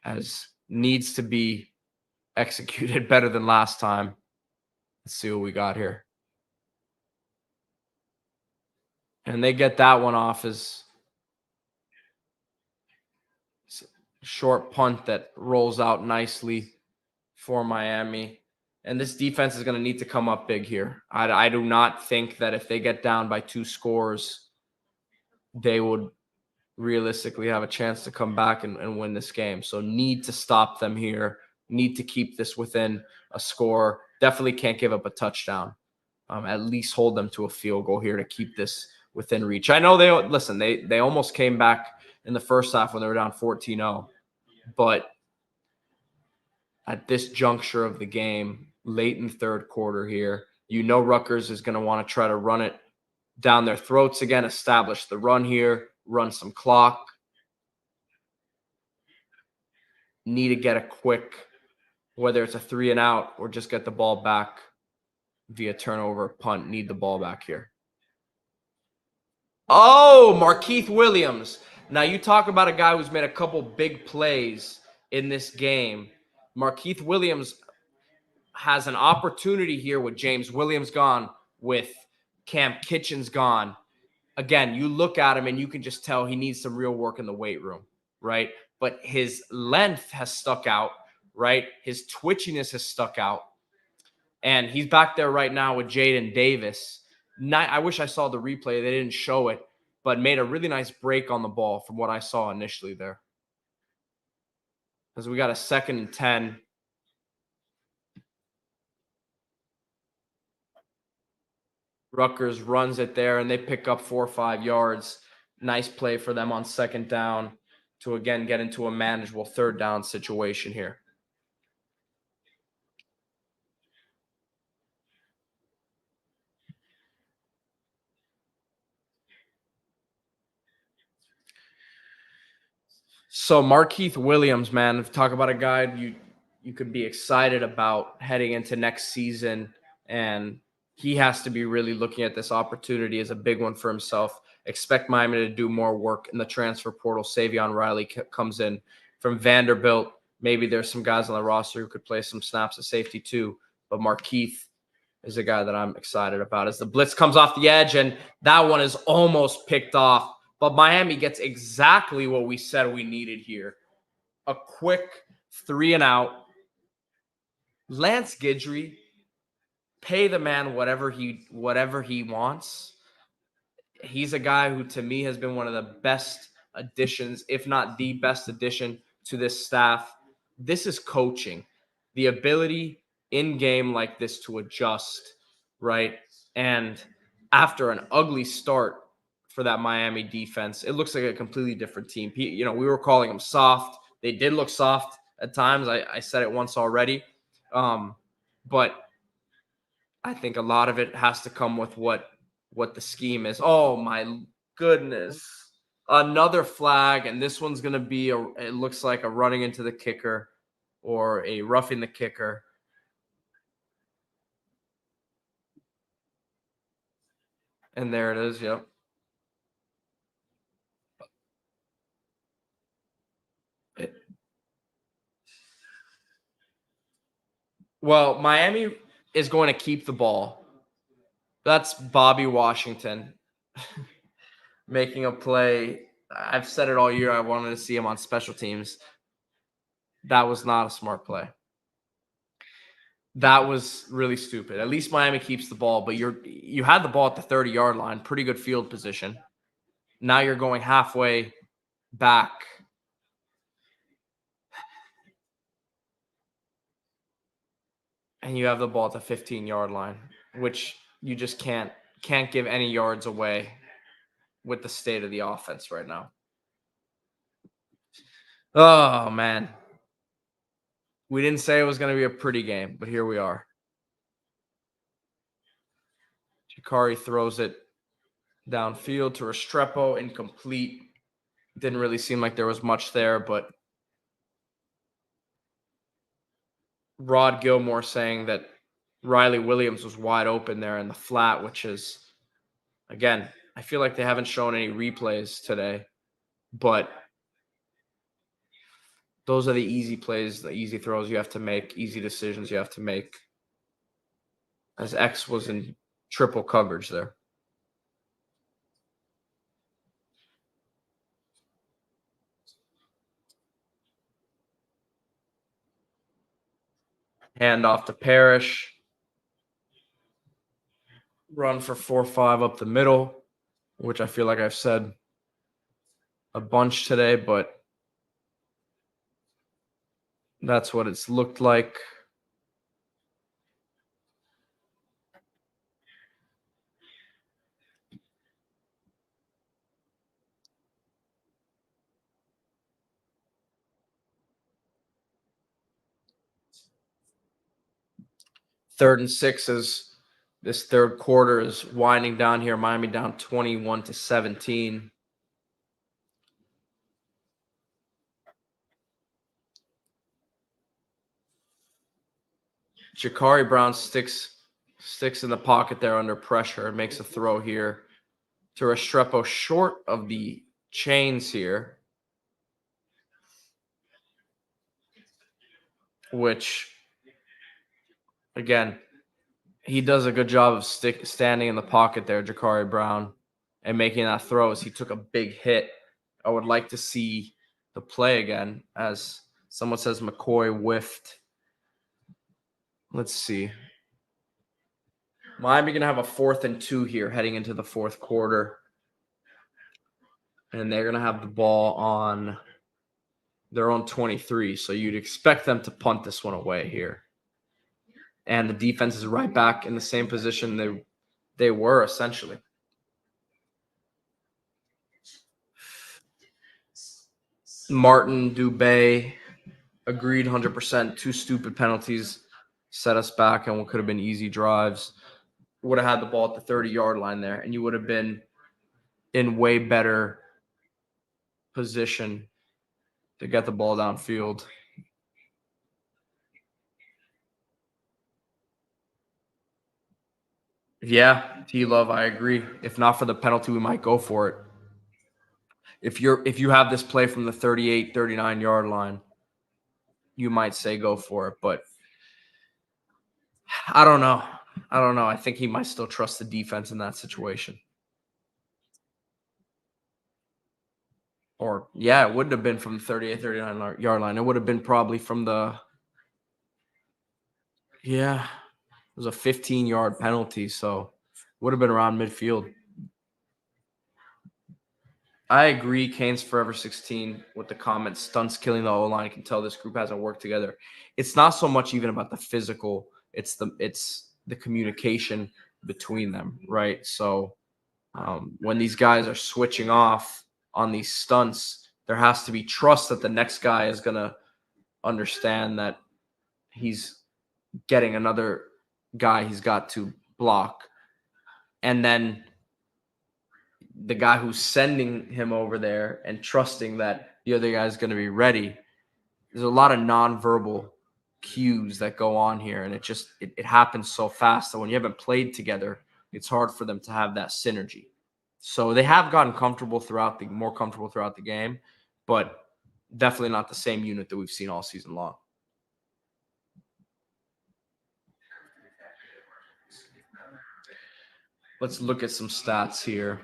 as needs to be executed better than last time. Let's see what we got here. And they get that one off as a short punt that rolls out nicely for Miami. And this defense is going to need to come up big here. I do not think that if they get down by 2 scores, they would realistically have a chance to come back and win this game. So need to stop them here. Need to keep this within a score. Definitely can't give up a touchdown. At least hold them to a field goal here to keep this within reach. I know they almost came back in the first half when they were down 14-0. But at this juncture of the game, late in the third quarter here, Rutgers is going to want to try to run it down their throats again, establish the run here, run some clock. Need to get a quick, whether it's a 3 and out or just get the ball back via turnover, punt. Need the ball back here. Oh, Markeith Williams. Now you talk about a guy who's made a couple big plays in this game. Markeith Williams has an opportunity here with James Williams gone, with Cam Kitchens gone. Again, you look at him and you can just tell he needs some real work in the weight room, right? But his length has stuck out, right? His twitchiness has stuck out. And he's back there right now with Jaden Davis. I wish I saw the replay. They didn't show it, but made a really nice break on the ball from what I saw initially there. as we got a 2nd and 10. Rutgers runs it there, and they pick up 4 or 5 yards. Nice play for them on 2nd down to, again, get into a manageable 3rd down situation here. So Markeith Williams, man, talk about a guy you could be excited about heading into next season, and he has to be really looking at this opportunity as a big one for himself. Expect Miami to do more work in the transfer portal. Savion Riley comes in from Vanderbilt. Maybe there's some guys on the roster who could play some snaps at safety too, but Markeith is a guy that I'm excited about as the blitz comes off the edge, and that one is almost picked off. But Miami gets exactly what we said we needed here. A quick 3 and out. Lance Guidry, pay the man whatever he wants. He's a guy who, to me, has been one of the best additions, if not the best addition to this staff. This is coaching. The ability in game like this to adjust, right? And after an ugly start for that Miami defense, it looks like a completely different team. We were calling them soft. They did look soft at times. I said it once already. But I think a lot of it has to come with what the scheme is. Oh, my goodness. Another flag, and this one's going to be, it looks like a running into the kicker or a roughing the kicker. And there it is, yep. Well, Miami is going to keep the ball. That's Bobby Washington making a play. I've said it all year. I wanted to see him on special teams. That was not a smart play. That was really stupid. At least Miami keeps the ball, but you had the ball at the 30-yard line, pretty good field position. Now you're going halfway back. And you have the ball at the 15-yard line, which you just can't give any yards away with the state of the offense right now. Oh, man. We didn't say it was going to be a pretty game, but here we are. Jakari throws it downfield to Restrepo, incomplete. Didn't really seem like there was much there, but Rod Gilmore saying that Riley Williams was wide open there in the flat, which is, again, I feel like they haven't shown any replays today, but those are the easy plays, the easy throws you have to make, easy decisions you have to make, as X was in triple coverage there. Hand off to Parrish. Run for 4-5 up the middle, which I feel like I've said a bunch today, but that's what it's looked like. Third and 6 as this third quarter is winding down here. Miami down 21-17. Jakari Brown sticks in the pocket there under pressure and makes a throw here to Restrepo short of the chains here, which, again, he does a good job of standing in the pocket there, Jakari Brown, and making that throw as he took a big hit. I would like to see the play again, as someone says McCoy whiffed. Let's see. Miami going to have a 4th and 2 here heading into the fourth quarter. And they're going to have the ball on They're on 23, so you'd expect them to punt this one away here. And the defense is right back in the same position they were essentially. Martin, Dubé, agreed 100%. Two stupid penalties set us back and what could have been easy drives. Would have had the ball at the 30-yard line there, and you would have been in way better position to get the ball downfield. Yeah, T-Love, I agree. If not for the penalty, we might go for it. If you have this play from the 38, 39-yard line, you might say go for it, but I don't know. I think he might still trust the defense in that situation. Or, yeah, it wouldn't have been from the 38, 39-yard line. It would have been probably from the – yeah, it was a 15-yard penalty, so would have been around midfield. I agree. Canes Forever 16 with the comments. Stunts killing the O-line. You can tell this group hasn't worked together. It's not so much even about the physical. It's the communication between them, right? So when these guys are switching off on these stunts, there has to be trust that the next guy is going to understand that he's getting another guy he's got to block. And then the guy who's sending him over there and trusting that the other guy is going to be ready. There's a lot of nonverbal cues that go on here, and it happens so fast that when you haven't played together, it's hard for them to have that synergy. So they have gotten more comfortable throughout the game, but definitely not the same unit that we've seen all season long. Let's look at some stats here.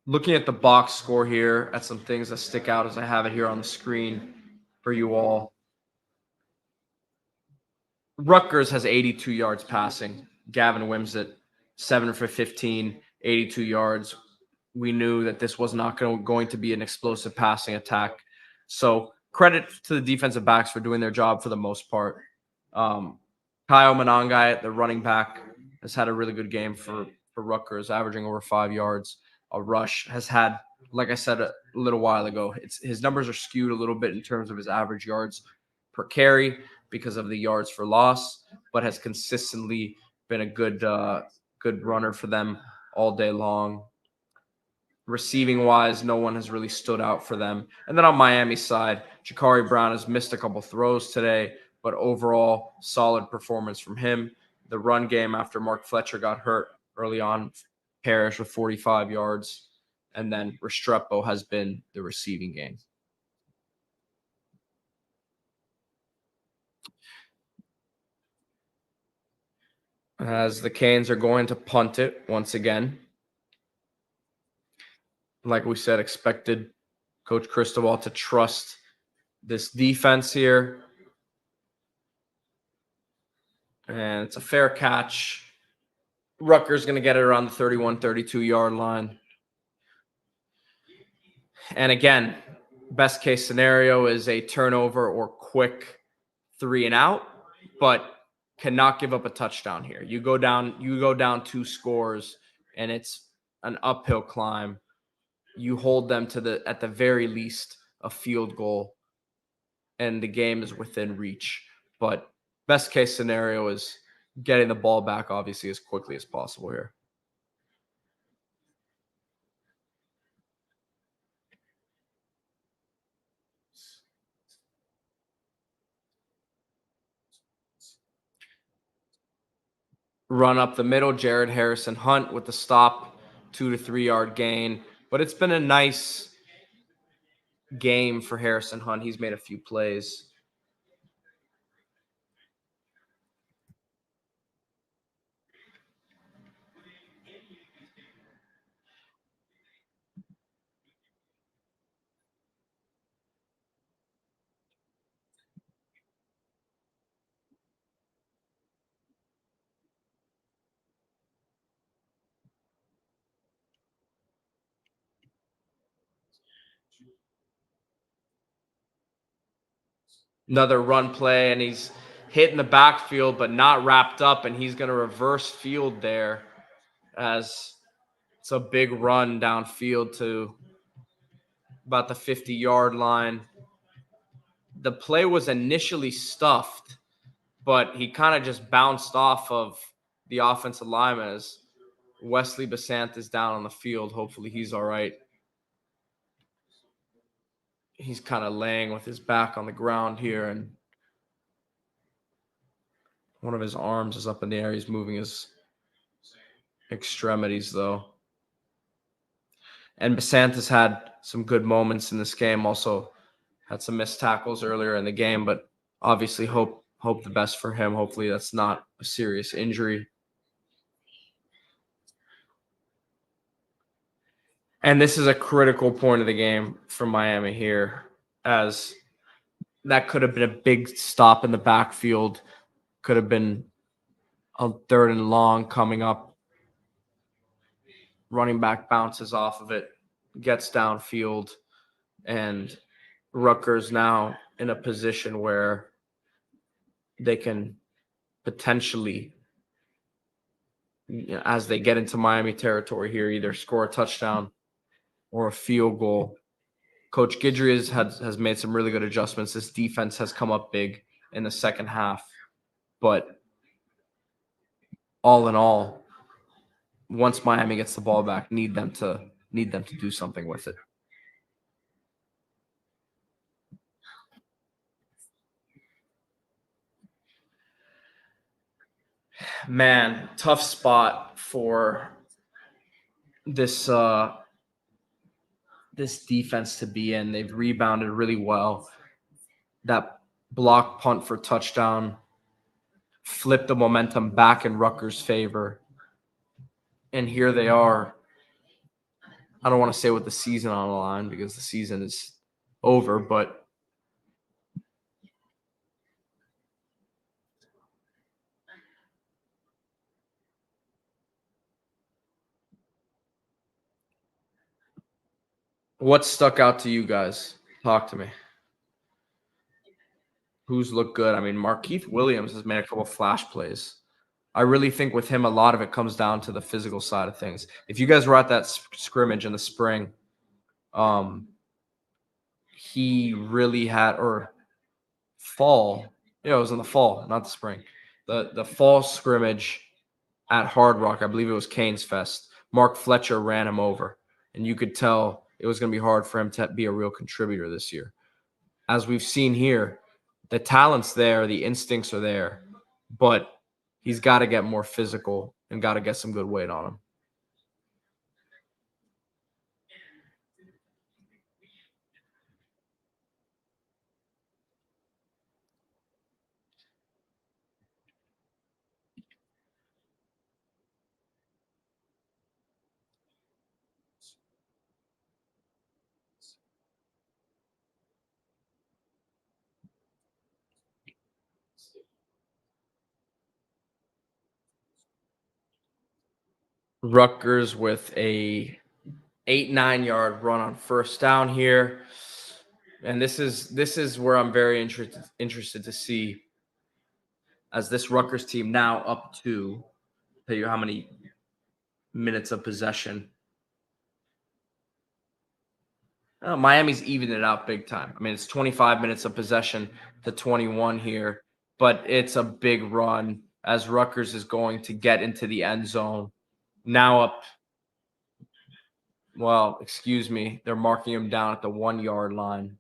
Looking at the box score here, at some things that stick out as I have it here on the screen for you all. Rutgers has 82 yards passing. Gavin Wimsatt, 7 for 15, 82 yards. We knew that this was not going to be an explosive passing attack. So credit to the defensive backs for doing their job for the most part. Kyle Monangai, the running back, has had a really good game for Rutgers, averaging over 5 yards. A rush has had, like I said a little while ago, his numbers are skewed a little bit in terms of his average yards per carry because of the yards for loss, but has consistently been a good runner for them all day long. Receiving wise, no one has really stood out for them. And then on Miami's side, Jakari Brown has missed a couple throws today, but overall solid performance from him. The run game after Mark Fletcher got hurt early on, Parrish with 45 yards, and then Restrepo has been the receiving game. As the Canes are going to punt it once again. Like we said, expected Coach Cristobal to trust this defense here. And it's a fair catch. Rutgers going to get it around the 31, 32-yard line. And again, best case scenario is a turnover or quick 3 and out, but cannot give up a touchdown here. You go down 2 scores, and it's an uphill climb. You hold them to at the very least a field goal, and the game is within reach. But best case scenario is getting the ball back, obviously, as quickly as possible here. Run up the middle, Jared Harrison Hunt with the stop, 2 to 3 yard gain. But it's been a nice game for Harrison Hunt. He's made a few plays. Another run play, and he's hit in the backfield, but not wrapped up, and he's going to reverse field there as it's a big run downfield to about the 50-yard line. The play was initially stuffed, but he kind of just bounced off of the offensive lineman as Wesley Basant is down on the field. Hopefully he's all right. He's kind of laying with his back on the ground here, and one of his arms is up in the air. He's moving his extremities, though. And Basant has had some good moments in this game. Also had some missed tackles earlier in the game, but obviously hope the best for him. Hopefully that's not a serious injury. And this is a critical point of the game for Miami here, as that could have been a big stop in the backfield. Could have been a 3rd and long coming up. Running back bounces off of it, gets downfield, and Rutgers now in a position where they can potentially, as they get into Miami territory here, either score a touchdown or a field goal. Coach Guidry has made some really good adjustments. This defense has come up big in the second half, but all in all, once Miami gets the ball back, need them to do something with it. Man, tough spot for this this defense to be in. They've rebounded really well. That block punt for touchdown flipped the momentum back in Rutgers' favor. And here they are. I don't want to say with the season on the line because the season is over, but what stuck out to you guys? Talk to me. Who's looked good? I mean, Markeith Williams has made a couple flash plays. I really think with him, a lot of it comes down to the physical side of things. If you guys were at that scrimmage in the spring, he really had, or fall. Yeah, it was in the fall, not the spring. The fall scrimmage at Hard Rock, I believe it was Canes Fest. Mark Fletcher ran him over, and you could tell it was going to be hard for him to be a real contributor this year. As we've seen here, the talent's there, the instincts are there, but he's got to get more physical and got to get some good weight on him. Rutgers with a 8-9 yard run on first down here. And this is where I'm very interested to see, as this Rutgers team now up to, tell you how many minutes of possession. Miami's evened it out big time. I mean, it's 25 minutes of possession to 21 here, but it's a big run as Rutgers is going to get into the end zone. Now up, well, excuse me, they're marking him down at the 1 yard line.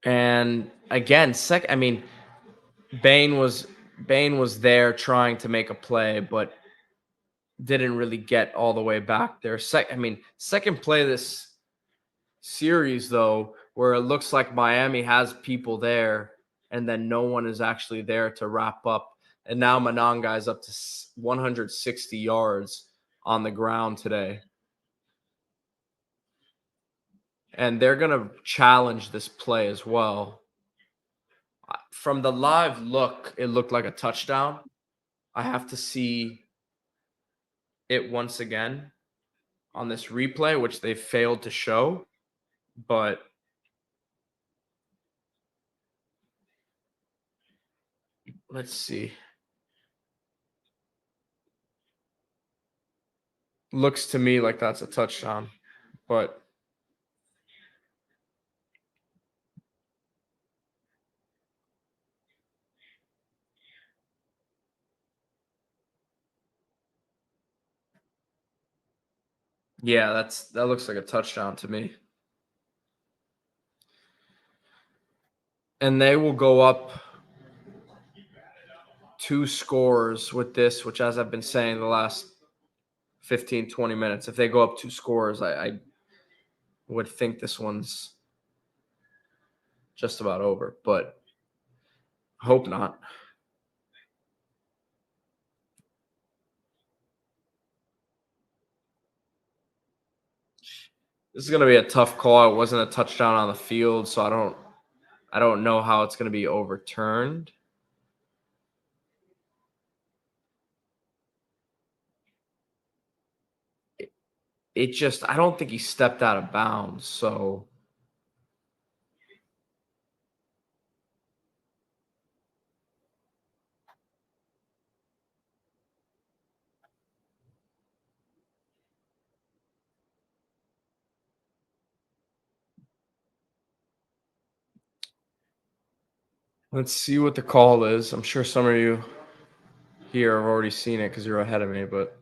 And again, Bain was there trying to make a play, but didn't really get all the way back there. Second play of this series, though, where it looks like Miami has people there and then no one is actually there to wrap up. And now Mononga is up to 160 yards on the ground today. And they're going to challenge this play as well. From the live look, it looked like a touchdown. I have to see it once again on this replay, which they failed to show, but let's see. Looks to me like that's a touchdown, but yeah, that looks like a touchdown to me. And they will go up 2 scores with this, which, as I've been saying the last 15, 20 minutes, if they go up 2 scores, I would think this one's just about over, but hope not. This is going to be a tough call. It wasn't a touchdown on the field, so I don't know how it's going to be overturned. It just, I don't think he stepped out of bounds, so let's see what the call is. I'm sure some of you here have already seen it because you're ahead of me, but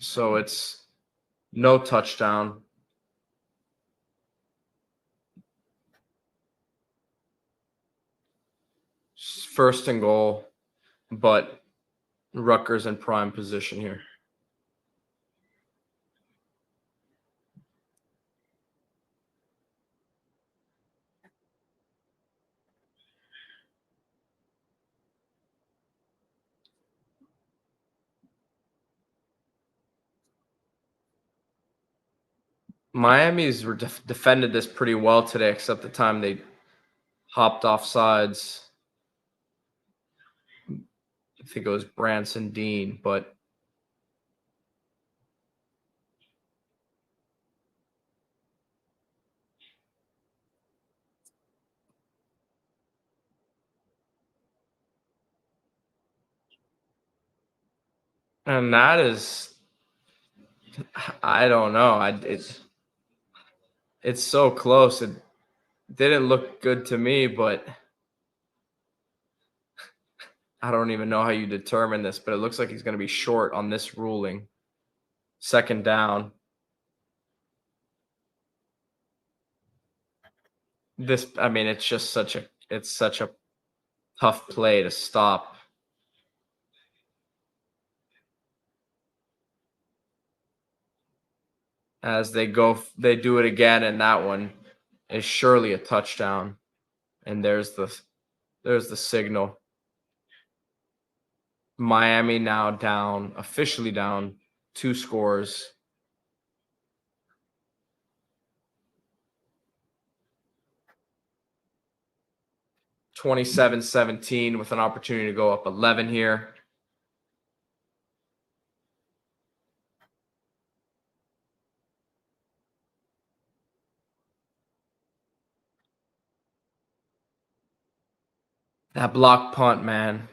so it's no touchdown. First and goal, but Rutgers in prime position here. Miami's defended this pretty well today, except the time they hopped off sides. I think it was Branson Dean, but and that is, I don't know. It's so close. It didn't look good to me, but I don't even know how you determine this, but it looks like he's going to be short on this ruling. Second down. This, I mean, it's just such a tough play to stop. As they do it again, and that one is surely a touchdown. And there's the signal. Miami now officially down 2 scores. (27-17) with an opportunity to go up 11 here. That block punt, man,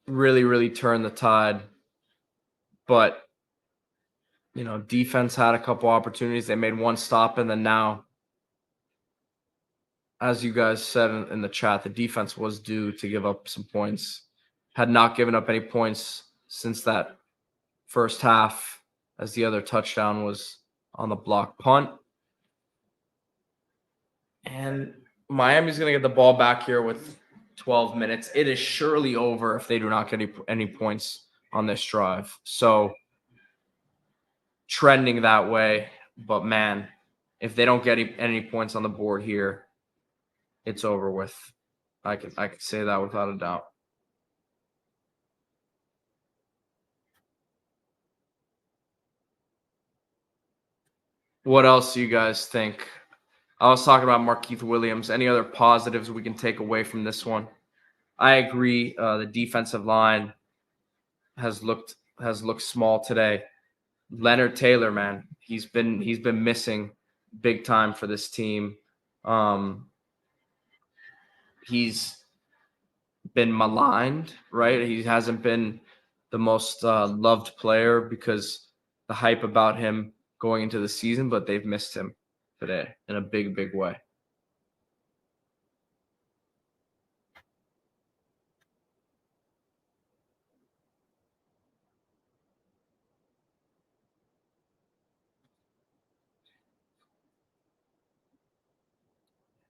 really, really turned the tide. But, defense had a couple opportunities. They made one stop, and then now, as you guys said in the chat, the defense was due to give up some points. Had not given up any points since that first half, as the other touchdown was on the block punt. And Miami's going to get the ball back here with 12 minutes. It is surely over if they do not get any points on this drive. So trending that way. But, man, if they don't get any points on the board here, it's over with. I can say that without a doubt. What else do you guys think? I was talking about Markeith Williams. Any other positives we can take away from this one? I agree. The defensive line has looked small today. Leonard Taylor, man, he's been missing big time for this team. He's been maligned, right? He hasn't been the most loved player because the hype about him going into the season, but they've missed him today in a big, big way.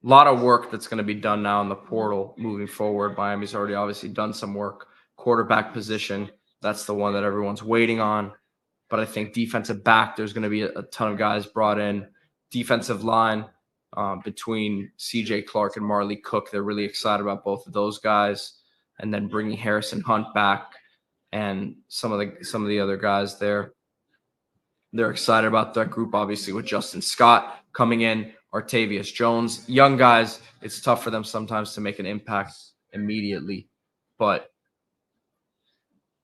A lot of work that's going to be done now in the portal moving forward. Miami's already obviously done some work. Quarterback position, that's the one that everyone's waiting on. But I think defensive back, there's going to be a ton of guys brought in. Defensive line, between CJ Clark and Marley Cook, they're really excited about both of those guys. And then bringing Harrison Hunt back and some of the other guys there. They're excited about that group, obviously, with Justin Scott coming in, Artavius Jones. Young guys, it's tough for them sometimes to make an impact immediately. But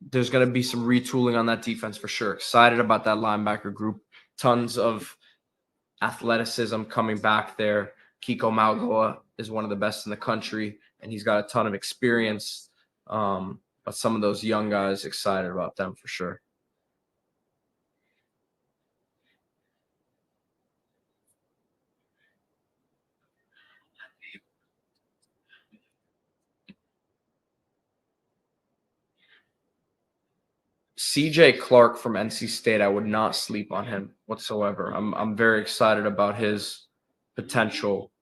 there's going to be some retooling on that defense for sure. Excited about that linebacker group. Tons of athleticism coming back there. Kiko Malgoa is one of the best in the country, and he's got a ton of experience. But some of those young guys, excited about them for sure. CJ Clark from NC State, I would not sleep on him whatsoever. I'm very excited about his potential.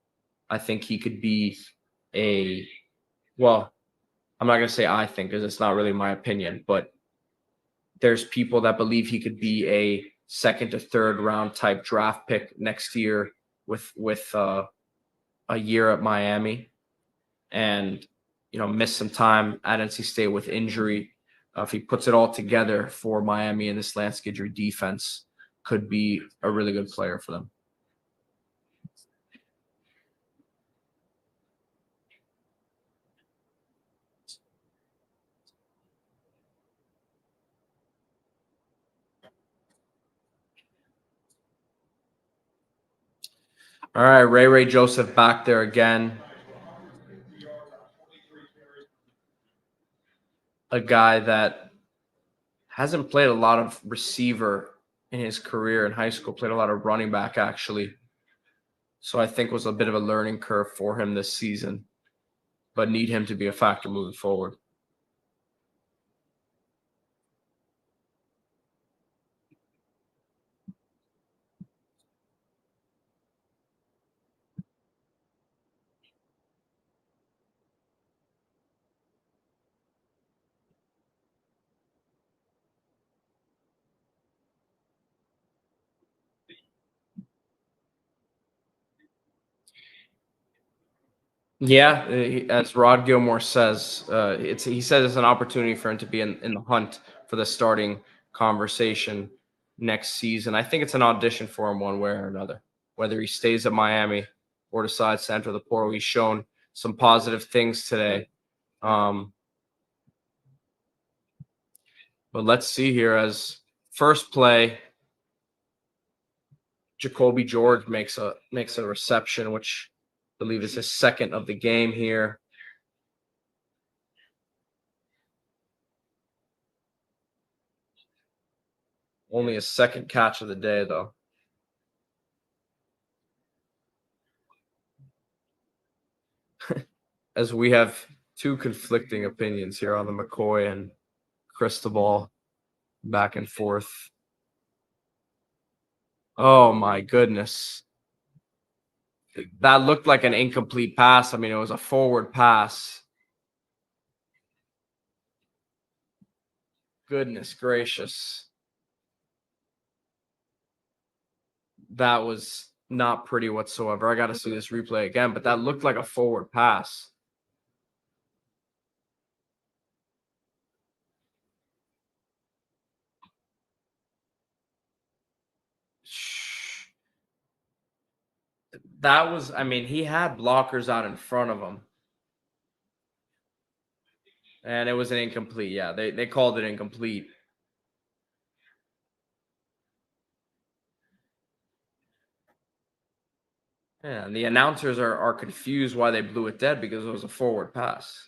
I think he could be well, I'm not going to say I think because it's not really my opinion, but there's people that believe he could be a second to third round type draft pick next year with a year at Miami and miss some time at NC State with injury. If he puts it all together for Miami and this Lance Guidry defense, could be a really good player for them. All right, Ray Joseph back there again. A guy that hasn't played a lot of receiver in his career in high school, played a lot of running back actually. So I think was a bit of a learning curve for him this season, but need him to be a factor moving forward. Yeah, as Rod Gilmore says, he says it's an opportunity for him to be in the hunt for the starting conversation next season. I think it's an audition for him one way or another, whether he stays at Miami or decides to enter the portal. He's shown some positive things today. But let's see here as first play, Jacoby George makes a reception, which I believe is his second of the game here. Only his second catch of the day, though. As we have two conflicting opinions here on the McCoy and Cristobal back and forth. Oh, my goodness. That looked like an incomplete pass. I mean, it was a forward pass. Goodness gracious. That was not pretty whatsoever. I got to see this replay again, but that looked like a forward pass. That was, I mean, he had blockers out in front of him, and it was an incomplete. Yeah, they called it incomplete. Yeah, and the announcers are confused why they blew it dead because it was a forward pass.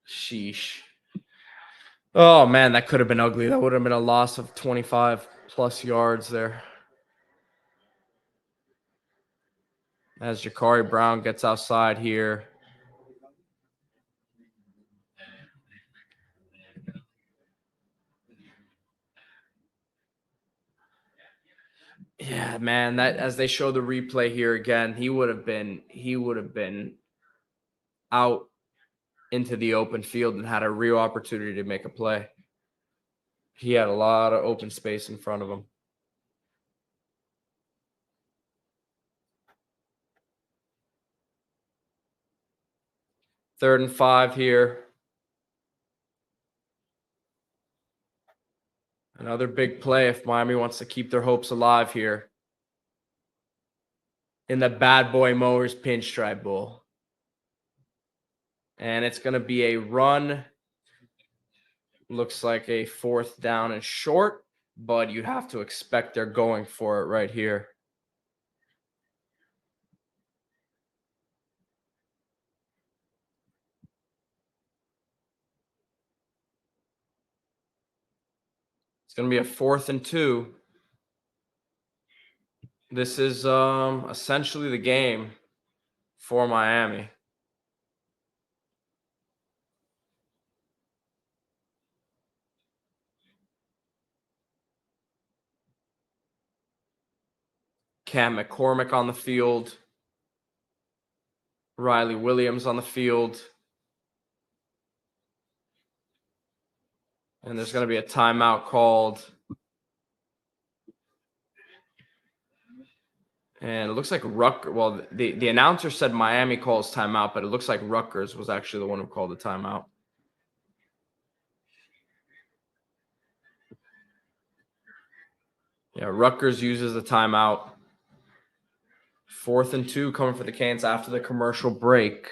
Sheesh. Oh man, that could have been ugly. That would have been a loss of 25 plus yards there. As Jakari Brown gets outside here. Yeah, man, that as they show the replay here again, he would have been out into the open field and had a real opportunity to make a play. He had a lot of open space in front of him. Third and 5 here. Another big play if Miami wants to keep their hopes alive here in the Bad Boy Mowers Pinstripe Bowl. And it's going to be a run. Looks like a 4th down and short, but you have to expect they're going for it right here. It's going to be a 4th and 2. This is essentially the game for Miami. Cam McCormick on the field. Riley Williams on the field. And there's going to be a timeout called. And it looks like Rutgers. Well, the announcer said Miami calls timeout, but it looks like Rutgers was actually the one who called the timeout. Yeah, Rutgers uses the timeout. 4th and 2 coming for the Canes after the commercial break.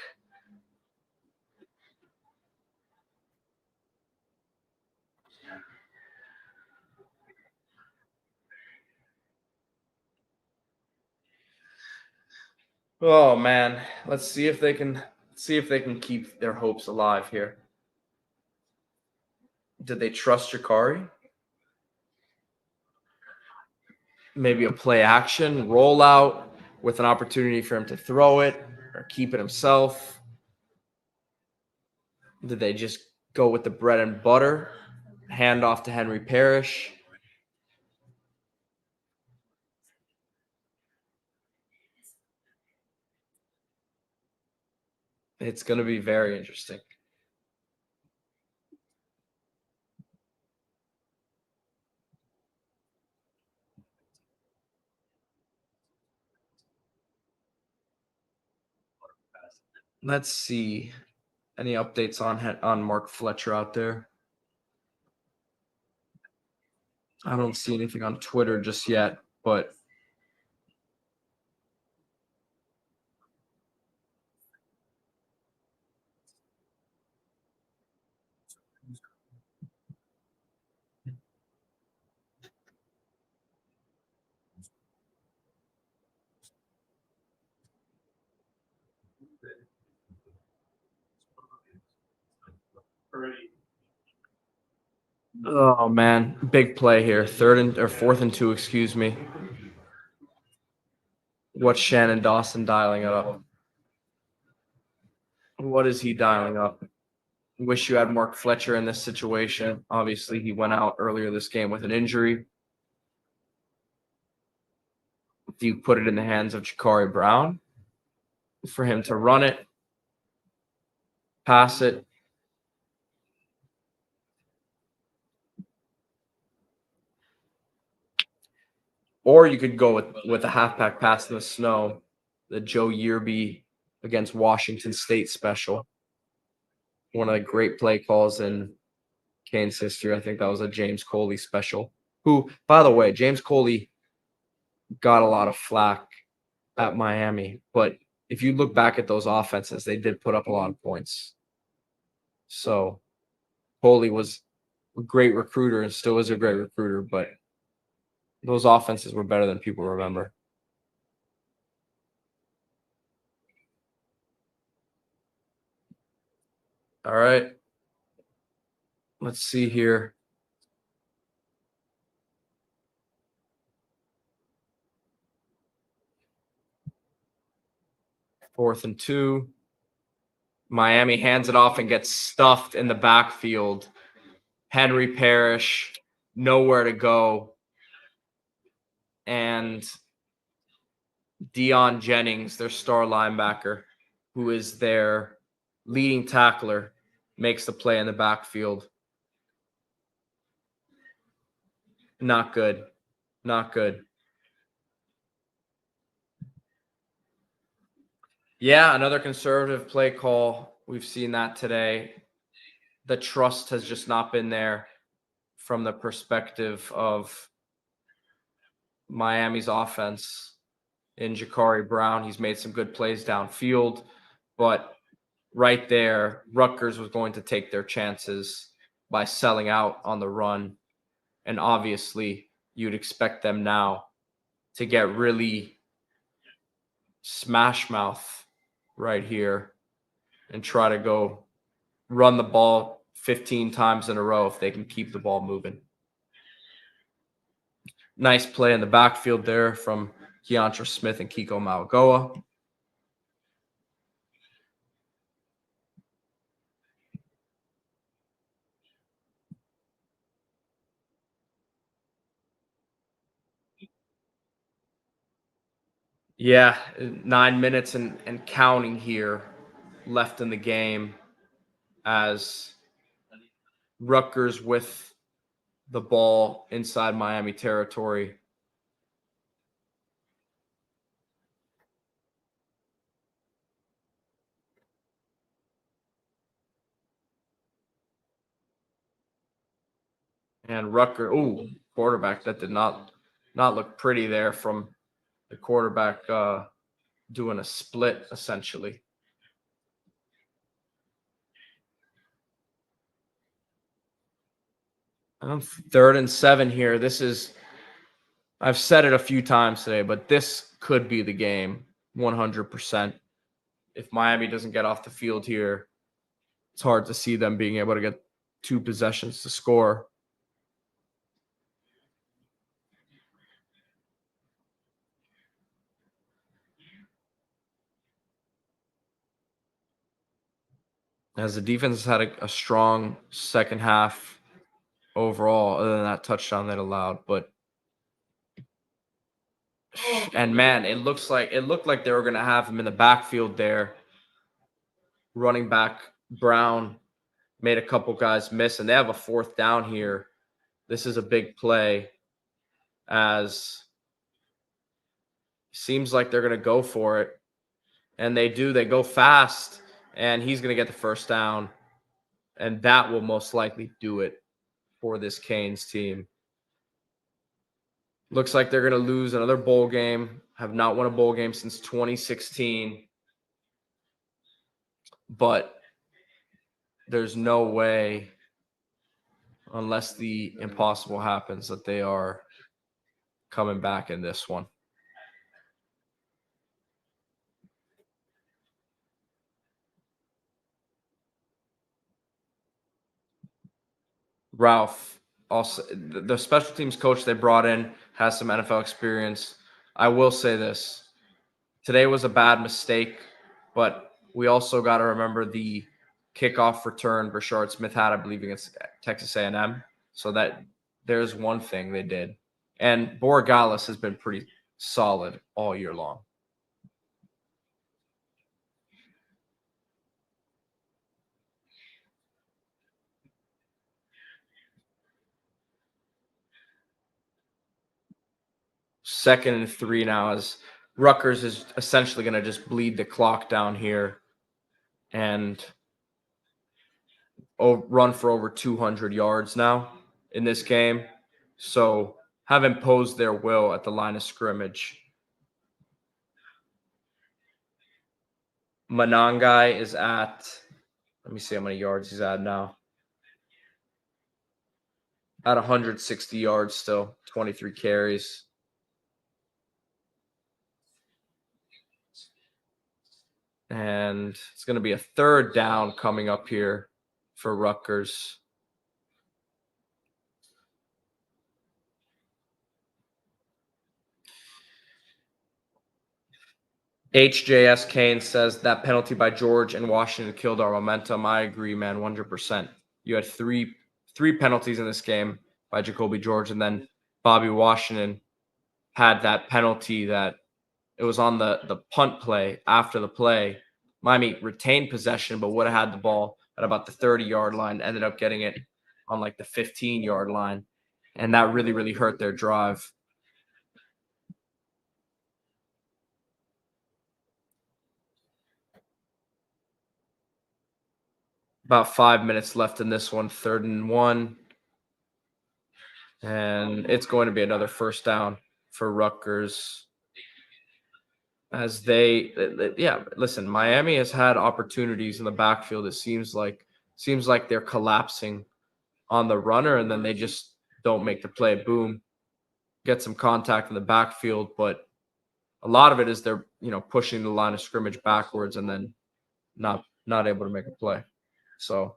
Oh man, let's see if they can keep their hopes alive here. Did they trust Jakari? Maybe a play action rollout with an opportunity for him to throw it or keep it himself. Did they just go with the bread and butter? Hand off to Henry Parrish. It's going to be very interesting. Let's see. Any updates on Mark Fletcher out there? I don't see anything on Twitter just yet, but oh man, big play here. 4th and 2, excuse me. What's Shannon Dawson dialing it up? What is he dialing up? Wish you had Mark Fletcher in this situation. Obviously, he went out earlier this game with an injury. Do you put it in the hands of Jakari Brown for him to run it, pass it? Or you could go with a halfback pass in the snow, the Joe Yearby against Washington State special. One of the great play calls in Canes history. I think that was a James Coley special. Who, by the way, James Coley got a lot of flack at Miami, but if you look back at those offenses, they did put up a lot of points. So Coley was a great recruiter and still is a great recruiter, but those offenses were better than people remember. All right. Let's see here. Fourth and 2. Miami hands it off and gets stuffed in the backfield. Henry Parrish, nowhere to go. And Deion Jennings, their star linebacker, who is their leading tackler, makes the play in the backfield. Not good. Not good. Yeah, another conservative play call. We've seen that today. The trust has just not been there from the perspective of Miami's offense in Ja'Cory Brown. He's made some good plays downfield, but right there, Rutgers was going to take their chances by selling out on the run. And obviously, you'd expect them now to get really smash mouth right here and try to go run the ball 15 times in a row if they can keep the ball moving. Nice play in the backfield there from Keontra Smith and Kiko Malagoa. Yeah, 9 minutes and counting here left in the game as Rutgers with the ball inside Miami territory. And Rutgers, quarterback, that did not look pretty there from the quarterback doing a split, essentially. Third and 7 here. I've said it a few times today, but this could be the game 100%. If Miami doesn't get off the field here, it's hard to see them being able to get 2 possessions to score. As the defense has had a strong second half overall, other than that touchdown that allowed. And man, it looked like they were going to have him in the backfield there. Running back Brown made a couple guys miss, and they have a 4th down here. This is a big play, as seems like they're going to go for it, and they do. They go fast, and he's going to get the 1st down, and that will most likely do it for this Canes team. Looks like they're going to lose another bowl game. Have not won a bowl game since 2016. But there's no way, unless the impossible happens, that they are coming back in this one. Ralph, also the special teams coach they brought in, has some NFL experience. I will say this. Today was a bad mistake, but we also got to remember the kickoff return Brashard Smith had, I believe, against Texas A&M. So that there's one thing they did. And Borregales has been pretty solid all year long. Second and 3 now as Rutgers is essentially going to just bleed the clock down here and run for over 200 yards now in this game. So have imposed their will at the line of scrimmage. Manangai is at, let me see how many yards he's at now. At 160 yards still, 23 carries. And it's going to be a third down coming up here for Rutgers. HJS Kane says that penalty by George and Washington killed our momentum. I agree, man, 100%. You had three penalties in this game by Jacoby George, and then Bobby Washington had that penalty that it was on the punt play. After the play, Miami retained possession, but would have had the ball at about the 30-yard line, ended up getting it on like the 15-yard line, and that really, really hurt their drive. About 5 minutes left in this one, 3rd and 1. And it's going to be another first down for Rutgers. As listen, Miami has had opportunities in the backfield. It seems like they're collapsing on the runner, and then they just don't make the play. Boom, get some contact in the backfield, but a lot of it is they're pushing the line of scrimmage backwards and then not able to make a play. So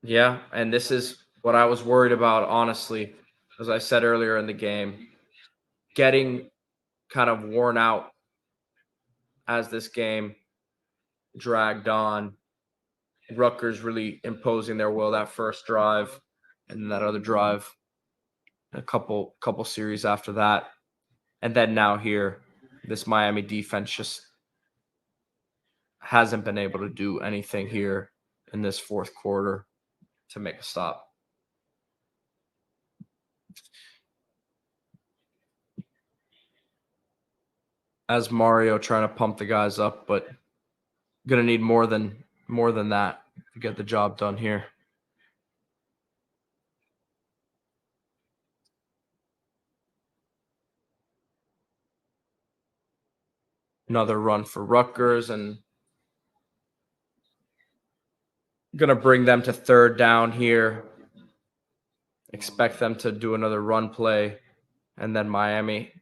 yeah, and this is what I was worried about, honestly, as I said earlier in the game, getting kind of worn out as this game dragged on. Rutgers really imposing their will that first drive, and that other drive, a couple series after that, and then now here, this Miami defense just hasn't been able to do anything here in this fourth quarter to make a stop. As Mario trying to pump the guys up, but gonna need more than that to get the job done here. Another run for Rutgers, and gonna bring them to 3rd down here. Expect them to do another run play, and then Miami.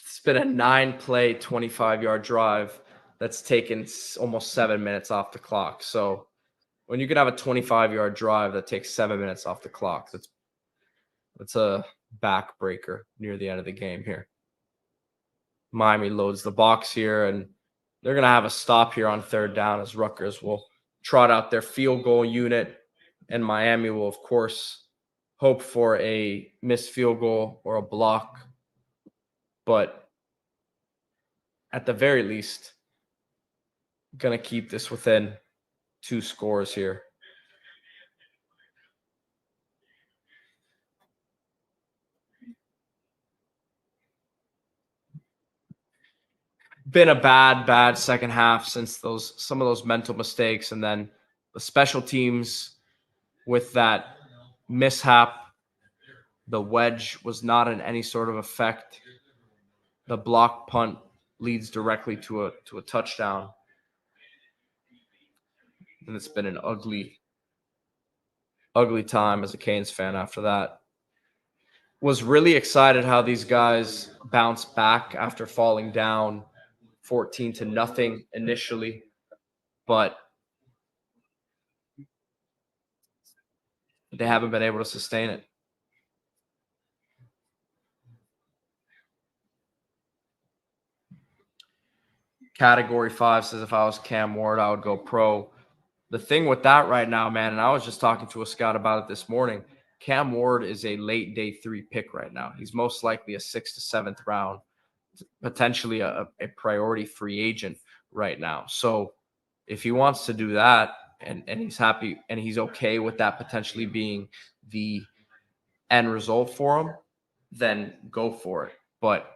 It's been a 9-play, 25-yard drive that's taken almost 7 minutes off the clock. So when you can have a 25-yard drive that takes 7 minutes off the clock, that's a backbreaker near the end of the game here. Miami loads the box here, and they're going to have a stop here on 3rd down as Rutgers will trot out their field goal unit, and Miami will, of course, hope for a missed field goal or a block. But at the very least, going to keep this within 2 scores here. Been a bad second half since some of those mental mistakes, and then the special teams with that mishap. The wedge was not in any sort of effect. The block punt leads directly to a touchdown. And it's been an ugly time as a Canes fan after that. Was really excited how these guys bounced back after falling down 14-0 initially, but they haven't been able to sustain it. Category 5 says if I was Cam Ward, I would go pro. The thing with that right now, man, and I was just talking to a scout about it this morning, Cam Ward is a late day 3 pick right now. He's most likely a 6th to 7th round, potentially a priority free agent right now. So if he wants to do that and he's happy and he's okay with that potentially being the end result for him, then go for it. But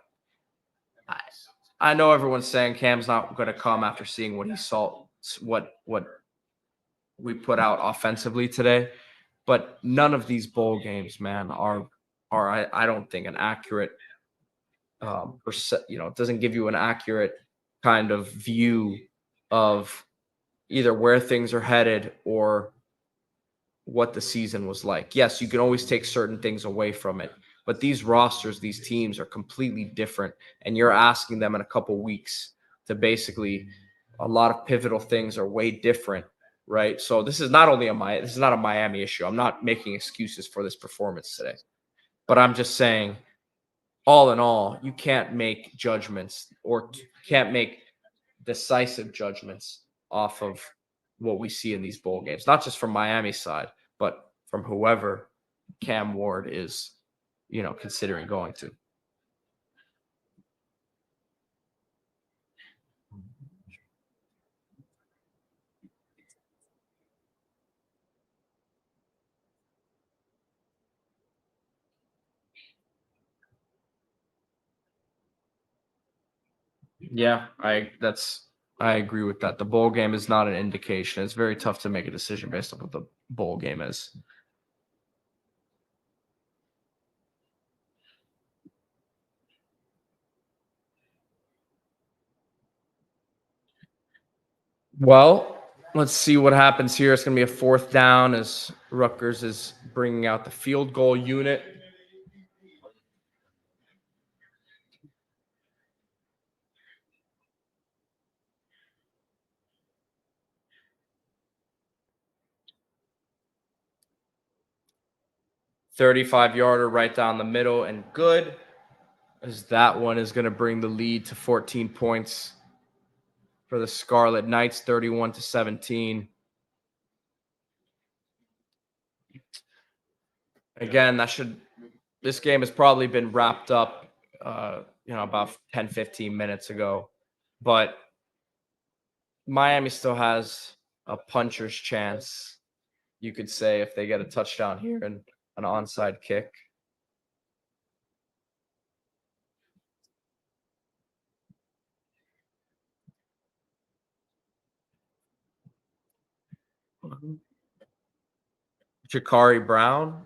I know everyone's saying Cam's not going to come after seeing what he saw, what we put out offensively today. But none of these bowl games, man, are I don't think an accurate it doesn't give you an accurate kind of view of either where things are headed or what the season was like. Yes, you can always take certain things away from it, but these rosters, these teams are completely different, and you're asking them in a couple weeks to basically a lot of pivotal things are way different, right? So this is not a Miami issue. I'm not making excuses for this performance today, but I'm just saying, all in all, you can't make judgments or can't make decisive judgments off of what we see in these bowl games, not just from Miami's side, but from whoever Cam Ward is, considering going to. Yeah, I agree with that. The bowl game is not an indication. It's very tough to make a decision based on what the bowl game is. Well, let's see what happens here. It's going to be a 4th down as Rutgers is bringing out the field goal unit. $35-yarder right down the middle and good, as that one is going to bring the lead to 14 points for the Scarlet Knights, 31-17. Again, this game has probably been wrapped up, about 10, 15 minutes ago, but Miami still has a puncher's chance, you could say, if they get a touchdown here and an onside kick. Jakari Brown,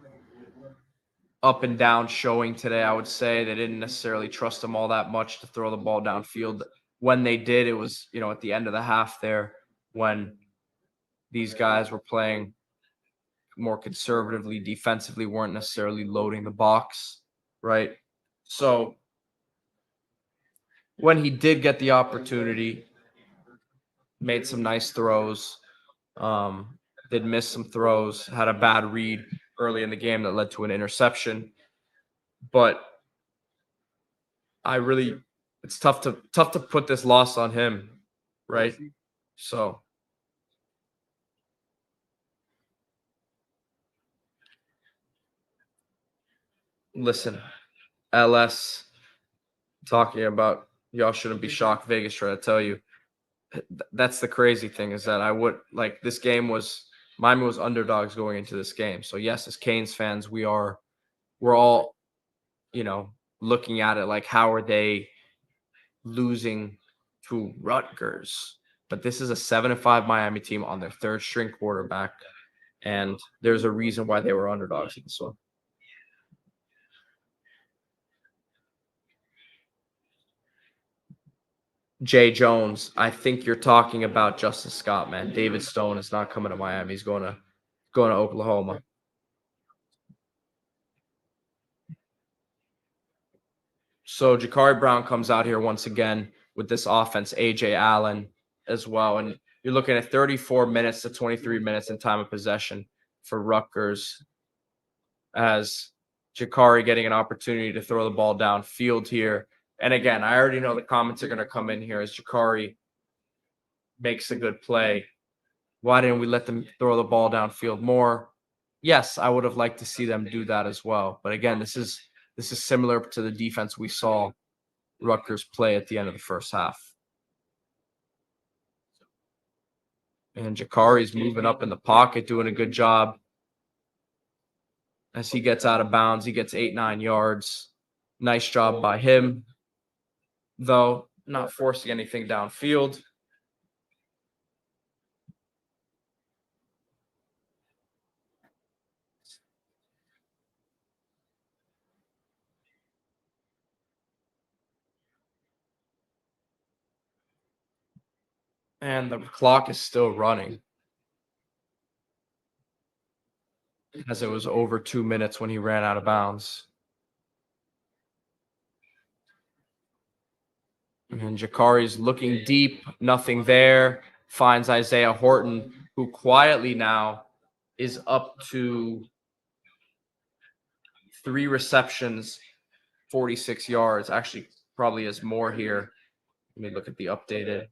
up and down showing today, I would say. They didn't necessarily trust him all that much to throw the ball downfield. When they did, it was, at the end of the half there when these guys were playing more conservatively, defensively, weren't necessarily loading the box, right? So when he did get the opportunity, made some nice throws, did miss some throws, had a bad read early in the game that led to an interception. But it's tough to put this loss on him, right? So listen, LS talking about y'all shouldn't be shocked. Vegas trying to tell you. That's the crazy thing, is that this game was Miami was underdogs going into this game. So yes, as Canes fans, we're all, looking at it like, how are they losing to Rutgers? But this is a 7-5 Miami team on their 3rd string quarterback, and there's a reason why they were underdogs in this one. Jay Jones, I think you're talking about Justin Scott, man. David Stone is not coming to Miami. He's going to Oklahoma. So Jakari Brown comes out here once again with this offense, AJ Allen as well. And you're looking at 34 minutes to 23 minutes in time of possession for Rutgers. as Jakari getting an opportunity to throw the ball downfield here. And again, I already know the comments are going to come in here as Jakari makes a good play. Why didn't we let them throw the ball downfield more? Yes, I would have liked to see them do that as well. But again, this is similar to the defense we saw Rutgers play at the end of the first half. And Jakari's moving up in the pocket, doing a good job. As he gets out of bounds, he gets 8-9 yards. Nice job by him, though, not forcing anything downfield. And the clock is still running, as it was over 2 minutes when he ran out of bounds. And Jakari's looking deep, nothing there. Finds Isaiah Horton, who quietly now is up to 3 receptions, 46 yards. Actually, probably is more here. Let me look at the updated.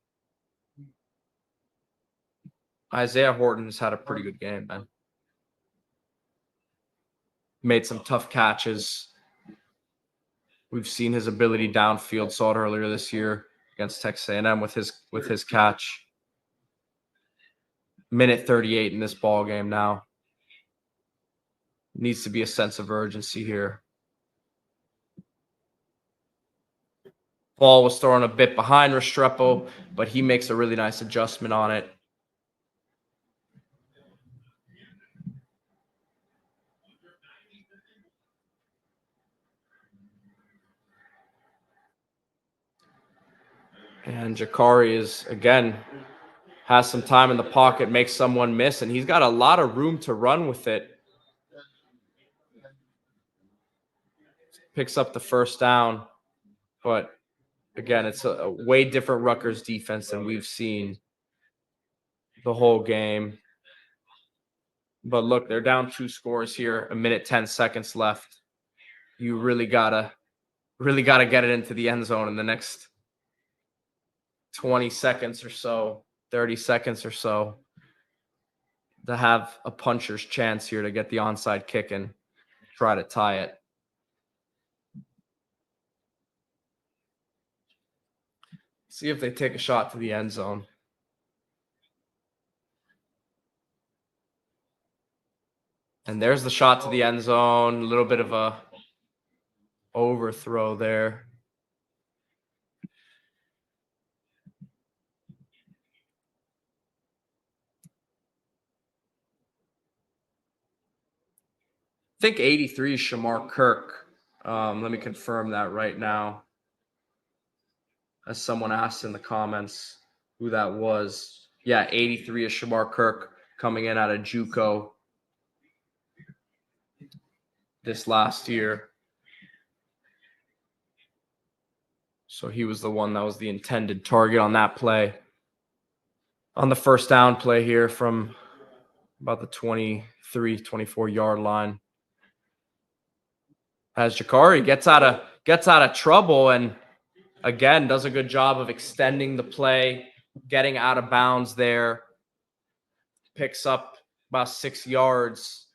Isaiah Horton's had a pretty good game, man. Made some tough catches. We've seen his ability downfield. Saw it earlier this year against Texas A&M with his catch. Minute 38 in this ball game now. Needs to be a sense of urgency here. Ball was thrown a bit behind Restrepo, but he makes a really nice adjustment on it. And Jakari is, again, has some time in the pocket, makes someone miss, and he's got a lot of room to run with it. Picks up the first down, but again, it's a way different Rutgers defense than we've seen the whole game. But look, they're down 2 scores here, 1 minute 10 seconds left. You really gotta get it into the end zone in the next 20 seconds or so, 30 seconds or so, to have a puncher's chance here to get the onside kick and try to tie it. See if they take a shot to the end zone. And there's the shot to the end zone. A little bit of a overthrow there. I think 83 is Shamar Kirk. Let me confirm that right now, as someone asked in the comments who that was. Yeah, 83 is Shamar Kirk, coming in out of JUCO this last year. So he was the one that was the intended target on that play. On the first down play here from about the 23, 24-yard line. As Jakari gets out of trouble and again does a good job of extending the play, getting out of bounds there. Picks up about 6 yards.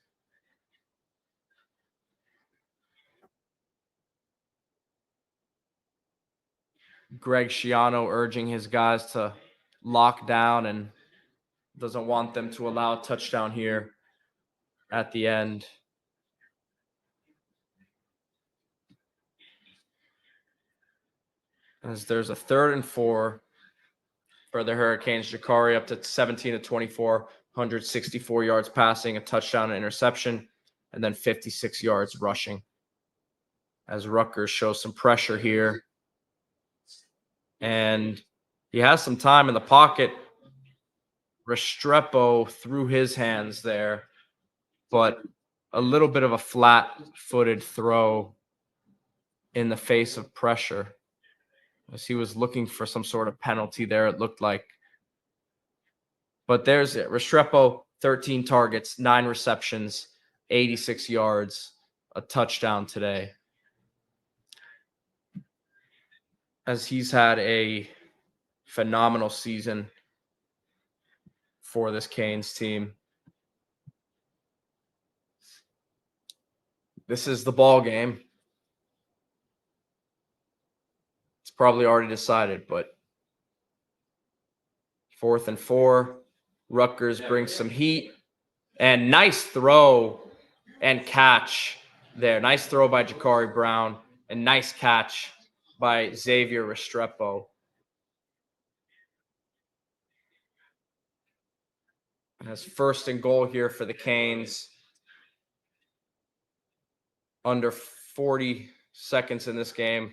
Greg Schiano urging his guys to lock down and doesn't want them to allow a touchdown here at the end. As there's a 3rd and 4 for the Hurricanes. Jakari up to 17 of 24, 164 yards passing, a touchdown, and interception, and then 56 yards rushing. As Rutgers shows some pressure here. And he has some time in the pocket. Restrepo threw his hands there, but a little bit of a flat-footed throw in the face of pressure, as he was looking for some sort of penalty there, it looked like. But there's it. Restrepo, 13 targets, 9 receptions, 86 yards, a touchdown today. As he's had a phenomenal season for this Canes team. This is the ball game. It's probably already decided, but 4th and 4. Rutgers brings some heat. And nice throw and catch there. Nice throw by Ja'Cory Brown. And nice catch by Xavier Restrepo. Has 1st and goal here for the Canes. Under 40 seconds in this game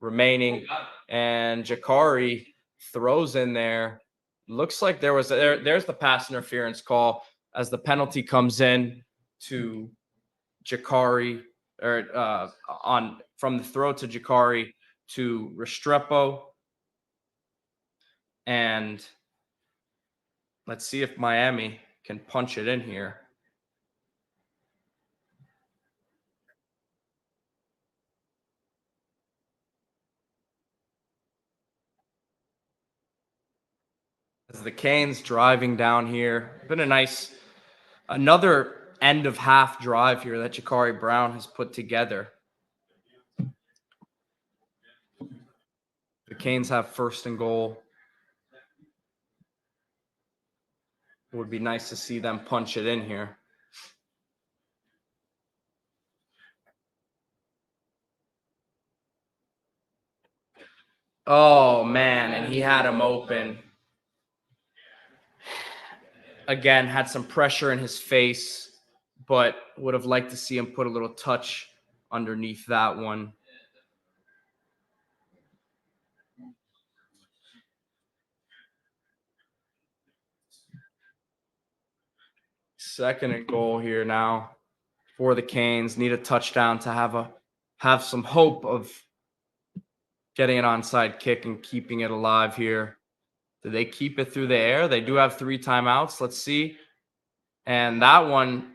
remaining. And Ja'Cory throws in there. Looks like there's the pass interference call as the penalty comes in to Ja'Cory, or from the throw to Ja'Cory to Restrepo. And let's see if Miami can punch it in here. As the Canes driving down here, been another end of half drive here that Ja'Cory Brown has put together. The Canes have 1st and goal. It would be nice to see them punch it in here. Oh, man, and he had him open. Again, had some pressure in his face, but would have liked to see him put a little touch underneath that one. Second and goal here now for the Canes. Need a touchdown to have some hope of getting an onside kick and keeping it alive here. Do they keep it through the air? They do have 3 timeouts. Let's see. And that one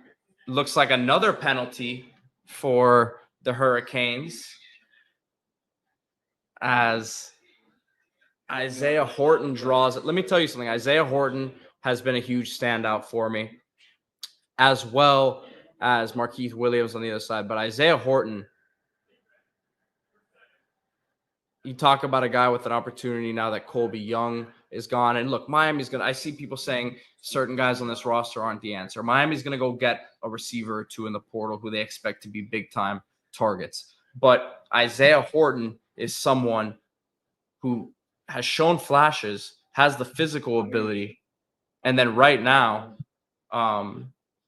looks like another penalty for the Hurricanes, as Isaiah Horton draws it. Let me tell you something. Isaiah Horton has been a huge standout for me, as well as Markeith Williams on the other side. But Isaiah Horton, you talk about a guy with an opportunity now that Colby Young is gone. And look, Miami's going to – I see people saying certain guys on this roster aren't the answer. Miami's going to go get a receiver or 2 in the portal who they expect to be big-time targets. But Isaiah Horton is someone who has shown flashes, has the physical ability, and then right now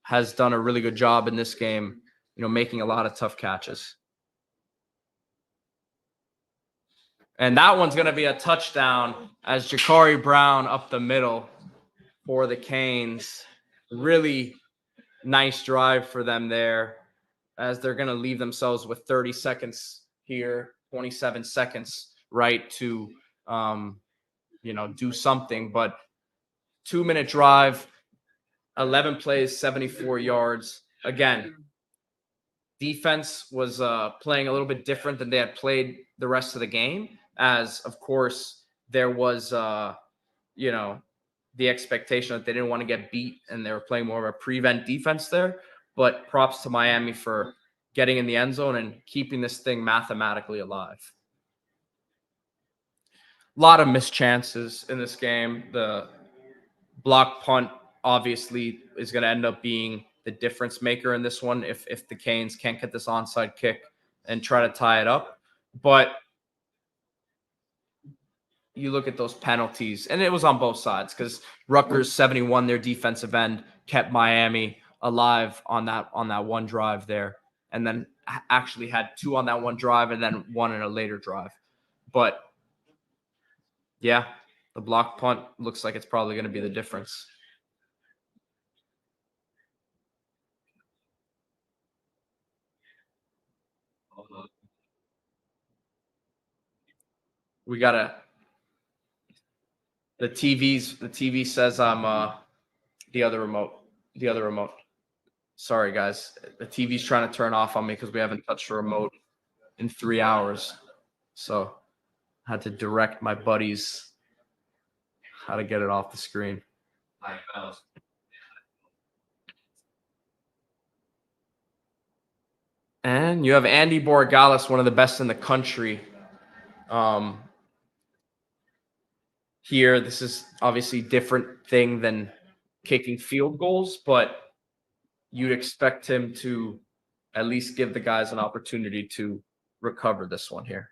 has done a really good job in this game, making a lot of tough catches. And that one's going to be a touchdown as Ja'Cory Brown up the middle for the Canes. Really nice drive for them there, as they're going to leave themselves with 30 seconds here, 27 seconds, right, to, do something. But 2-minute drive, 11 plays, 74 yards. Again, defense was playing a little bit different than they had played the rest of the game, as, of course, there was, the expectation that they didn't want to get beat and they were playing more of a prevent defense there. But props to Miami for getting in the end zone and keeping this thing mathematically alive. A lot of missed chances in this game. The block punt obviously is going to end up being the difference maker in this one if the Canes can't get this onside kick and try to tie it up. But you look at those penalties, and it was on both sides, because Rutgers 71, their defensive end, kept Miami alive on that one drive there, and then actually had 2 on that one drive and then 1 in a later drive. But yeah, the block punt looks like it's probably going to be the difference. We got the TV says I'm the other remote. Sorry, guys. The TV's trying to turn off on me because we haven't touched the remote in 3 hours. So I had to direct my buddies how to get it off the screen. And you have Andy Borregales, one of the best in the country. Here, this is obviously different thing than kicking field goals, but you'd expect him to at least give the guys an opportunity to recover this one here.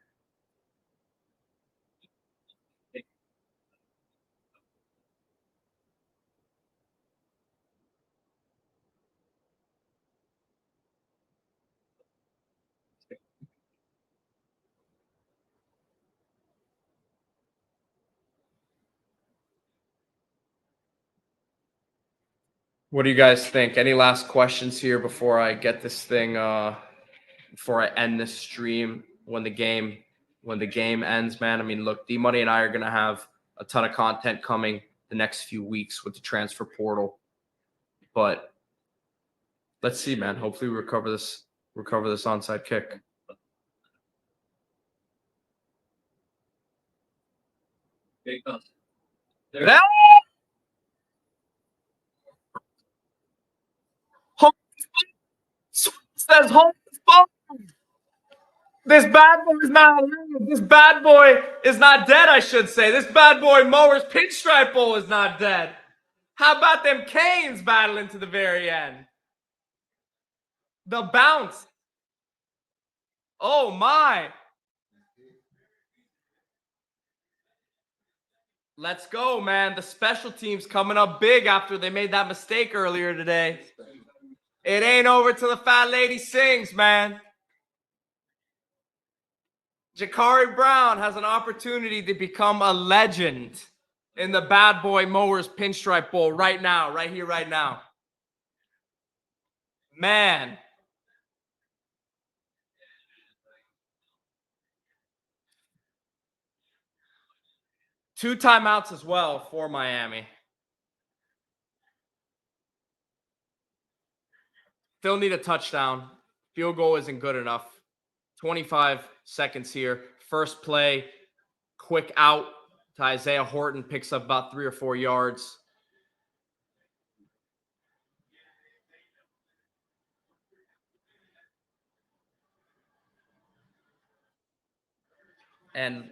What do you guys think? Any last questions here before I get this thing before I end this stream when the game ends, man? I mean, look, D-Money and I are gonna have a ton of content coming the next few weeks with the transfer portal. But let's see, man. Hopefully we recover this onside kick. There. Says home phone. This bad boy is not alive. This bad boy is not dead, I should say. This bad boy Mowers Pinstripe Bowl is not dead. How about them Canes battling to the very end? The bounce. Oh my. Let's go, man. The special teams coming up big after they made that mistake earlier today. It ain't over till the fat lady sings, man. Jakari Brown has an opportunity to become a legend in the Bad Boy Mowers Pinstripe Bowl right now, right here, right now. Man. Two timeouts as well for Miami. Still need a touchdown. Field goal isn't good enough. 25 seconds here. First play, quick out to Isaiah Horton, picks up about 3 or 4 yards. And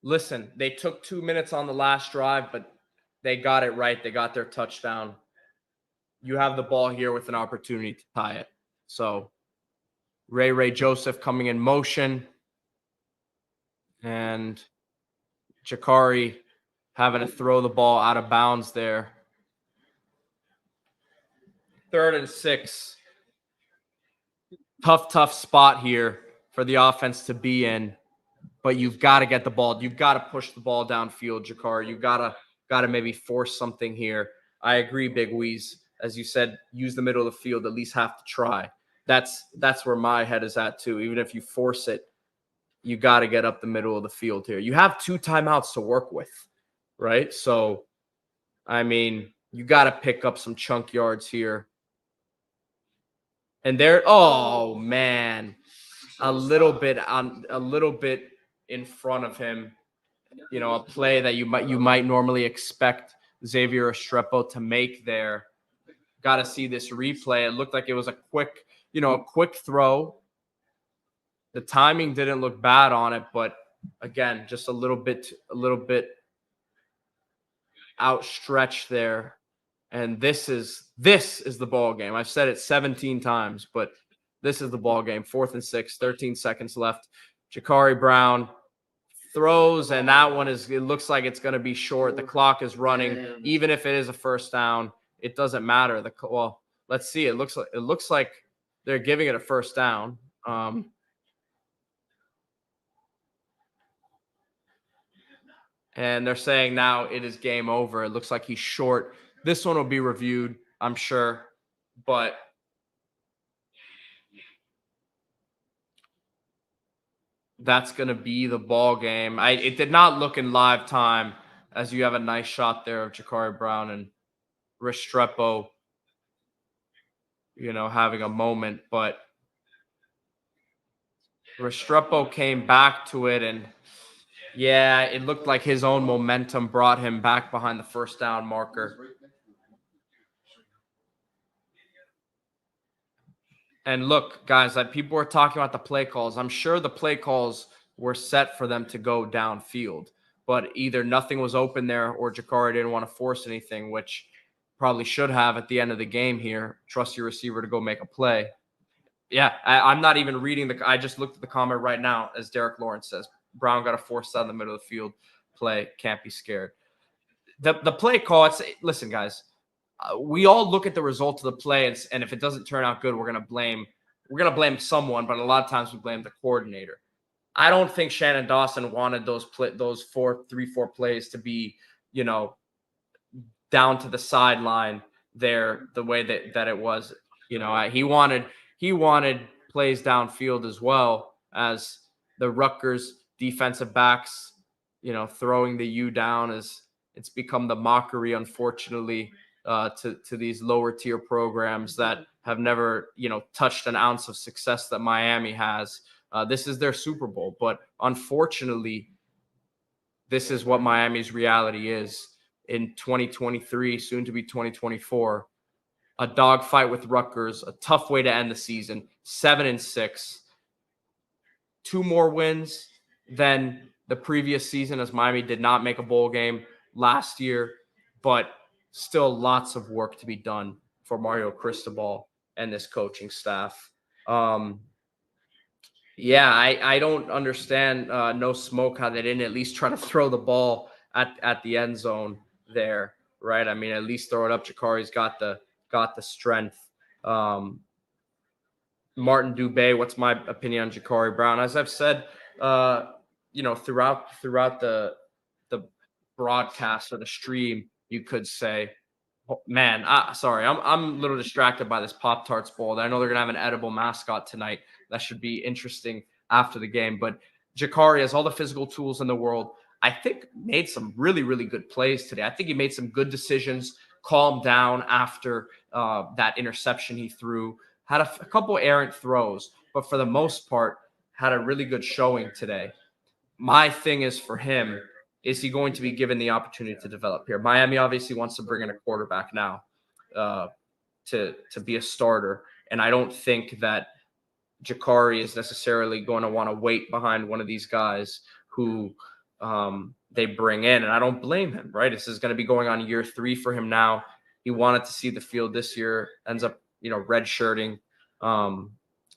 listen, they took 2 minutes on the last drive, but they got it right. They got their touchdown. You have the ball here with an opportunity to tie it. So Ray Joseph coming in motion. And Jakari having to throw the ball out of bounds there. 3rd and 6. Tough spot here for the offense to be in. But you've got to get the ball. You've got to push the ball downfield, Jakari. You've got to maybe force something here. I agree, Big Wheeze. As you said, use the middle of the field, at least have to try. That's where my head is at too. Even if you force it, you got to get up the middle of the field here. You have 2 timeouts to work with, right? So, I mean, you got to pick up some chunk yards here. And there, oh man, a little bit in front of him. You know, a play that you might normally expect Xavier Estrepo to make there. Got to see this replay. It looked like it was a quick throw. The timing didn't look bad on it, but again, just a little bit outstretched there. And this is the ball game. I've said it 17 times, but this is the ball game. 4th and 6, 13 seconds left. Jakari Brown throws, and that one it looks like it's going to be short. The clock is running. Even if it is a first down, it doesn't matter. Well, let's see. It looks like they're giving it a first down. And they're saying now it is game over. It looks like he's short. This one will be reviewed, I'm sure. But that's going to be the ball game. It did not look in live time, as you have a nice shot there of Jakari Brown and Restrepo having a moment, but Restrepo came back to it, and yeah, it looked like his own momentum brought him back behind the first down marker. And look, guys, people were talking about the play calls. I'm sure the play calls were set for them to go downfield, but either nothing was open there or Jakari didn't want to force anything, which probably should have at the end of the game here. Trust your receiver to go make a play. Yeah, I'm not even reading I just looked at the comment right now as Derek Lawrence says, Brown got a force out in the middle of the field play. Can't be scared. The play call, listen, guys, we all look at the result of the play, and if it doesn't turn out good, we're gonna blame someone, but a lot of times we blame the coordinator. I don't think Shannon Dawson wanted those 3-4 plays to be, down to the sideline there the way that it was. He wanted plays downfield as well, as the Rutgers defensive backs, throwing the U down as it's become the mockery, unfortunately, to these lower tier programs that have never, touched an ounce of success that Miami has. This is their Super Bowl, but unfortunately, this is what Miami's reality is in 2023, soon to be 2024. A dogfight with Rutgers, a tough way to end the season, 7-6. 2 more wins than the previous season, as Miami did not make a bowl game last year, but still lots of work to be done for Mario Cristobal and this coaching staff. Yeah, I don't understand no smoke how they didn't at least try to throw the ball at the end zone there, right? I mean, at least throw it up. Jakari's got the strength. Martin Dubé, what's my opinion on Jakari Brown? As I've said, throughout the broadcast or the stream, you could say, oh, man, sorry, I'm a little distracted by this Pop-Tarts bowl. I know they're gonna have an edible mascot tonight. That should be interesting after the game. But Jakari has all the physical tools in the world. I think made some really, really good plays today. I think he made some good decisions, calmed down after that interception he threw, had a couple errant throws, but for the most part, had a really good showing today. My thing is for him, is he going to be given the opportunity to develop here? Miami obviously wants to bring in a quarterback now to be a starter, and I don't think that Jakari is necessarily going to want to wait behind one of these guys who they bring in, and I don't blame him, right? This is going to be going on year 3 for him now. He wanted to see the field this year, ends up, redshirting,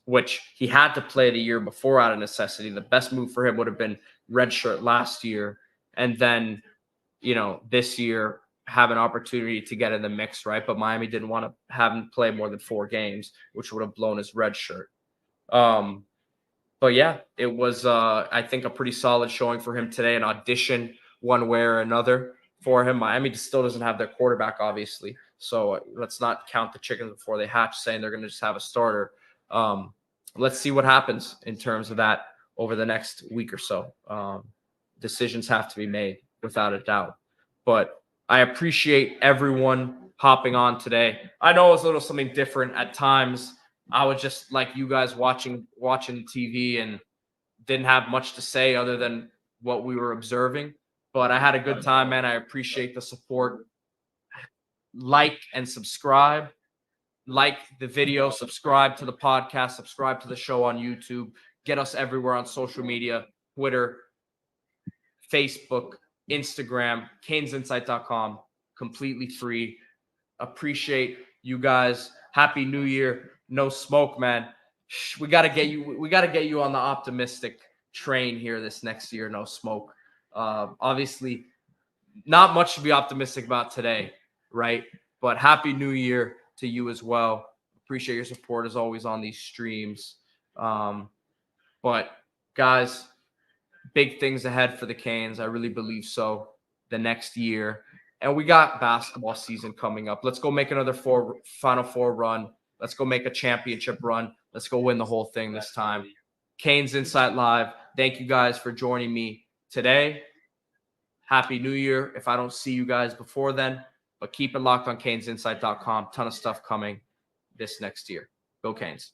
which he had to play the year before out of necessity. The best move for him would have been redshirt last year, and then, this year have an opportunity to get in the mix, right? But Miami didn't want to have him play more than 4 games, which would have blown his red shirt. But yeah, it was, I think, a pretty solid showing for him today, an audition one way or another for him. Miami still doesn't have their quarterback, obviously. So let's not count the chickens before they hatch, saying they're going to just have a starter. Let's see what happens in terms of that over the next week or so. Decisions have to be made without a doubt. But I appreciate everyone hopping on today. I know it was a little something different at times. I was just like you guys watching TV and didn't have much to say other than what we were observing. But I had a good time, man. I appreciate the support. Like and subscribe. Like the video, subscribe to the podcast, subscribe to the show on YouTube. Get us everywhere on social media, Twitter, Facebook, Instagram, CanesInsight.com, completely free. Appreciate you guys. Happy New Year. No smoke, man. We gotta get you on the optimistic train here this next year. No smoke. Obviously, not much to be optimistic about today, right? But Happy New Year to you as well. Appreciate your support as always on these streams. But guys, big things ahead for the Canes. I really believe so. The next year. And we got basketball season coming up. Let's go make another Final Four run. Let's go make a championship run. Let's go win the whole thing this time. Canes Insight Live. Thank you guys for joining me today. Happy New Year if I don't see you guys before then. But keep it locked on CanesInsight.com. Ton of stuff coming. this next year. Go Canes.